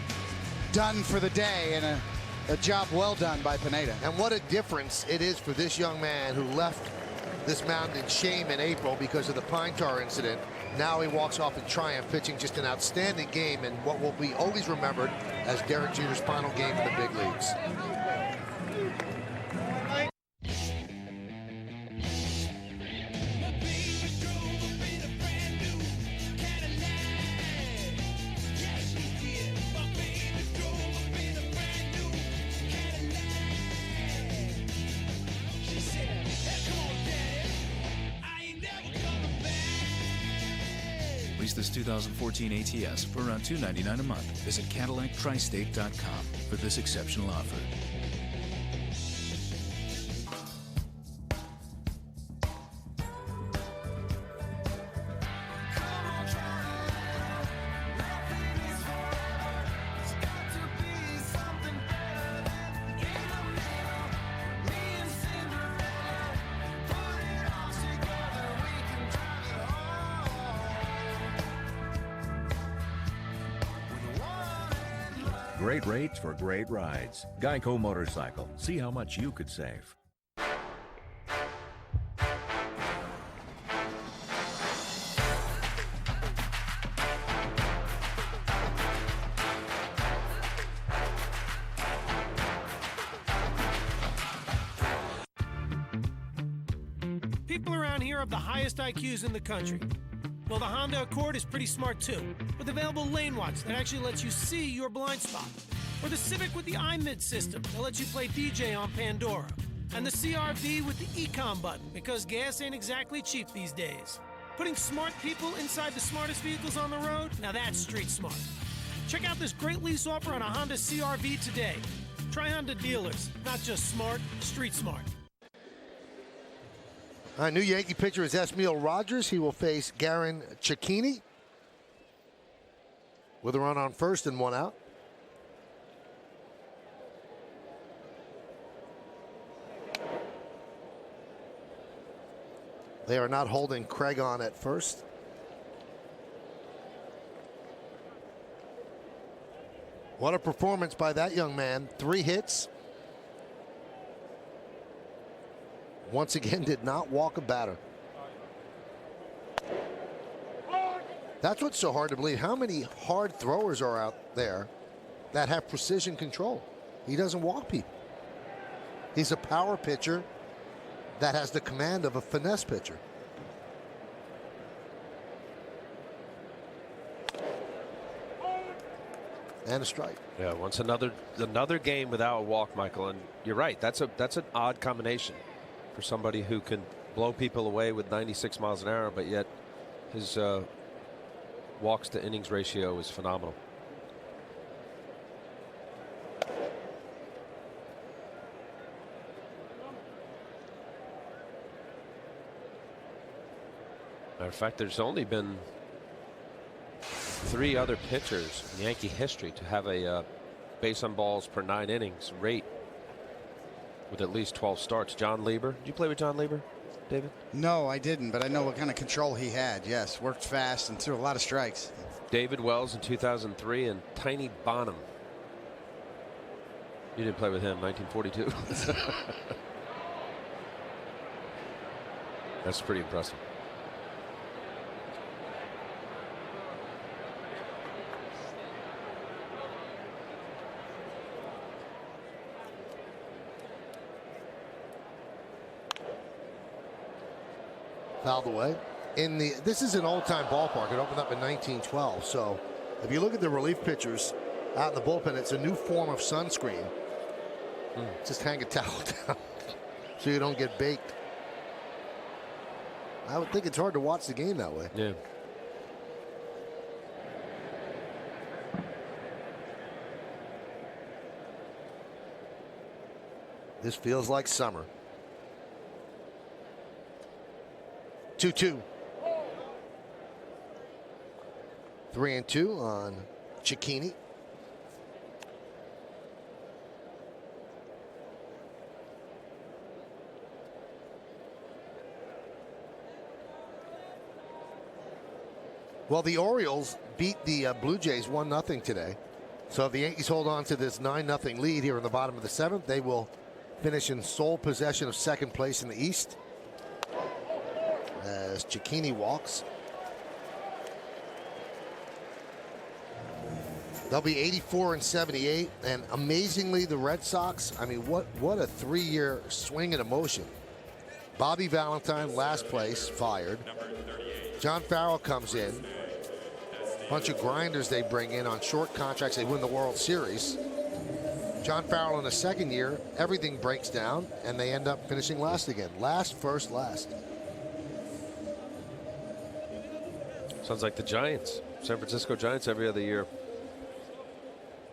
done for the day, and a job well done by Pineda. And what a difference it is for this young man who left this mound in shame in April because of the pine tar incident. Now he walks off in triumph, pitching just an outstanding game and what will be always remembered as Derek Jeter's final game in the big leagues. Lease this 2014 ATS for around $299 a month. Visit CadillacTristate.com for this exceptional offer. Great rates for great rides. Geico Motorcycle. See how much you could save. People around here have the highest IQs in the country. Well, the Honda Accord is pretty smart too, with available lane watch that actually lets you see your blind spot. Or the Civic with the iMid system that lets you play DJ on Pandora. And the CR-V with the Ecom button, because gas ain't exactly cheap these days. Putting smart people inside the smartest vehicles on the road, now that's street smart. Check out this great lease offer on a Honda CR-V today. Try Honda dealers, not just smart, street smart. New Yankee pitcher is Esmiel Rogers. He will face Garin Cecchini with a run on first and one out. They are not holding Craig on at first. What a performance by that young man. 3 hits. Once again, did not walk a batter. That's what's so hard to believe. How many hard throwers are out there that have precision control? He doesn't walk people. He's a power pitcher that has the command of a finesse pitcher. And a strike. Yeah, once another game without a walk, Michael. And you're right. That's an odd combination for somebody who can blow people away with 96 miles an hour, but yet his walks to innings ratio is phenomenal. Matter of fact, there's only been 3 other pitchers in Yankee history to have a base on balls per 9 innings rate with at least 12 starts. John Lieber. Did you play with John Lieber, David? No, I didn't, but I know what kind of control he had. Yes, worked fast and threw a lot of strikes. David Wells in 2003 and Tiny Bonham. You didn't play with him, 1942. That's pretty impressive. Fouled away. This is an old-time ballpark. It opened up in 1912. So if you look at the relief pitchers out in the bullpen, it's a new form of sunscreen. Just hang a towel down so you don't get baked. I would think it's hard to watch the game that way. Yeah. This feels like summer. 2-2. 3-2 on Cecchini. Well, the Orioles beat the Blue Jays 1-0 today. So if the Yankees hold on to this 9-0 lead here in the bottom of the 7th, they will finish in sole possession of second place in the East as Cicchini walks. They'll be 84-78, and amazingly, the Red Sox, I mean, what a 3-year swing in emotion. Bobby Valentine, last place, fired. John Farrell comes in. Bunch of grinders they bring in on short contracts. They win the World Series. John Farrell in the second year, everything breaks down, and they end up finishing last again. Last, first, last. Sounds like the Giants. San Francisco Giants every other year.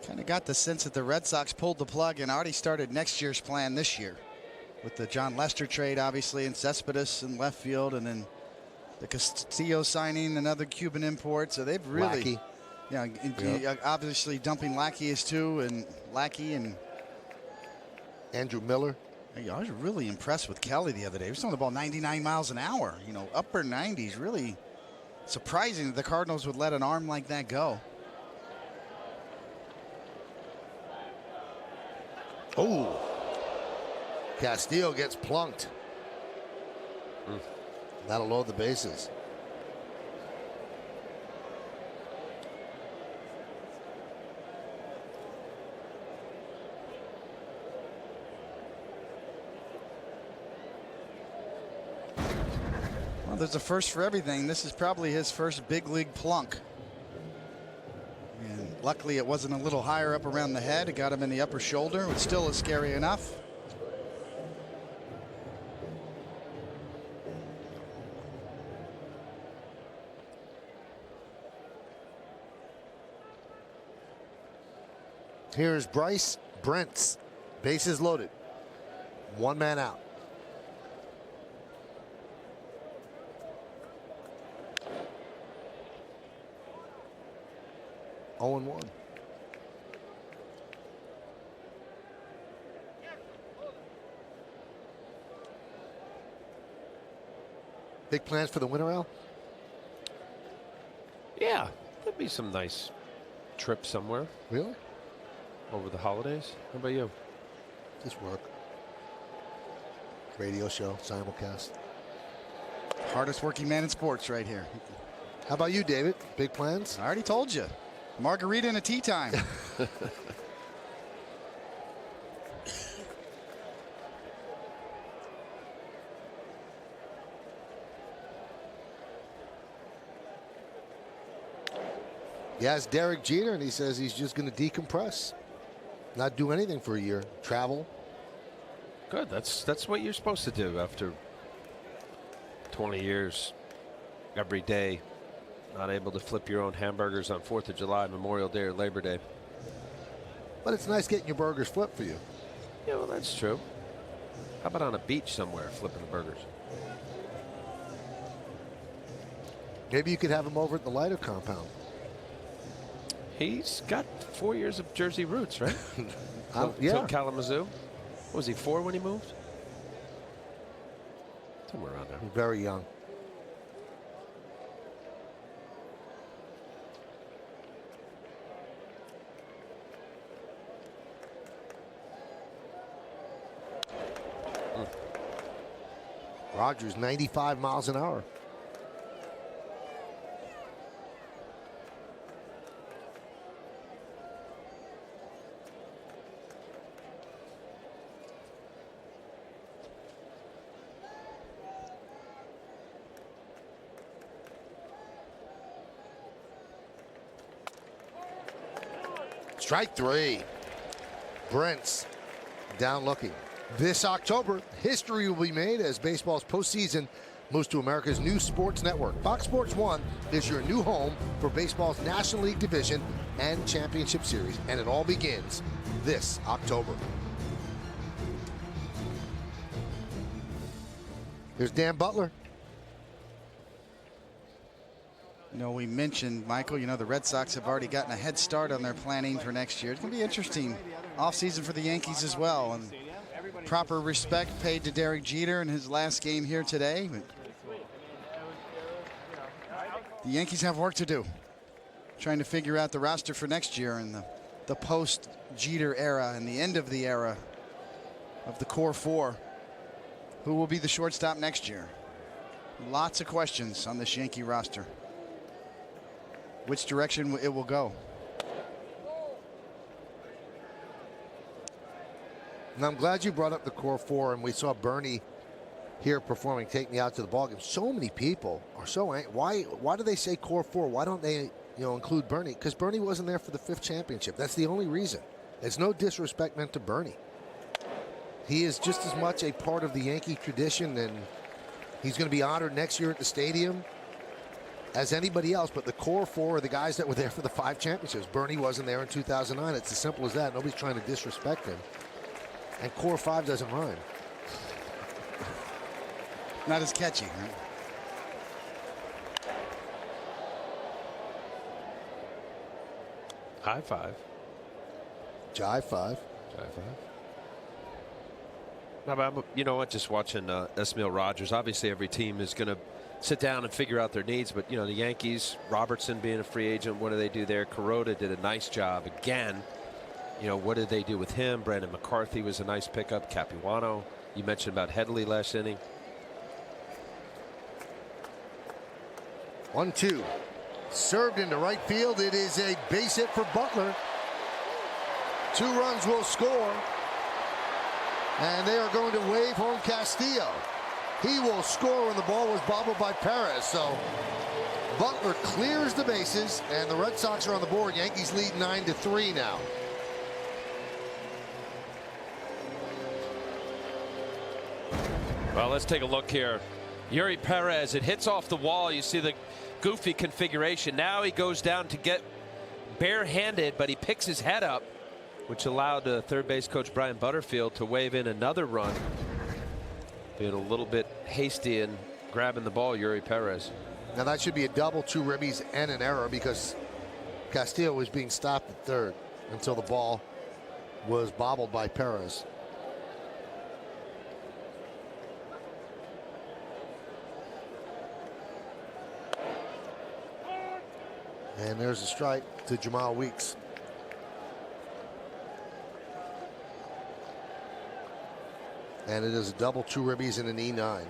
Kind of got the sense that the Red Sox pulled the plug and already started next year's plan this year. With the John Lester trade, obviously, and Cespedes in left field, and then the Castillo signing, another Cuban import. So they've really, obviously dumping Lackey is too, and Lackey and Andrew Miller. I was really impressed with Kelly the other day. He was throwing the ball 99 miles an hour, upper 90s. Really surprising that the Cardinals would let an arm like that go. Oh, Castillo gets plunked. That'll load the bases. Well, there's a first for everything. This is probably his first big league plunk. And luckily it wasn't a little higher up around the head. It got him in the upper shoulder, which still is scary enough. Here's Bryce Brents. Bases loaded. One man out. Oh and 1. Big plans for the winter, Al? Yeah, there'd be some nice trip somewhere. Really? Over the holidays. How about you? Just work. Radio show, simulcast. Hardest working man in sports right here. How about you, David? Big plans? I already told you. Margarita and a tea time. Yeah, it's Derek Jeter, and he says he's just going to decompress. Not do anything for a year. Travel. Good. That's what you're supposed to do after 20 years. Every day. Not able to flip your own hamburgers on 4th of July, Memorial Day, or Labor Day. But it's nice getting your burgers flipped for you. Yeah, well, that's true. How about on a beach somewhere, flipping the burgers? Maybe you could have him over at the Leiter compound. He's got 4 years of Jersey roots, right? Yeah. Till Kalamazoo. What was he, 4 when he moved? Somewhere around there. Very young. Rogers 95 miles an hour. Strike 3. Brents down looking. This October, history will be made as baseball's postseason moves to America's new sports network. Fox Sports 1 is your new home for baseball's National League Division and Championship Series, and it all begins this October. Here's Dan Butler. We mentioned, Michael, the Red Sox have already gotten a head start on their planning for next year. It's going to be interesting offseason for the Yankees as well. And proper respect paid to Derek Jeter in his last game here today. The Yankees have work to do, trying to figure out the roster for next year and the post-Jeter era and the end of the era of the core four. Who will be the shortstop next year? Lots of questions on this Yankee roster. Which direction it will go. And I'm glad you brought up the core four, and we saw Bernie here performing Take Me Out to the Ballgame. So many people are so angry. Why do they say core four? Why don't they include Bernie? Because Bernie wasn't there for the 5th championship. That's the only reason. There's no disrespect meant to Bernie. He is just as much a part of the Yankee tradition, and he's going to be honored next year at the stadium as anybody else. But the core four are the guys that were there for the 5 championships. Bernie wasn't there in 2009. It's as simple as that. Nobody's trying to disrespect him. And core 5 doesn't rhyme. Not as catchy, right? High five. Jive 5. Jive 5. No, but you know what? Just watching Esmail Rogers. Obviously, every team is going to sit down and figure out their needs. But the Yankees, Robertson being a free agent, what do they do there? Kuroda did a nice job again. What did they do with him? Brandon McCarthy was a nice pickup. Capuano. You mentioned about Headley last inning. 1-2. Served into right field. It is a base hit for Butler. 2 runs will score. And they are going to wave home Castillo. He will score when the ball was bobbled by Perez. So Butler clears the bases, and the Red Sox are on the board. Yankees lead 9-3 now. Well, let's take a look here. Yuri Perez, it hits off the wall. You see the goofy configuration. Now he goes down to get barehanded, but he picks his head up, which allowed third base coach Brian Butterfield to wave in another run. Being a little bit hasty in grabbing the ball, Yuri Perez. Now that should be a double, 2 ribbies, and an error because Castillo was being stopped at third until the ball was bobbled by Perez. And there's a strike to Jamal Weeks. And it is a double, 2 ribbies, and an E9.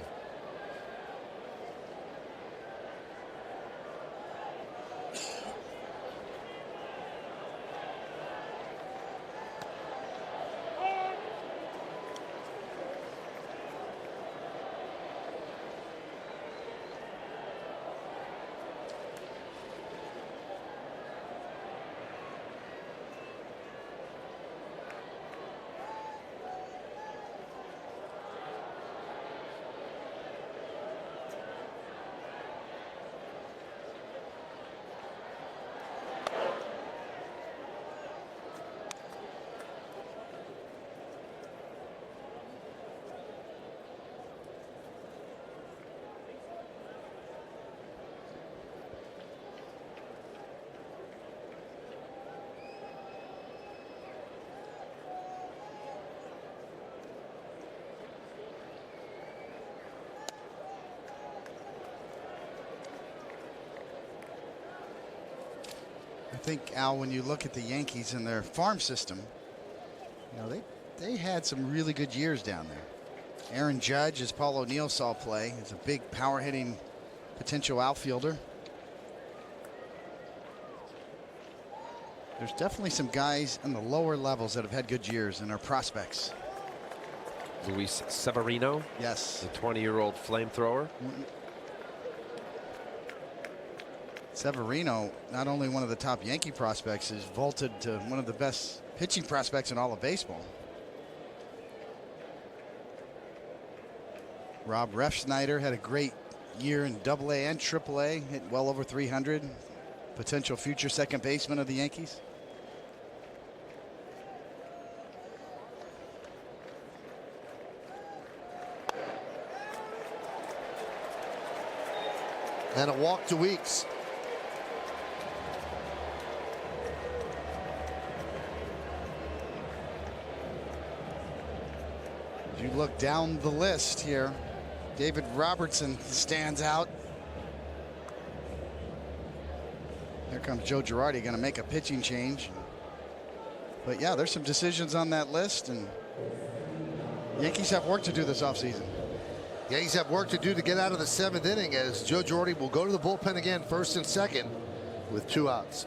I think, Al, when you look at the Yankees and their farm system, they had some really good years down there. Aaron Judge, as Paul O'Neill saw play, is a big power hitting potential outfielder. There's definitely some guys in the lower levels that have had good years and are prospects. Luis Severino. Yes. The 20-year-old flamethrower. Severino, not only one of the top Yankee prospects, is vaulted to one of the best pitching prospects in all of baseball. Rob Refsnyder had a great year in AA and AAA, hit well over 300. Potential future second baseman of the Yankees. And a walk to Weeks. As you look down the list here, David Robertson stands out. Here comes Joe Girardi, going to make a pitching change. But yeah, there's some decisions on that list, and Yankees have work to do this offseason. Yankees have work to do to get out of the 7th inning, as Joe Girardi will go to the bullpen again, first and second, with 2 outs.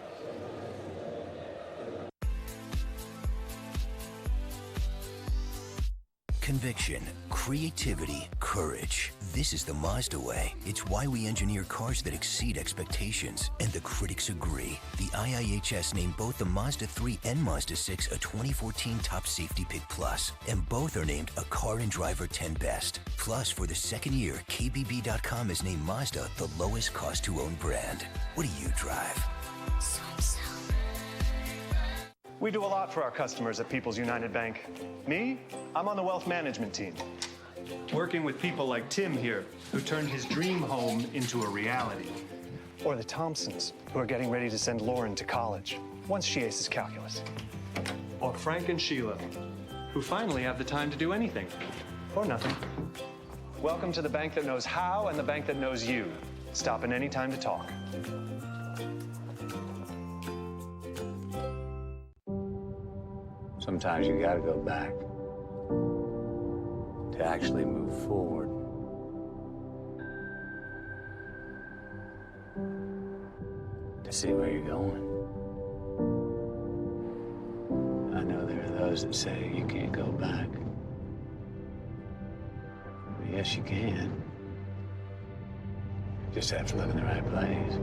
Conviction, creativity, courage. This is the Mazda way. It's why we engineer cars that exceed expectations. And the critics agree. The IIHS named both the Mazda 3 and Mazda 6 a 2014 Top Safety Pick Plus. And both are named a Car and Driver 10 Best. Plus, for the 2nd year, KBB.com has named Mazda the lowest cost to own brand. What do you drive? We do a lot for our customers at People's United Bank. Me, I'm on the wealth management team. Working with people like Tim here, who turned his dream home into a reality. Or the Thompsons, who are getting ready to send Lauren to college, once she aces calculus. Or Frank and Sheila, who finally have the time to do anything. Or nothing. Welcome to the bank that knows how and the bank that knows you. Stop in any time to talk. Sometimes you gotta go back to actually move forward. To see where you're going. I know there are those that say you can't go back. But yes, you can. You just have to look in the right place.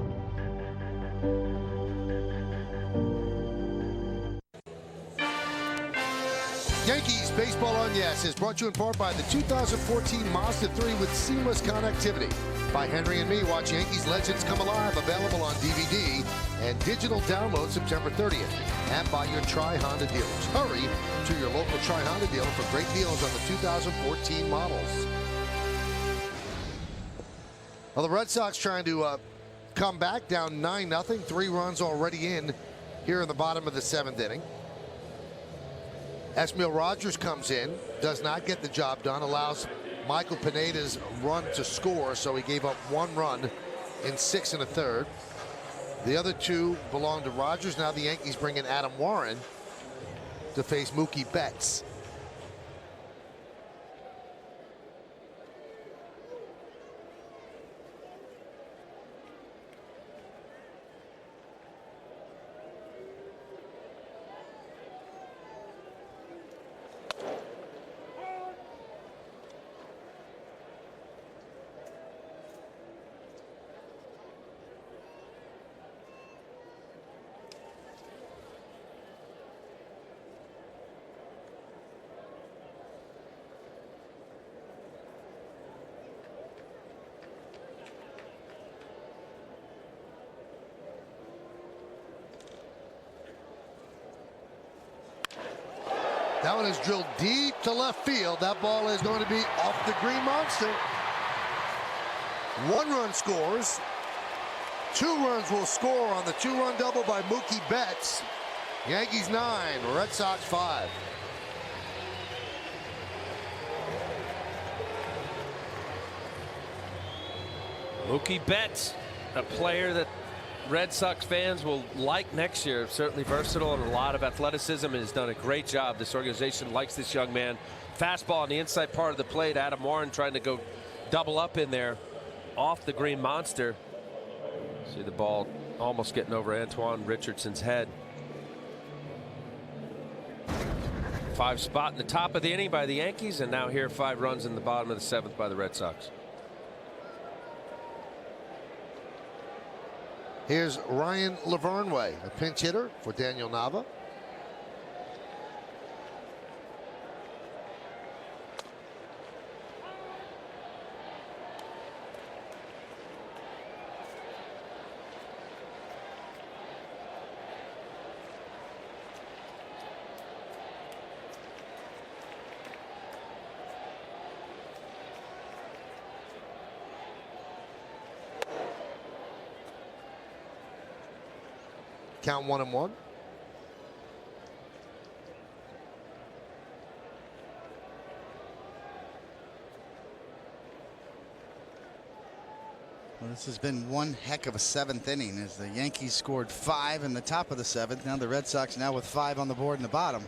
Yankees Baseball on Yes is brought to you in part by the 2014 Mazda 3 with seamless connectivity. By Henry and me, watch Yankees Legends Come Alive, available on DVD and digital download September 30th. And by your Tri-Honda dealers. Hurry to your local Tri-Honda dealer for great deals on the 2014 models. Well, the Red Sox trying to come back, down 9-0, 3 runs already in here in the bottom of the 7th inning. Esmil Rogers comes in, does not get the job done, allows Michael Pineda's run to score, so he gave up 1 run in 6 1/3. The other 2 belong to Rogers. Now the Yankees bring in Adam Warren to face Mookie Betts. That one is drilled deep to left field. That ball is going to be off the Green Monster. 1 run scores. 2 runs will score on the 2-run double by Mookie Betts. Yankees 9, Red Sox 5. Mookie Betts, a player that Red Sox fans will like next year. Certainly versatile and a lot of athleticism, and has done a great job. This organization likes this young man. Fastball on the inside part of the plate. Adam Warren trying to go double up in there off the Green Monster. See the ball almost getting over Antoine Richardson's head. 5 spot in the top of the inning by the Yankees, and now here 5 runs in the bottom of the 7th by the Red Sox. Here's Ryan Lavernway, a pinch hitter for Daniel Nava. Count 1-1. Well, This has been one heck of a 7th inning as the Yankees scored 5 in the top of the 7th. Now the Red Sox now with 5 on the board in the bottom.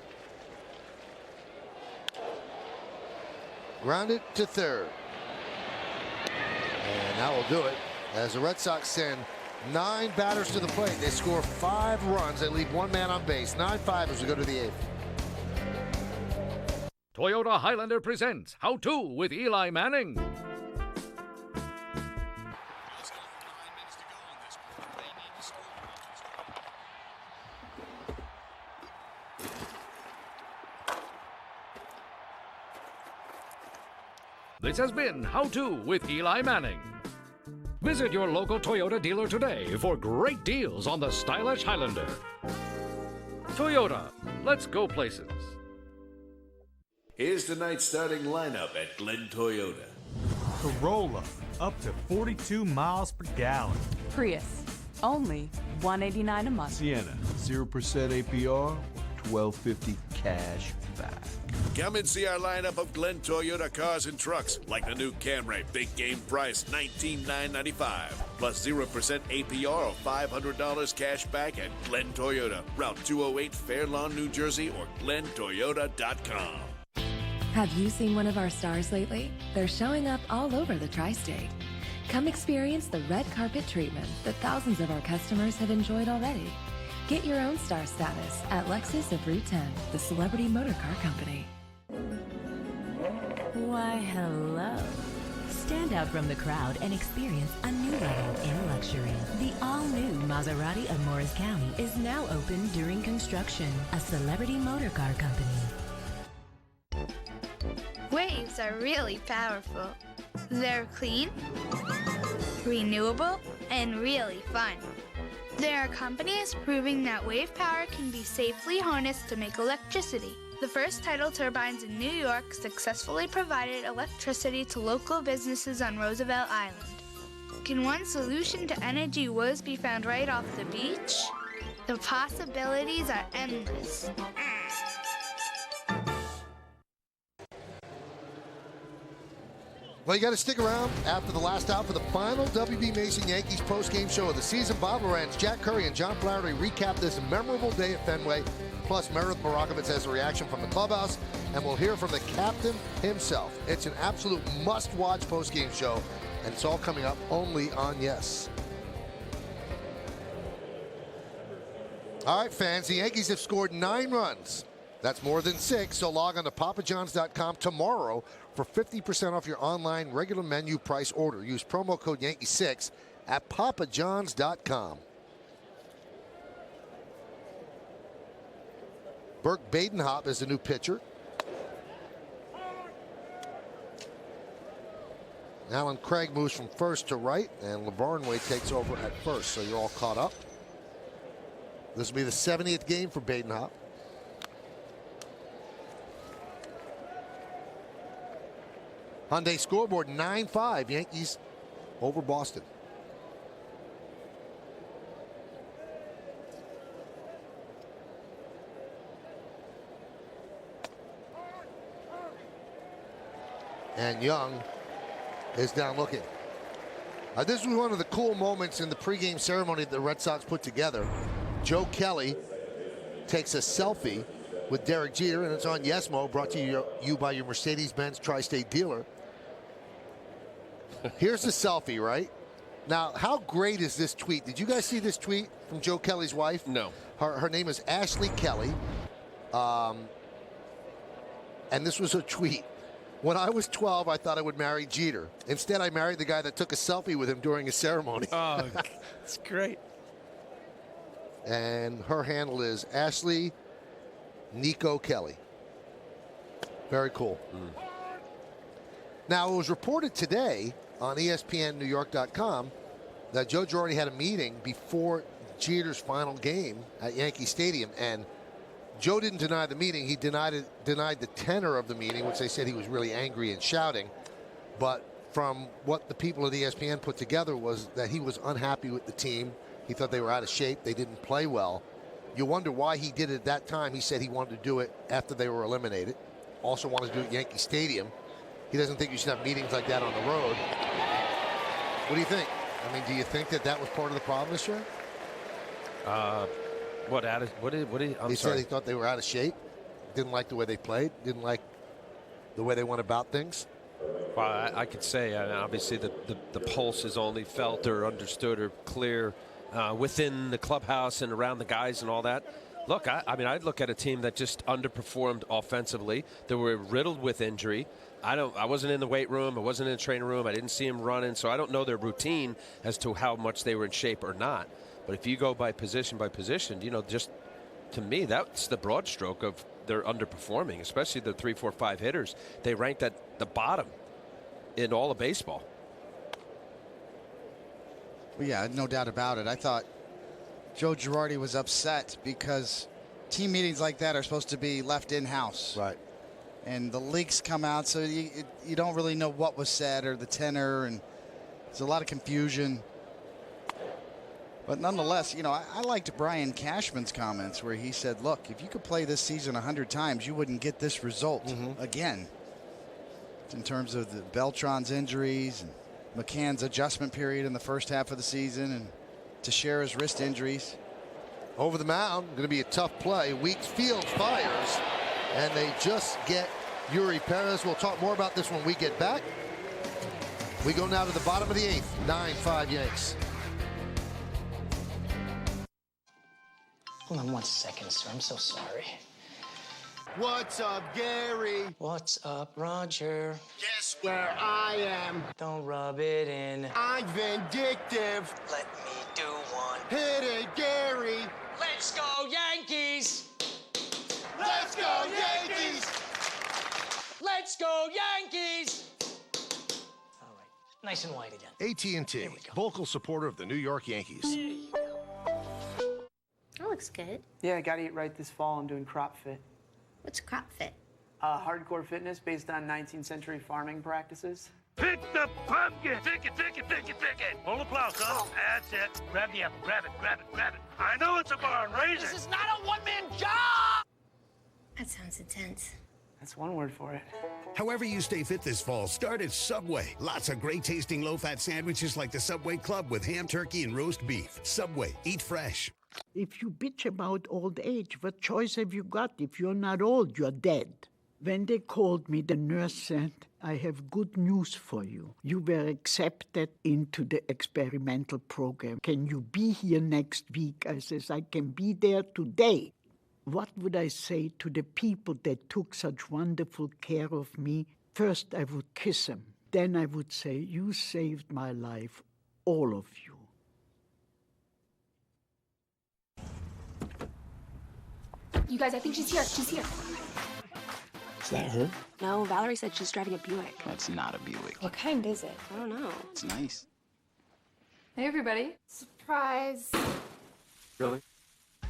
Grounded to third. And that will do it as the Red Sox send 9 batters to the plate. They score 5 runs. They leave 1 man on base. 9-5 as we go to the 8th. Toyota Highlander presents How To with Eli Manning. This has been How To with Eli Manning. Visit your local Toyota dealer today for great deals on the stylish Highlander. Toyota, let's go places. Here's tonight's starting lineup at Glen Toyota. Corolla, up to 42 miles per gallon. Prius, only $189 a month. Sienna, 0% APR, $1,250 cash back. Come and see our lineup of Glen Toyota cars and trucks, like the new Camry, big game price, $19,995, plus 0% APR or $500 cash back at Glen Toyota, Route 208, Fair Lawn, New Jersey, or glentoyota.com. Have you seen one of our stars lately? They're showing up all over the tri-state. Come experience the red carpet treatment that thousands of our customers have enjoyed already. Get your own star status at Lexus of Route 10, the celebrity motor car company. Why, hello. Stand out from the crowd and experience a new level in luxury. The all-new Maserati of Morris County is now open during construction. A celebrity motor car company. Waves are really powerful. They're clean, renewable, and really fun. There are companies proving that wave power can be safely harnessed to make electricity. The first tidal turbines in New York successfully provided electricity to local businesses on Roosevelt Island. Can one solution to energy woes be found right off the beach? The possibilities are endless. Well, you got to stick around after the last out for the final WB Mason Yankees postgame show of the season. Bob Lorenz, Jack Curry, and John Flaherty recap this memorable day at Fenway. Plus, Meredith Barakovitz has a reaction from the clubhouse, and we'll hear from the captain himself. It's an absolute must-watch postgame show, and it's all coming up only on Yes. All right, fans, the Yankees have scored 9 runs. That's more than 6, so log on to papajohns.com tomorrow for 50% off your online regular menu price order. Use promo code Yankee6 at papajohns.com. Burke Badenhop is the new pitcher. Alan Craig moves from first to right, and LeBarnway takes over at first, so you're all caught up. This will be the 70th game for Badenhop. Hyundai scoreboard 9-5, Yankees over Boston. And Young is down looking. This was one of the cool moments in the pregame ceremony that the Red Sox put together. Joe Kelly takes a selfie with Derek Jeter, and it's on Yesmo, brought to you by your Mercedes-Benz Tri-State dealer. Here's the selfie, right? Now, how great is this tweet? Did you guys see this tweet from Joe Kelly's wife? No. Her name is Ashley Kelly. And this was her tweet. When I was 12, I thought I would marry Jeter. Instead, I married the guy that took a selfie with him during his ceremony. Oh, it's great. And her handle is Ashley Nico Kelly. Very cool. Now, it was reported today on ESPNNewYork.com that Joe Girardi had a meeting before Jeter's final game at Yankee Stadium, and Joe didn't deny the meeting. He denied the tenor of the meeting, which they said he was really angry and shouting. But from what the people at ESPN put together was that he was unhappy with the team. He thought they were out of shape. They didn't play well. You wonder why he did it at that time. He said he wanted to do it after they were eliminated. Also wanted to do it at Yankee Stadium. He doesn't think you should have meetings like that on the road. What do you think? I mean, do you think that was part of the problem this year? I'm He said he thought they were out of shape, didn't like the way they played, didn't like the way they went about things. Well, I could say, obviously, the pulse is only felt or understood or clear within the clubhouse and around the guys and all that. Look, I mean, I'd look at a team that just underperformed offensively. They were riddled with injury. I wasn't in the weight room. I wasn't in the training room. I didn't see them running, so I don't know their routine as to how much they were in shape or not. But if you go by position, just to me, that's the broad stroke of they're underperforming, especially the 3, 4, 5 hitters. They ranked at the bottom in all of baseball. Well, yeah, no doubt about it. I thought Joe Girardi was upset because team meetings like that are supposed to be left in-house. Right. And the leaks come out, so you don't really know what was said or the tenor, and there's a lot of confusion. But nonetheless, I liked Brian Cashman's comments where he said, look, if you could play this season 100 times, you wouldn't get this result again. In terms of the Beltran's injuries and McCann's adjustment period in the first half of the season and Teixeira's wrist injuries. Over the mound, going to be a tough play. Weeks Fields fires, and they just get Yuri Perez. We'll talk more about this when we get back. We go now to the bottom of the 8th, 9-5 Yanks. Hold on 1 second, sir. I'm so sorry. What's up, Gary? What's up, Roger? Guess where I am? Don't rub it in. I'm vindictive. Let me do one. Hit it, Gary. Let's go, Yankees! Let's go, Yankees! Let's go, Yankees! All right, nice and white again. AT&T, vocal supporter of the New York Yankees. That looks good. Yeah, I gotta eat right this fall. I'm doing Crop Fit. What's Crop Fit? Hardcore fitness based on 19th century farming practices. Pick the pumpkin! Pick it, pick it, pick it, pick it! Hold the plow, son. That's it. Grab the apple. Grab it, grab it, grab it. I know it's a bar and raisin. This is not a one-man job! That sounds intense. That's one word for it. However you stay fit this fall, start at Subway. Lots of great tasting low-fat sandwiches like the Subway Club with ham, turkey, and roast beef. Subway, eat fresh. If you bitch about old age, what choice have you got? If you're not old, you're dead. When they called me, the nurse said, I have good news for you. You were accepted into the experimental program. Can you be here next week? I says, I can be there today. What would I say to the people that took such wonderful care of me? First, I would kiss them. Then I would say, you saved my life, all of you. You guys, I think she's here. She's here. Is that her? No, Valerie said she's driving a Buick. That's not a Buick. What kind is it? I don't know. It's nice. Hey, everybody. Surprise. Really?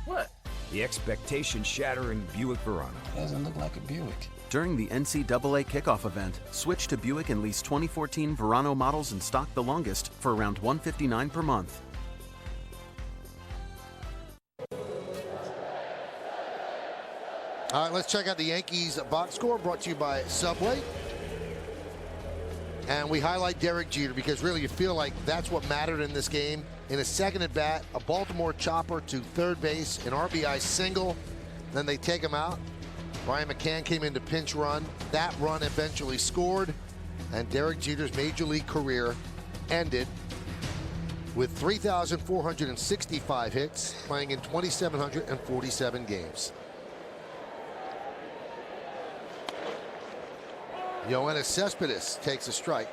What? The expectation-shattering Buick Verano. Doesn't look like a Buick. During the NCAA kickoff event, switch to Buick and lease 2014 Verano models in stock the longest for around $159 per month. All right, let's check out the Yankees box score brought to you by Subway. And we highlight Derek Jeter because really you feel like that's what mattered in this game. In a second at bat, a Baltimore chopper to third base, an RBI single. Then they take him out. Brian McCann came in to pinch run. That run eventually scored. And Derek Jeter's major league career ended with 3,465 hits, playing in 2,747 games. Yoenis Cespedes takes a strike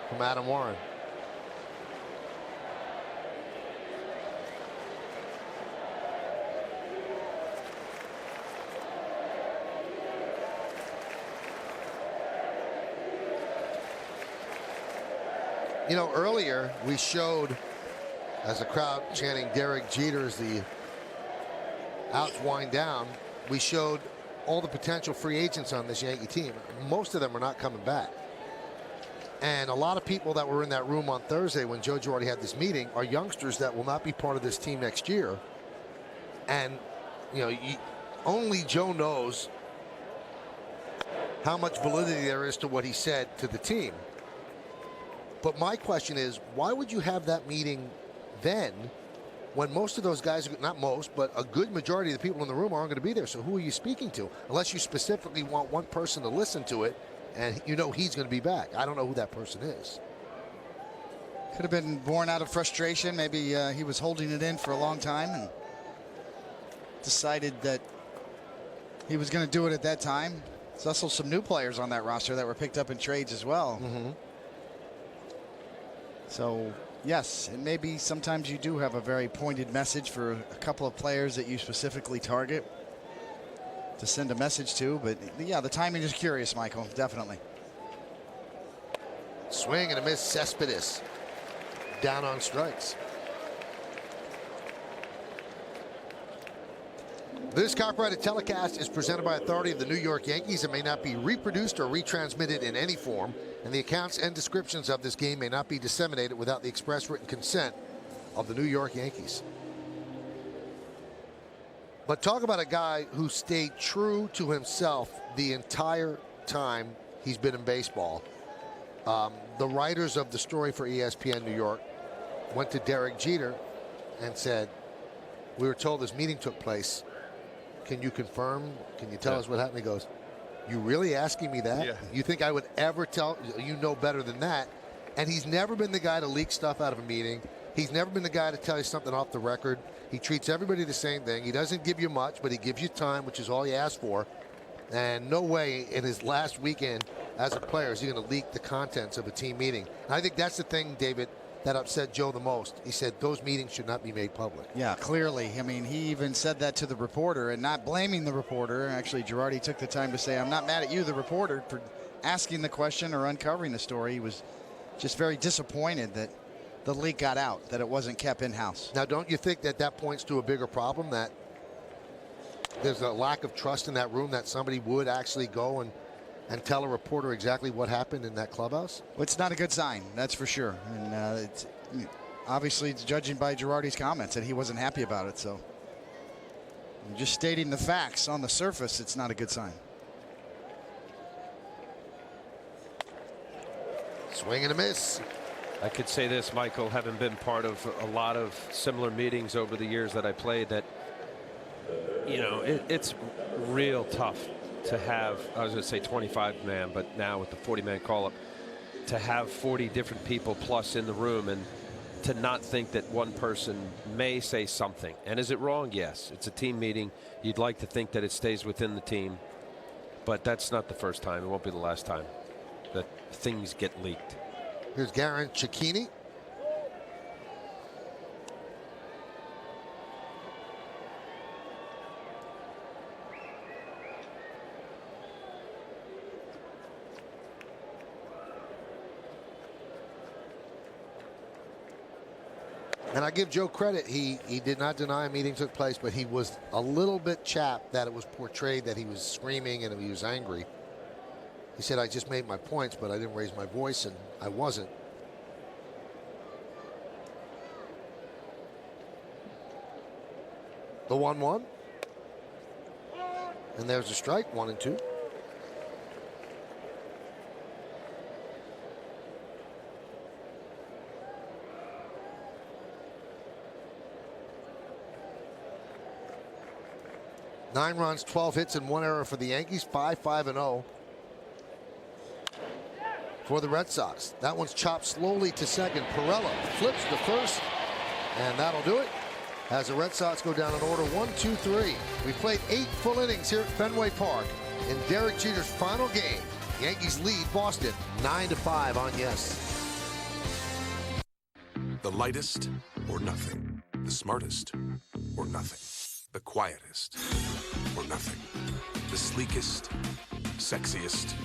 from Adam Warren. You know, earlier we showed, as the crowd chanting Derek Jeter as the outs wind down, we showed all the potential free agents on this Yankee team. Most of them are not coming back. And a lot of people that were in that room on Thursday when Joe Girardi had this meeting are youngsters that will not be part of this team next year. And, you know, only Joe knows how much validity there is to what he said to the team. But my question is, why would you have that meeting then when most of those guys, not most, but a good majority of the people in the room aren't going to be there? So who are you speaking to? Unless you specifically want one person to listen to it, and you know he's going to be back. I don't know who that person is. Could have been born out of frustration. Maybe he was holding it in for a long time and decided that he was going to do it at that time. There's also some new players on that roster that were picked up in trades as well. So, yes, and maybe sometimes you do have a very pointed message for a couple of players that you specifically target to send a message to. But, yeah, the timing is curious, Michael, definitely. Swing and a miss, Cespedes. Down on strikes. This copyrighted telecast is presented by authority of the New York Yankees and may not be reproduced or retransmitted in any form, and the accounts and descriptions of this game may not be disseminated without the express written consent of the New York Yankees. But talk about a guy who stayed true to himself the entire time he's been in baseball. The writers of the story for ESPN New York went to Derek Jeter and said, we were told this meeting took place. Can you confirm? Can you tell us what happened? He goes, you really asking me that? Yeah. You think I would ever tell? You know better than that. And he's never been the guy to leak stuff out of a meeting. He's never been the guy to tell you something off the record. He treats everybody the same thing. He doesn't give you much, but he gives you time, which is all you ask for. And no way in his last weekend as a player is he going to leak the contents of a team meeting. And I think that's the thing, David, that upset Joe the most. He said those meetings should not be made public. Yeah, clearly. I mean, he even said that to the reporter, and not blaming the reporter. Actually, Girardi took the time to say, I'm not mad at you, the reporter, for asking the question or uncovering the story. He was just very disappointed that the leak got out, that it wasn't kept in-house. Now, don't you think that that points to a bigger problem, that there's a lack of trust in that room, that somebody would actually go and tell a reporter exactly what happened in that clubhouse? Well, it's not a good sign, that's for sure. And it's obviously, judging by Girardi's comments, that he wasn't happy about it. So just stating the facts on the surface, it's not a good sign. Swing and a miss. I could say this, Michael, having been part of a lot of similar meetings over the years that I played, that, you know, it's real tough to have, I was going to say 25-man, but now with the 40-man call-up, to have 40 different people plus in the room and to not think that one person may say something. And is it wrong? Yes. It's a team meeting. You'd like to think that it stays within the team, but that's not the first time. It won't be the last time that things get leaked. Here's Garen Cecchini. And I give Joe credit. He did not deny a meeting took place, but he was a little bit chapped that it was portrayed that he was screaming and he was angry. He said, I just made my points, but I didn't raise my voice, and I wasn't. The 1-1. And there's a strike, 1-2. Nine runs, 12 hits, and 1 error for the Yankees. 5-5-0 for the Red Sox. That one's chopped slowly to second. Perella flips to first, and that'll do it as the Red Sox go down in order 1-2-3. We played 8 full innings here at Fenway Park in Derek Jeter's final game. Yankees lead Boston 9-5 on Yes. The lightest or nothing. The smartest or nothing. The quietest or nothing. The sleekest, sexiest,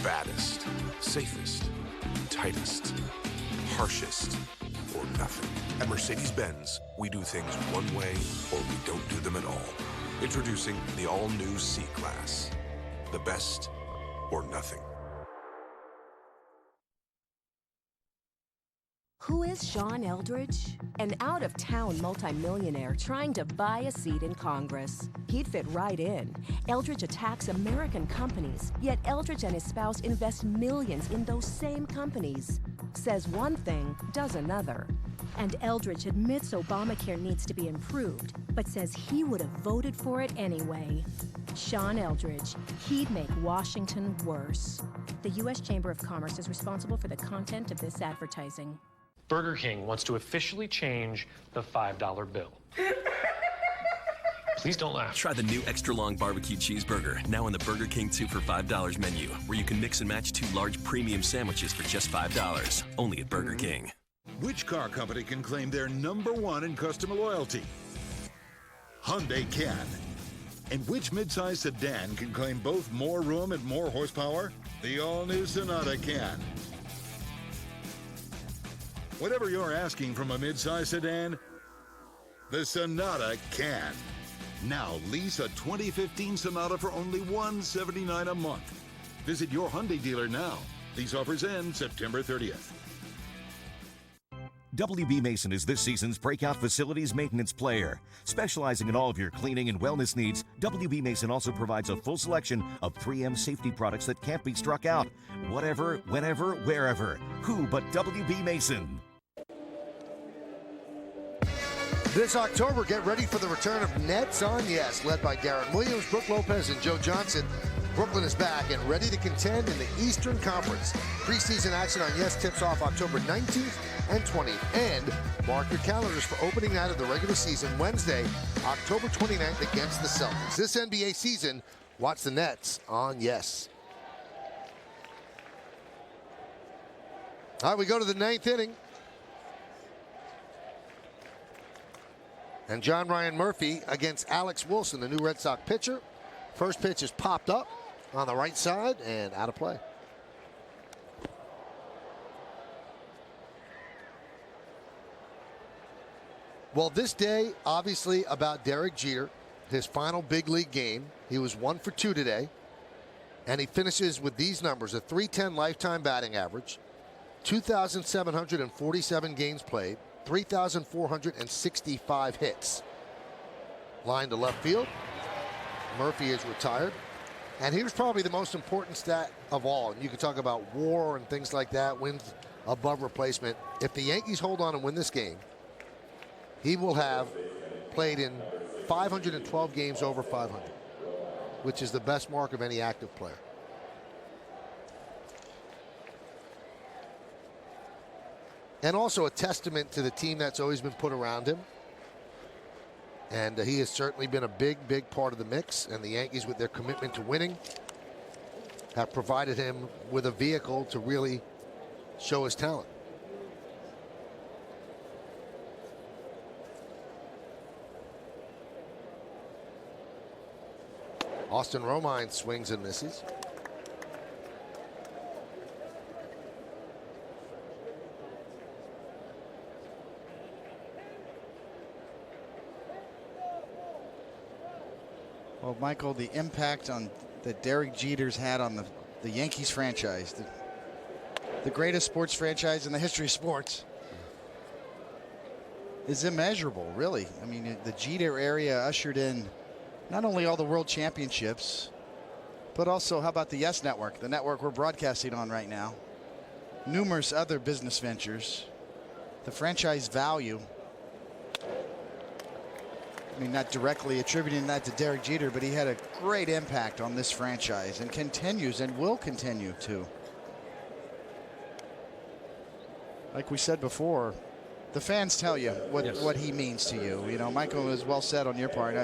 baddest, safest, tightest, harshest or nothing. At Mercedes-Benz, we do things one way or we don't do them at all. Introducing the all-new C-Class. The best or nothing. Who is Sean Eldridge? An out-of-town multimillionaire trying to buy a seat in Congress. He'd fit right in. Eldridge attacks American companies, yet Eldridge and his spouse invest millions in those same companies. says one thing, does another. And Eldridge admits Obamacare needs to be improved, but says he would have voted for it anyway. Sean Eldridge, he'd make Washington worse. The U.S. Chamber of Commerce is responsible for the content of this advertising. Burger King wants to officially change the $5 bill. Please don't laugh. Try the new extra long barbecue cheeseburger, now on the Burger King 2 for $5 menu, where you can mix and match 2 large premium sandwiches for just $5. Only at Burger King. Which car company can claim they're #1 in customer loyalty? Hyundai can. And which midsize sedan can claim both more room and more horsepower? The all-new Sonata can. Whatever you're asking from a midsize sedan, the Sonata can. Now lease a 2015 Sonata for only $179 a month. Visit your Hyundai dealer now. These offers end September 30th. WB Mason is this season's breakout facilities maintenance player. Specializing in all of your cleaning and wellness needs, WB Mason also provides a full selection of 3M safety products that can't be struck out. Whatever, whenever, wherever. Who but WB Mason? This October, get ready for the return of Nets on Yes, led by Darren Williams, Brooke Lopez, and Joe Johnson. Brooklyn is back and ready to contend in the Eastern Conference. Preseason action on Yes tips off October 19th and 20th. And mark your calendars for opening night of the regular season, Wednesday, October 29th against the Celtics. This NBA season, watch the Nets on Yes. All right, we go to the 9th inning. And John Ryan Murphy against Alex Wilson, the new Red Sox pitcher. First pitch is popped up on the right side and out of play. Well, this day, obviously, about Derek Jeter, his final big league game. He was 1 for 2 today. And he finishes with these numbers: a .310 lifetime batting average, 2,747 games played, 3,465 hits. Line to left field. Murphy is retired. And here's probably the most important stat of all. And you can talk about WAR and things like that, wins above replacement. If the Yankees hold on and win this game, he will have played in 512 games over 500, which is the best mark of any active player. And also a testament to the team that's always been put around him. And he has certainly been a big, big part of the mix. And the Yankees, with their commitment to winning, have provided him with a vehicle to really show his talent. Austin Romine swings and misses. Well, Michael, the impact that Derek Jeter's had on the Yankees franchise, the greatest sports franchise in the history of sports, is immeasurable, really. I mean, the Jeter area ushered in not only all the world championships, but also, how about the Yes Network, the network we're broadcasting on right now, numerous other business ventures, the franchise value. I mean, not directly attributing that to Derek Jeter, but he had a great impact on this franchise and continues and will continue to. Like we said before, the fans tell you what he means to you. You know, Michael, is well said on your part.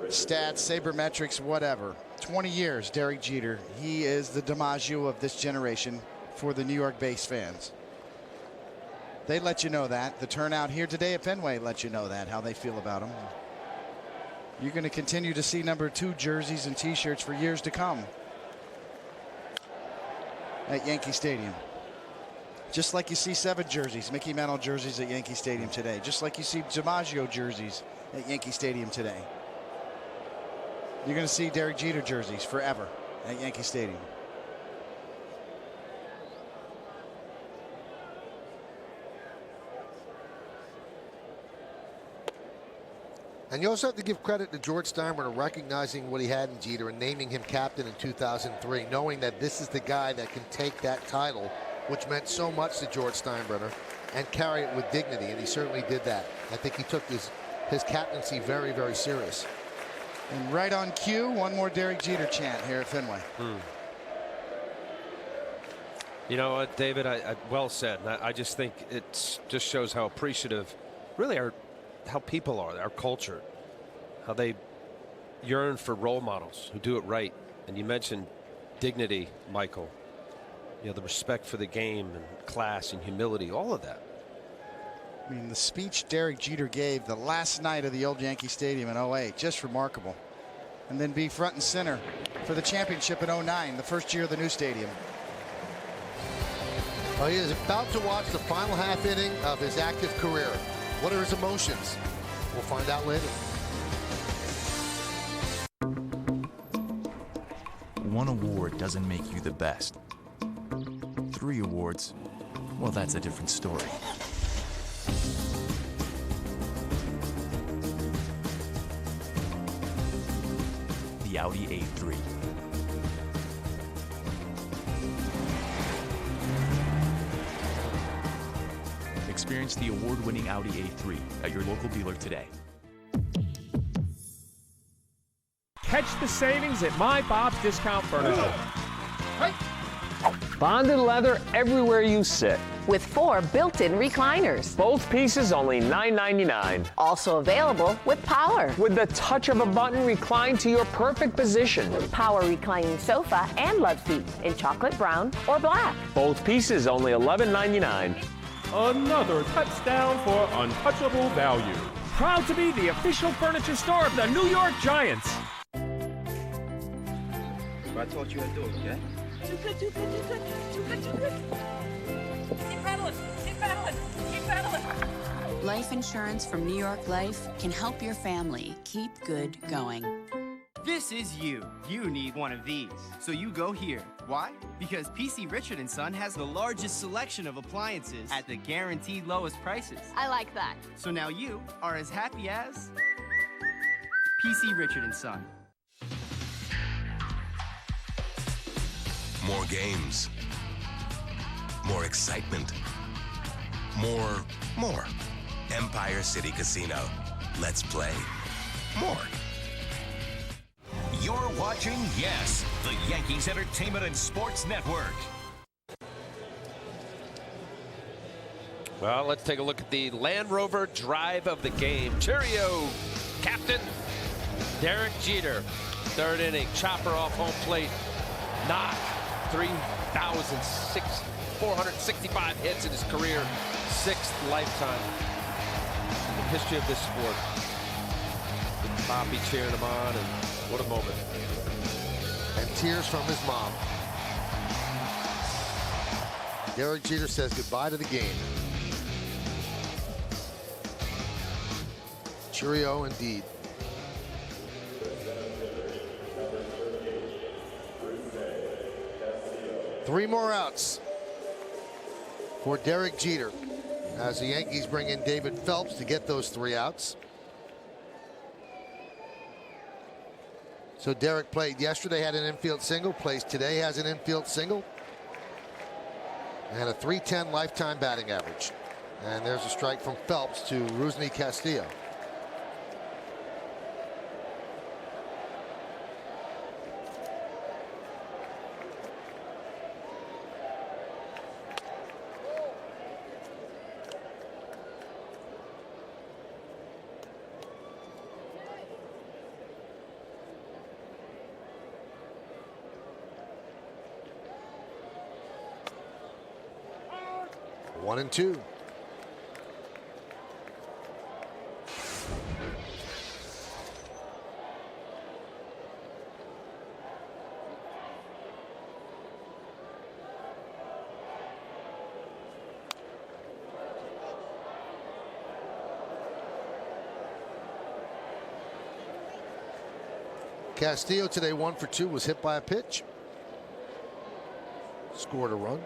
Stats, sabermetrics, whatever. 20 years, Derek Jeter. He is the DiMaggio of this generation for the New York-based fans. They let you know that. The turnout here today at Fenway let you know that, how they feel about him. You're going to continue to see number 2 jerseys and T-shirts for years to come at Yankee Stadium. Just like you see 7 jerseys, Mickey Mantle jerseys at Yankee Stadium today. Just like you see DiMaggio jerseys at Yankee Stadium today. You're going to see Derek Jeter jerseys forever at Yankee Stadium. And you also have to give credit to George Steinbrenner recognizing what he had in Jeter and naming him captain in 2003, knowing that this is the guy that can take that title which meant so much to George Steinbrenner, and carry it with dignity, and he certainly did that. I think he took his captaincy very, very serious. And right on cue, one more Derek Jeter chant here at Fenway. You know what, David, I well said. I just think it just shows how appreciative really how people are, our culture, how they yearn for role models who do it right. And you mentioned dignity, Michael. You know, the respect for the game and class and humility, all of that. I mean, the speech Derek Jeter gave the last night of the old Yankee Stadium in '08, just remarkable. And then be front and center for the championship in '09, the first year of the new stadium. Well, he is about to watch the final half inning of his active career. What are his emotions? We'll find out later. One award doesn't make you the best. 3 awards, well, that's a different story. The Audi A3. Experience the award-winning Audi A3 at your local dealer today. Catch the savings at My Bob's Discount Furniture. Bonded leather everywhere you sit. With 4 built-in recliners. Both pieces only $9.99. Also available with power. With the touch of a button, recline to your perfect position. Power reclining sofa and love seats in chocolate brown or black. Both pieces only $11.99. Another touchdown for untouchable value. Proud to be the official furniture store of the New York Giants. I taught you how to do it, okay? Too good, too good, too good, too good, too good. Keep pedaling, keep pedaling, keep pedaling. Life insurance from New York Life can help your family keep good going. This is you. You need one of these. So you go here. Why? Because PC Richard & Son has the largest selection of appliances at the guaranteed lowest prices. I like that. So now you are as happy as PC Richard & Son. More games. More excitement. More. Empire City Casino. Let's play more. You're watching Yes, the Yankees Entertainment and Sports Network. Well, let's take a look at the Land Rover drive of the game. Cheerio, Captain Derek Jeter. 3rd inning, chopper off home plate. Knock. 465 hits in his career. 6th lifetime in the history of this sport. With Poppy cheering him on, and what a moment. And tears from his mom. Derek Jeter says goodbye to the game. Cheerio indeed. Three more outs for Derek Jeter as the Yankees bring in David Phelps to get those 3 outs. So Derek played yesterday, had an infield single, plays today, has an infield single, and a .310 lifetime batting average. And there's a strike from Phelps to Rusney Castillo. One and two. Castillo today 1 for 2, was hit by a pitch. Scored a run.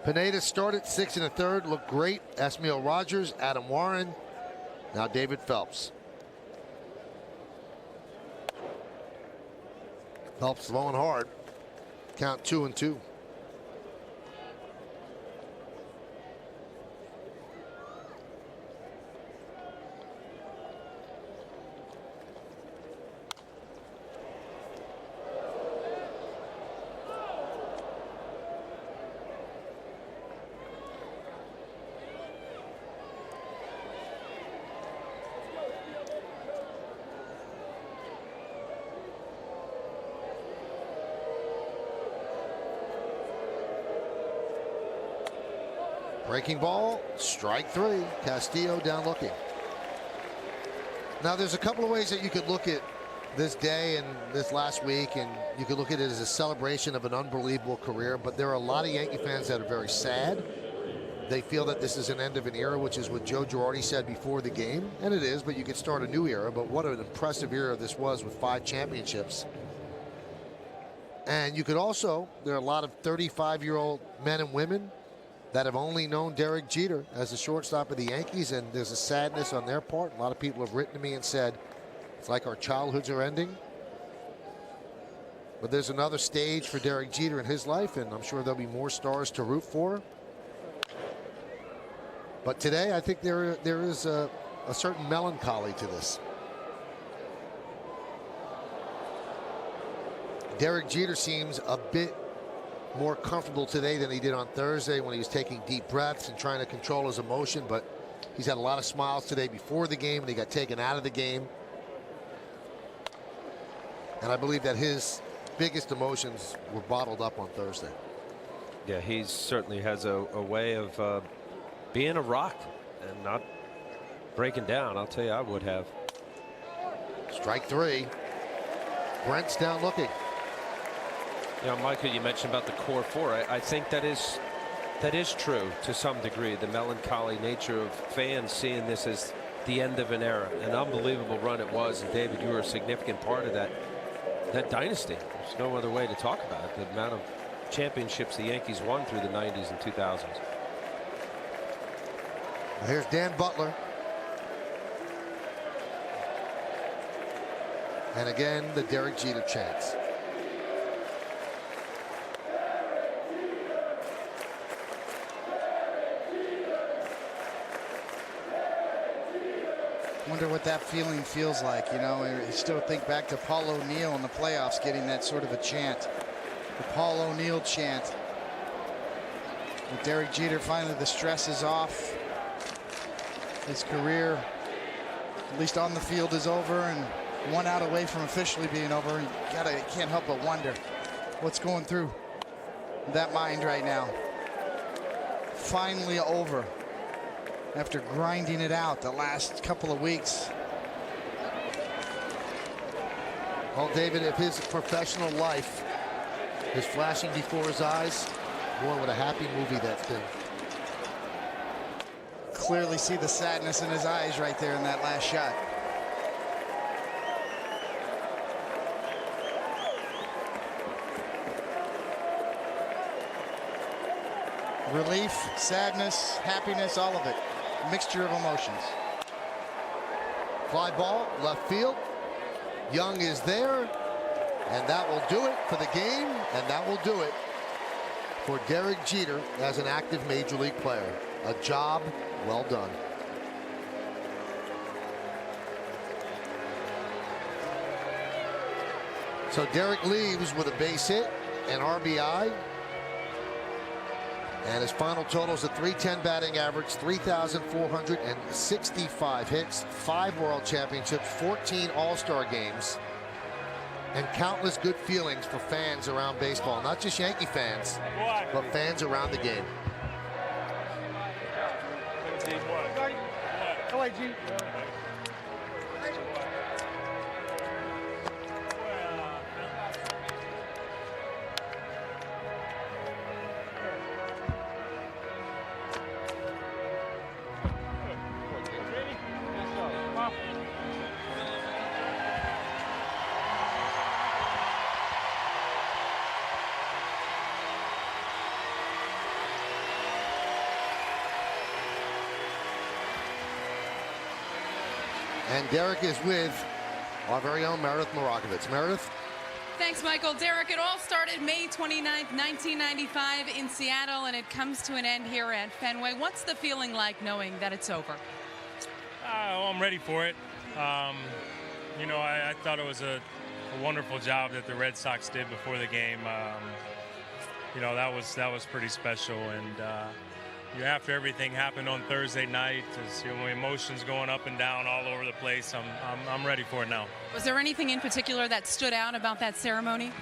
Pineda started 6 1/3, looked great. Esmail Rogers, Adam Warren, now David Phelps. Phelps throwing hard. Count 2-2. Breaking ball, strike 3. Castillo down looking. Now there's a couple of ways that you could look at this day and this last week, and you could look at it as a celebration of an unbelievable career, but there are a lot of Yankee fans that are very sad. They feel that this is an end of an era, which is what Joe Girardi said before the game, and it is, but you could start a new era. But what an impressive era this was with 5 championships. And you could also, there are a lot of 35-year-old men and women that have only known Derek Jeter as the shortstop of the Yankees, and there's a sadness on their part. A lot of people have written to me and said, it's like our childhoods are ending. But there's another stage for Derek Jeter in his life, and I'm sure there'll be more stars to root for. But today, I think there is a certain melancholy to this. Derek Jeter seems a bit more comfortable today than he did on Thursday when he was taking deep breaths and trying to control his emotion, but he's had a lot of smiles today before the game, and he got taken out of the game. And I believe that his biggest emotions were bottled up on Thursday. Yeah, he certainly has a way of being a rock and not breaking down. I'll tell you, I would have. Strike 3. Brent's down looking. Yeah, Michael, you mentioned about the core 4. I think that is true to some degree. The melancholy nature of fans seeing this as the end of an era. An unbelievable run it was, and David, you were a significant part of that dynasty. There's no other way to talk about it. The amount of championships the Yankees won through the 90s and 2000s. Here's Dan Butler. And again, the Derek Jeter chants. Wonder what that feeling feels like, you know. You still think back to Paul O'Neill in the playoffs getting that sort of a chant. The Paul O'Neill chant. With Derek Jeter, finally the stress is off. His career, at least on the field, is over, and 1 out away from officially being over. You can't help but wonder what's going through that mind right now. Finally over. After grinding it out the last couple of weeks. Well, David, if his professional life is flashing before his eyes, boy, what a happy movie that's been. Clearly see the sadness in his eyes right there in that last shot. Relief, sadness, happiness, all of it. Mixture of emotions. Fly ball, left field. Young is there, and that will do it for the game, and that will do it for Derek Jeter as an active major league player. A job well done. So Derek leaves with a base hit, an RBI, and his final total is a .310 batting average, 3,465 hits, 5 World Championships, 14 All-Star games, and countless good feelings for fans around baseball. Not just Yankee fans, but fans around the game. And Derek is with our very own Meredith Morakovitz. Meredith? Thanks, Michael. Derek, it all started May 29th, 1995 in Seattle, and it comes to an end here at Fenway. What's the feeling like knowing that it's over? Well, I'm ready for it. You know, I thought it was a wonderful job that the Red Sox did before the game. You know, that was pretty special. And you know, after everything happened on Thursday night, you know, emotions going up and down all over the place, I'm ready for it now. Was there anything in particular that stood out about that ceremony?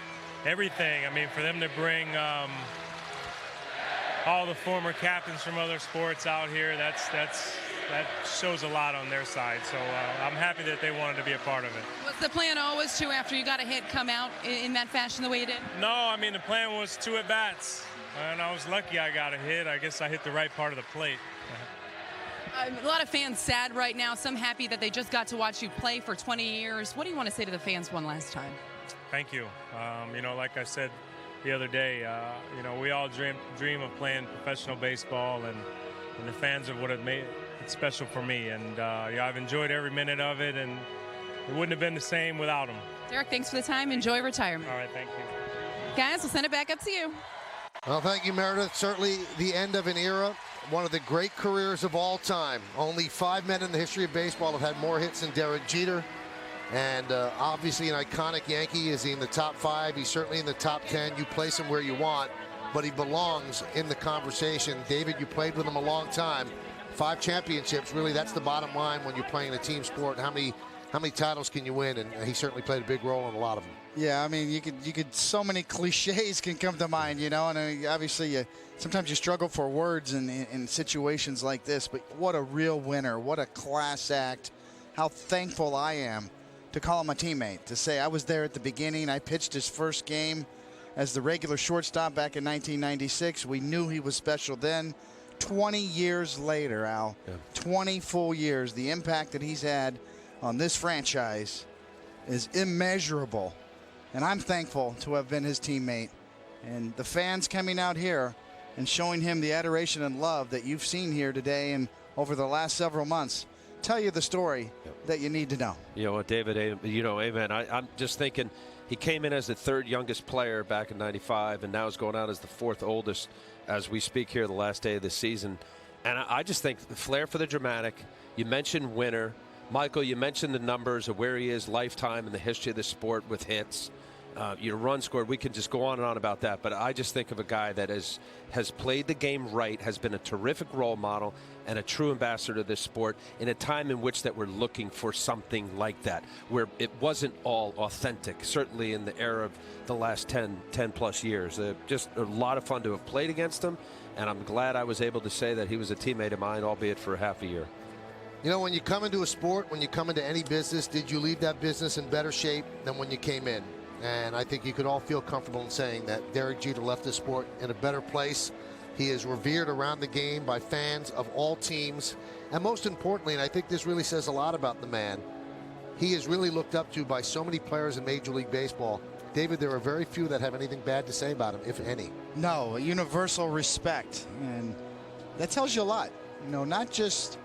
Everything. I mean, for them to bring all the former captains from other sports out here, that shows a lot on their side. So I'm happy that they wanted to be a part of it. Was the plan always to, after you got a hit, come out in that fashion the way you did? No, I mean, the plan was 2 at-bats. And I was lucky I got a hit. I guess I hit the right part of the plate. A lot of fans sad right now, some happy that they just got to watch you play for 20 years. What do you want to say to the fans one last time? Thank you. You know, like I said the other day, you know, we all dream of playing professional baseball, and the fans are what have made it special for me. And yeah, I've enjoyed every minute of it, and it wouldn't have been the same without them. Derek, thanks for the time. Enjoy retirement. All right, thank you. Guys, we'll send it back up to you. Well, thank you, Meredith. Certainly the end of an era, one of the great careers of all time. Only 5 men in the history of baseball have had more hits than Derek Jeter. And obviously an iconic Yankee. Is he in the top 5? He's certainly in the top 10. You place him where you want, but he belongs in the conversation. David, you played with him a long time. 5 championships, really, that's the bottom line when you're playing a team sport. How many titles can you win? And he certainly played a big role in a lot of them. Yeah, I mean, you could so many cliches can come to mind, you know, and obviously sometimes you struggle for words in situations like this, but what a real winner, what a class act. How thankful I am to call him a teammate, to say I was there at the beginning. I pitched his first game as the regular shortstop back in 1996. We knew he was special then. 20 years later, Al, 20 full years, the impact that he's had on this franchise is immeasurable. And I'm thankful to have been his teammate. And the fans coming out here and showing him the adoration and love that you've seen here today and over the last several months tell you the story that you need to know. You know what, David, you know, amen. I'm just thinking he came in as the 3rd youngest player back in '95, and now is going out as the 4th oldest as we speak here the last day of the season. And I just think the flair for the dramatic. You mentioned winner. Michael, you mentioned the numbers of where he is lifetime in the history of the sport with hits. Your run scored, we can just go on and on about that, but I just think of a guy that has played the game right, has been a terrific role model and a true ambassador to this sport in a time in which that we're looking for something like that, where it wasn't all authentic, certainly in the era of the last 10 plus years. Just a lot of fun to have played against him, and I'm glad I was able to say that he was a teammate of mine, albeit for half a year. You know, when you come into a sport, when you come into any business, did you leave that business in better shape than when you came in? And I think you could all feel comfortable in saying that Derek Jeter left the sport in a better place. He is revered around the game by fans of all teams. And most importantly, and I think this really says a lot about the man, he is really looked up to by so many players in Major League Baseball. David, there are very few that have anything bad to say about him, if any. No, universal respect. And that tells you a lot. You know, not just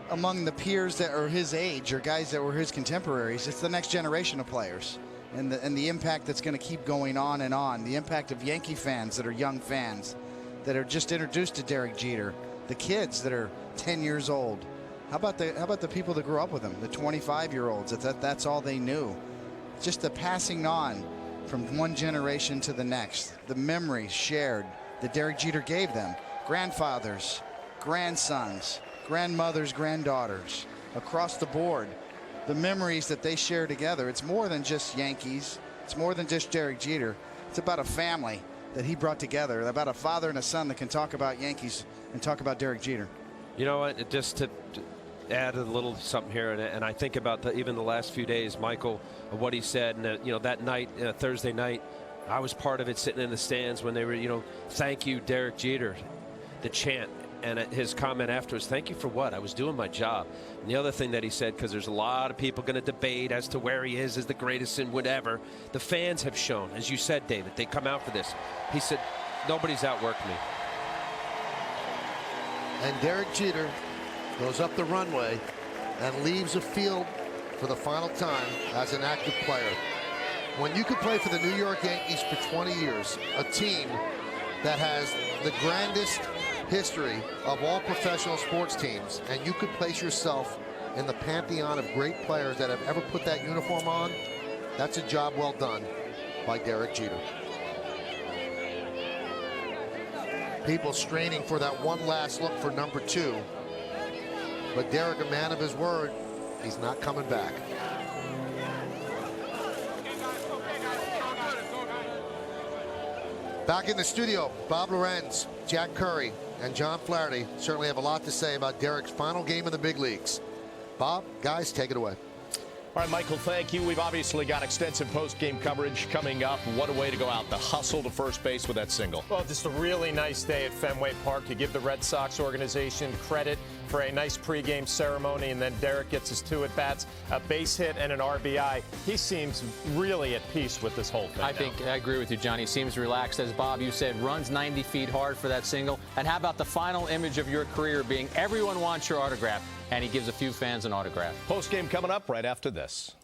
among the peers that are his age or guys that were his contemporaries. It's the next generation of players. And the impact that's going to keep going on and on. The impact of Yankee fans that are young fans that are just introduced to Derek Jeter. The kids that are 10 years old. How about the people that grew up with him? The 25-year-olds. That's all they knew. Just the passing on from one generation to the next. The memories shared that Derek Jeter gave them. Grandfathers, grandsons, grandmothers, granddaughters, across the board. The memories that they share together. It's more than just Yankees. It's more than just Derek Jeter. It's about a family that he brought together, about a father and a son that can talk about Yankees and talk about Derek Jeter. You know what, just to add a little something here, and I think about even the last few days, Michael, what he said, and you know, that night, Thursday night, I was part of it sitting in the stands when they were, you know, thank you, Derek Jeter, the chant. And his comment afterwards, thank you for what? I was doing my job. And the other thing that he said, because there's a lot of people going to debate as to where he is as the greatest and whatever, the fans have shown, as you said, David, they come out for this. He said, nobody's outworked me. And Derek Jeter goes up the runway and leaves the field for the final time as an active player. When you could play for the New York Yankees for 20 years, a team that has the grandest history of all professional sports teams, and you could place yourself in the pantheon of great players that have ever put that uniform on, that's a job well done by Derek Jeter. People straining for that one last look for number 2. But Derek, a man of his word, he's not coming back. Back in the studio, Bob Lorenz, Jack Curry, and John Flaherty certainly have a lot to say about Derek's final game in the big leagues. Bob, guys, take it away. All right, Michael, thank you. We've obviously got extensive post-game coverage coming up. What a way to go out, the hustle to first base with that single. Well, just a really nice day at Fenway Park. You give the Red Sox organization credit for a nice pregame ceremony, and then Derek gets his 2 at-bats, a base hit and an RBI. He seems really at peace with this whole thing. I agree with you, Johnny. He seems relaxed. As Bob, you said, runs 90 feet hard for that single. And how about the final image of your career being everyone wants your autograph, and he gives a few fans an autograph. Post-game coming up right after this.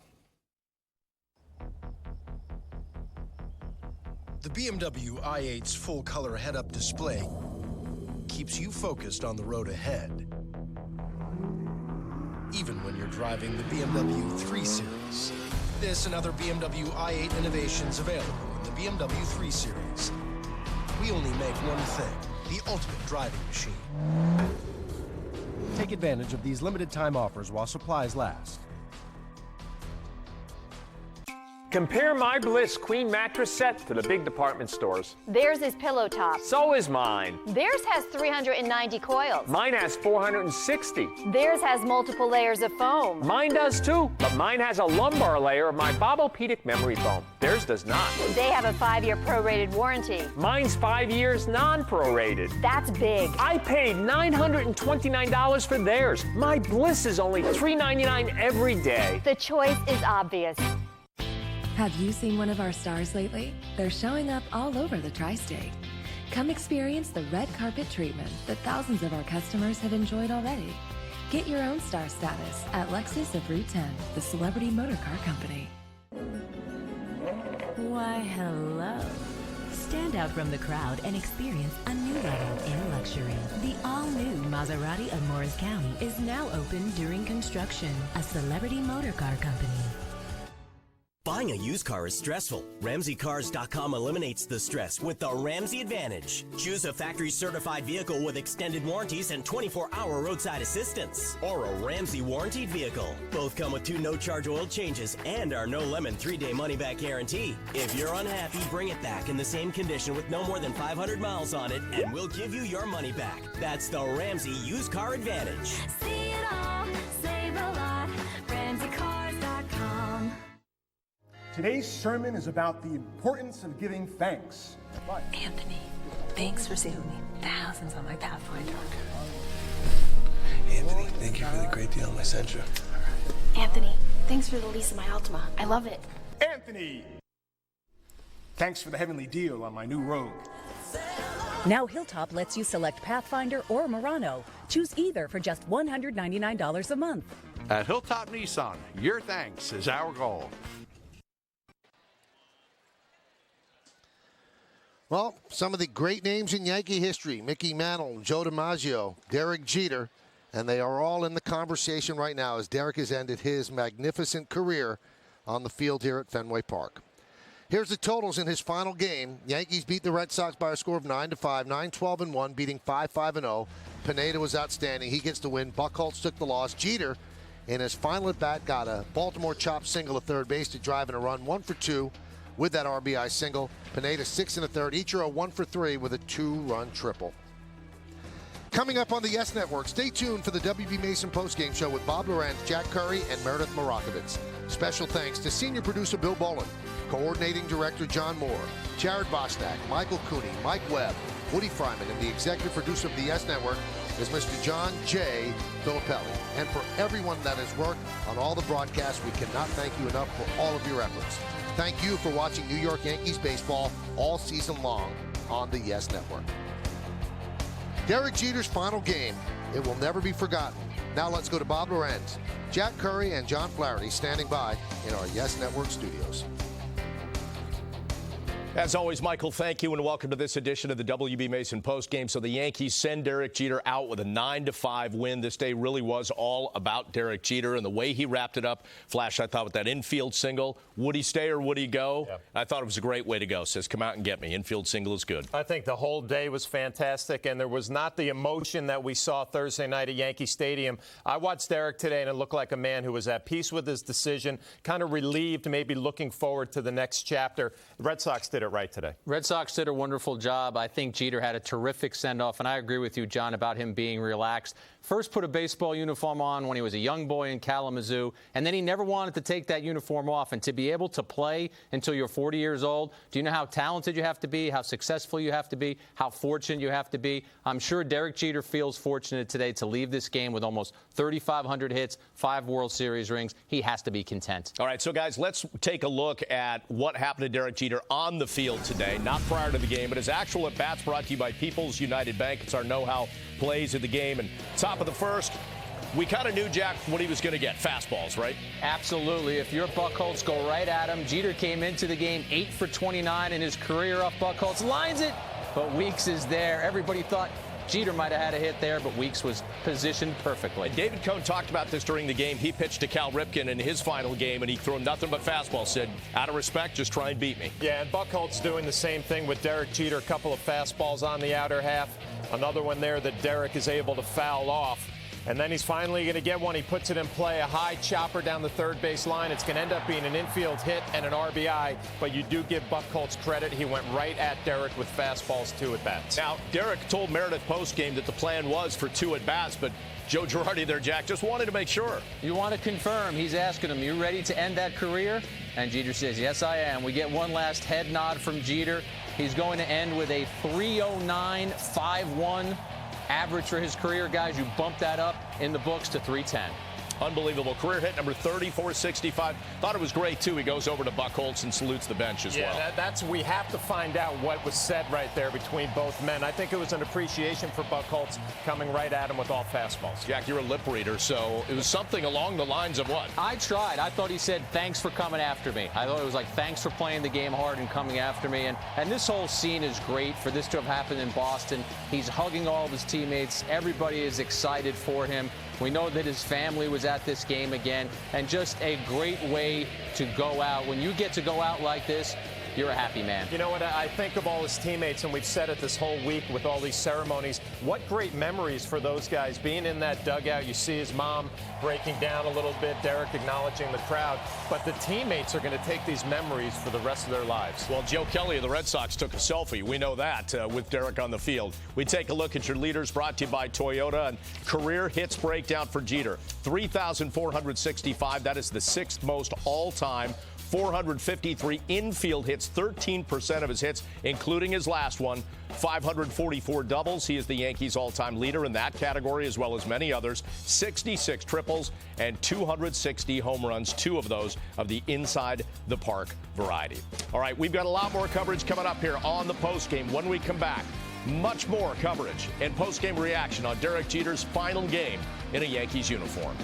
The BMW i8's full-color head-up display keeps you focused on the road ahead, even when you're driving the BMW 3 Series. This and other BMW i8 innovations available in the BMW 3 Series. We only make one thing, the ultimate driving machine. Take advantage of these limited-time offers while supplies last. Compare my Bliss Queen mattress set to the big department stores. Theirs is pillow top. So is mine. Theirs has 390 coils. Mine has 460. Theirs has multiple layers of foam. Mine does too, but mine has a lumbar layer of my Bobopedic memory foam. Theirs does not. They have a 5-year prorated warranty. Mine's 5 years non-prorated. That's big. I paid $929 for theirs. My Bliss is only $399 every day. The choice is obvious. Have you seen one of our stars lately? They're showing up all over the tri-state. Come experience the red carpet treatment that thousands of our customers have enjoyed already. Get your own star status at Lexus of Route 10, the celebrity motor car company. Why, hello. Stand out from the crowd and experience a new level in luxury. The all-new Maserati of Morris County is now open during construction, a celebrity motor car company. Buying a used car is stressful. RamseyCars.com eliminates the stress with the Ramsey Advantage. Choose a factory-certified vehicle with extended warranties and 24-hour roadside assistance. Or a Ramsey warranted vehicle. Both come with 2 no-charge oil changes and our no-lemon 3-day money-back guarantee. If you're unhappy, bring it back in the same condition with no more than 500 miles on it, and we'll give you your money back. That's the Ramsey Used Car Advantage. See it all, save a lot, RamseyCars.com. Today's sermon is about the importance of giving thanks. Anthony, thanks for saving me thousands on my Pathfinder. Anthony, thank you for the great deal on my Sentra. Anthony, thanks for the lease of my Altima. I love it. Anthony! Thanks for the heavenly deal on my new Rogue. Now Hilltop lets you select Pathfinder or Murano. Choose either for just $199 a month. At Hilltop Nissan, your thanks is our goal. Well, some of the great names in Yankee history, Mickey Mantle, Joe DiMaggio, Derek Jeter, and they are all in the conversation right now as Derek has ended his magnificent career on the field here at Fenway Park. Here's the totals in his final game. Yankees beat the Red Sox by a score of 9-5, 9-12-1, beating 5-5-0. Pineda was outstanding. He gets the win. Buchholz took the loss. Jeter, in his final at-bat, got a Baltimore chop single at third base to drive in a run, 1 for 2. With that RBI single. Pineda 6 1/3. Ichiro 1 for 3 with a 2-run triple. Coming up on the Yes Network, stay tuned for the WB Mason postgame show with Bob Lorenz, Jack Curry, and Meredith Morakovitz. Special thanks to senior producer Bill Bolin, coordinating director John Moore, Jared Bostak, Michael Cooney, Mike Webb, Woody Fryman, and the executive producer of the Yes Network is Mr. John J. Filippelli. And for everyone that has worked on all the broadcasts, we cannot thank you enough for all of your efforts. Thank you for watching New York Yankees baseball all season long on the Yes Network. Derek Jeter's final game, it will never be forgotten. Now let's go to Bob Lorenz, Jack Curry, and John Flaherty standing by in our Yes Network studios. As always, Michael, thank you, and welcome to this edition of the WB Mason postgame. So the Yankees send Derek Jeter out with a 9-5 win. This day really was all about Derek Jeter, and the way he wrapped it up, Flash, I thought with that infield single, would he stay or would he go? Yep. I thought it was a great way to go. Says, come out and get me. Infield single is good. I think the whole day was fantastic, and there was not the emotion that we saw Thursday night at Yankee Stadium. I watched Derek today, and it looked like a man who was at peace with his decision, kind of relieved, maybe looking forward to the next chapter. The Red Sox did it right today. Red Sox did a wonderful job. I think Jeter had a terrific send-off, and I agree with you, John, about him being relaxed. First put a baseball uniform on when he was a young boy in Kalamazoo, and then he never wanted to take that uniform off. And to be able to play until you're 40 years old, do you know how talented you have to be, how successful you have to be, how fortunate you have to be? I'm sure Derek Jeter feels fortunate today to leave this game with almost 3,500 hits, 5 World Series rings. He has to be content. All right, so guys, let's take a look at what happened to Derek Jeter on the field today, not prior to the game, but his actual at-bats brought to you by People's United Bank. It's our know-how plays of the game. And top of the first, we kind of knew, Jack, what he was going to get. Fastballs, right? Absolutely. If you're Buchholz, go right at him. Jeter came into the game 8 for 29 in his career off Buchholz. Lines it, but Weeks is there. Everybody thought Jeter might have had a hit there, but Weeks was positioned perfectly. And David Cohn talked about this during the game. He pitched to Cal Ripken in his final game, and he threw nothing but fastballs. Said, out of respect, just try and beat me. Yeah, and Buchholz doing the same thing with Derek Jeter. A couple of fastballs on the outer half. Another one there that Derek is able to foul off. And then he's finally going to get one. He puts it in play, a high chopper down the third base line. It's going to end up being an infield hit and an RBI, but you do give Buchholz credit. He went right at Derek with fastballs, 2 at-bats. Now, Derek told Meredith postgame that the plan was for 2 at-bats, but Joe Girardi there, Jack, just wanted to make sure. You want to confirm. He's asking him, you ready to end that career? And Jeter says, yes, I am. We get one last head nod from Jeter. He's going to end with a 309.51 average for his career. Guys, you bump that up in the books to 310. Unbelievable. Career hit number 3465. Thought it was great, too. He goes over to Buchholz and salutes the bench as well. Yeah, we have to find out what was said right there between both men. I think it was an appreciation for Buchholz coming right at him with all fastballs. Jack, you're a lip reader, so it was something along the lines of what? I tried. I thought he said, thanks for coming after me. I thought it was like, thanks for playing the game hard and coming after me. And this whole scene is great for this to have happened in Boston. He's hugging all of his teammates. Everybody is excited for him. We know that his family was at this game again, and just a great way to go out. When you get to go out like this, you're a happy man. You know what? I think of all his teammates, and we've said it this whole week with all these ceremonies. What great memories for those guys. Being in that dugout, you see his mom breaking down a little bit, Derek acknowledging the crowd. But the teammates are going to take these memories for the rest of their lives. Well, Joe Kelly of the Red Sox took a selfie. We know that with Derek on the field. We take a look at your leaders brought to you by Toyota, and career hits breakdown for Jeter. 3,465. That is the 6th most all-time. 453 infield hits, 13% of his hits, including his last one. 544 doubles. He is the Yankees' all-time leader in that category, as well as many others. 66 triples and 260 home runs, 2 of those of the inside-the-park variety. All right, we've got a lot more coverage coming up here on the postgame. When we come back, much more coverage and postgame reaction on Derek Jeter's final game in a Yankees uniform.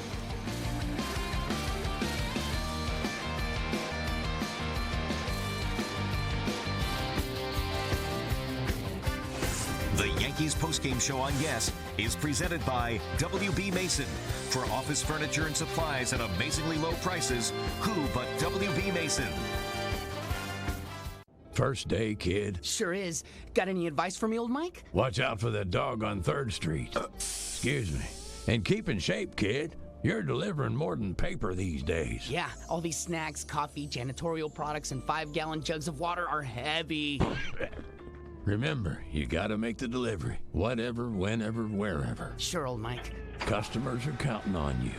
The Yankees postgame show on Yes is presented by WB Mason. For office furniture and supplies at amazingly low prices, who but WB Mason? First day, kid. Sure is. Got any advice for me, old Mike? Watch out for that dog on 3rd Street. Excuse me. And keep in shape, kid. You're delivering more than paper these days. Yeah, all these snacks, coffee, janitorial products, and 5-gallon jugs of water are heavy. Remember, you gotta make the delivery. Whatever, whenever, wherever. Sure, old Mike. Customers are counting on you.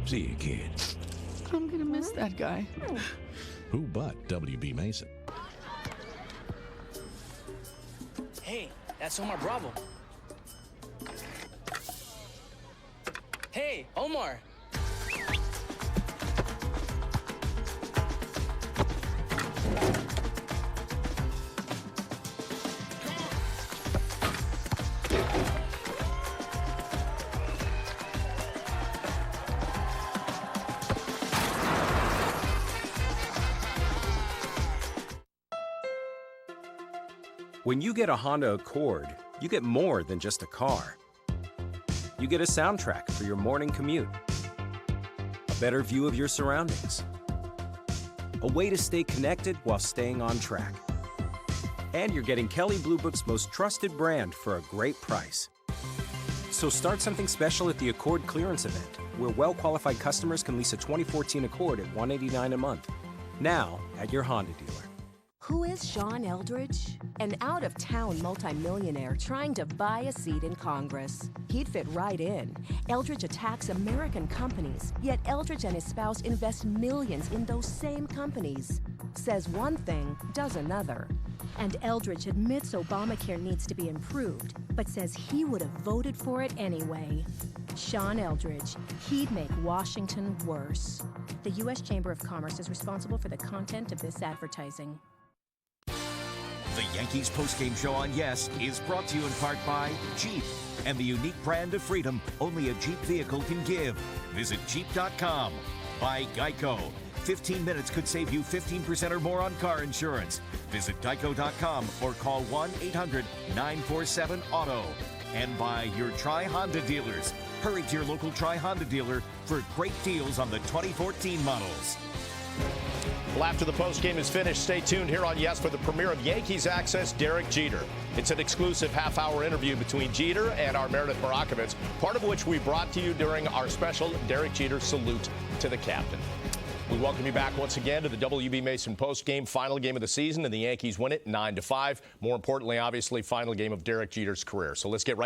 See you, kid. I'm gonna miss that guy. Who but WB Mason? Hey, that's Omar Bravo. Hey, Omar. When you get a Honda Accord, you get more than just a car. You get a soundtrack for your morning commute, a better view of your surroundings, a way to stay connected while staying on track. And you're getting Kelley Blue Book's most trusted brand for a great price. So start something special at the Accord clearance event, where well-qualified customers can lease a 2014 Accord at $189 a month. Now at your Honda dealer. Who is Sean Eldridge? An out-of-town multimillionaire trying to buy a seat in Congress. He'd fit right in. Eldridge attacks American companies, yet Eldridge and his spouse invest millions in those same companies. Says one thing, does another. And Eldridge admits Obamacare needs to be improved, but says he would have voted for it anyway. Sean Eldridge, he'd make Washington worse. The U.S. Chamber of Commerce is responsible for the content of this advertising. The Yankees postgame show on Yes is brought to you in part by Jeep and the unique brand of freedom only a Jeep vehicle can give. Visit Jeep.com. By Geico. 15 minutes could save you 15% or more on car insurance. Visit Geico.com or call 1-800-947-AUTO. And by your Tri-Honda dealers. Hurry to your local Tri-Honda dealer for great deals on the 2014 models. Well, after the postgame is finished, stay tuned here on Yes for the premiere of Yankees Access, Derek Jeter. It's an exclusive half-hour interview between Jeter and our Meredith Barakovitz, part of which we brought to you during our special Derek Jeter salute to the captain. We welcome you back once again to the WB Mason postgame, final game of the season, and the Yankees win it 9-5. More importantly, obviously, final game of Derek Jeter's career. So let's get right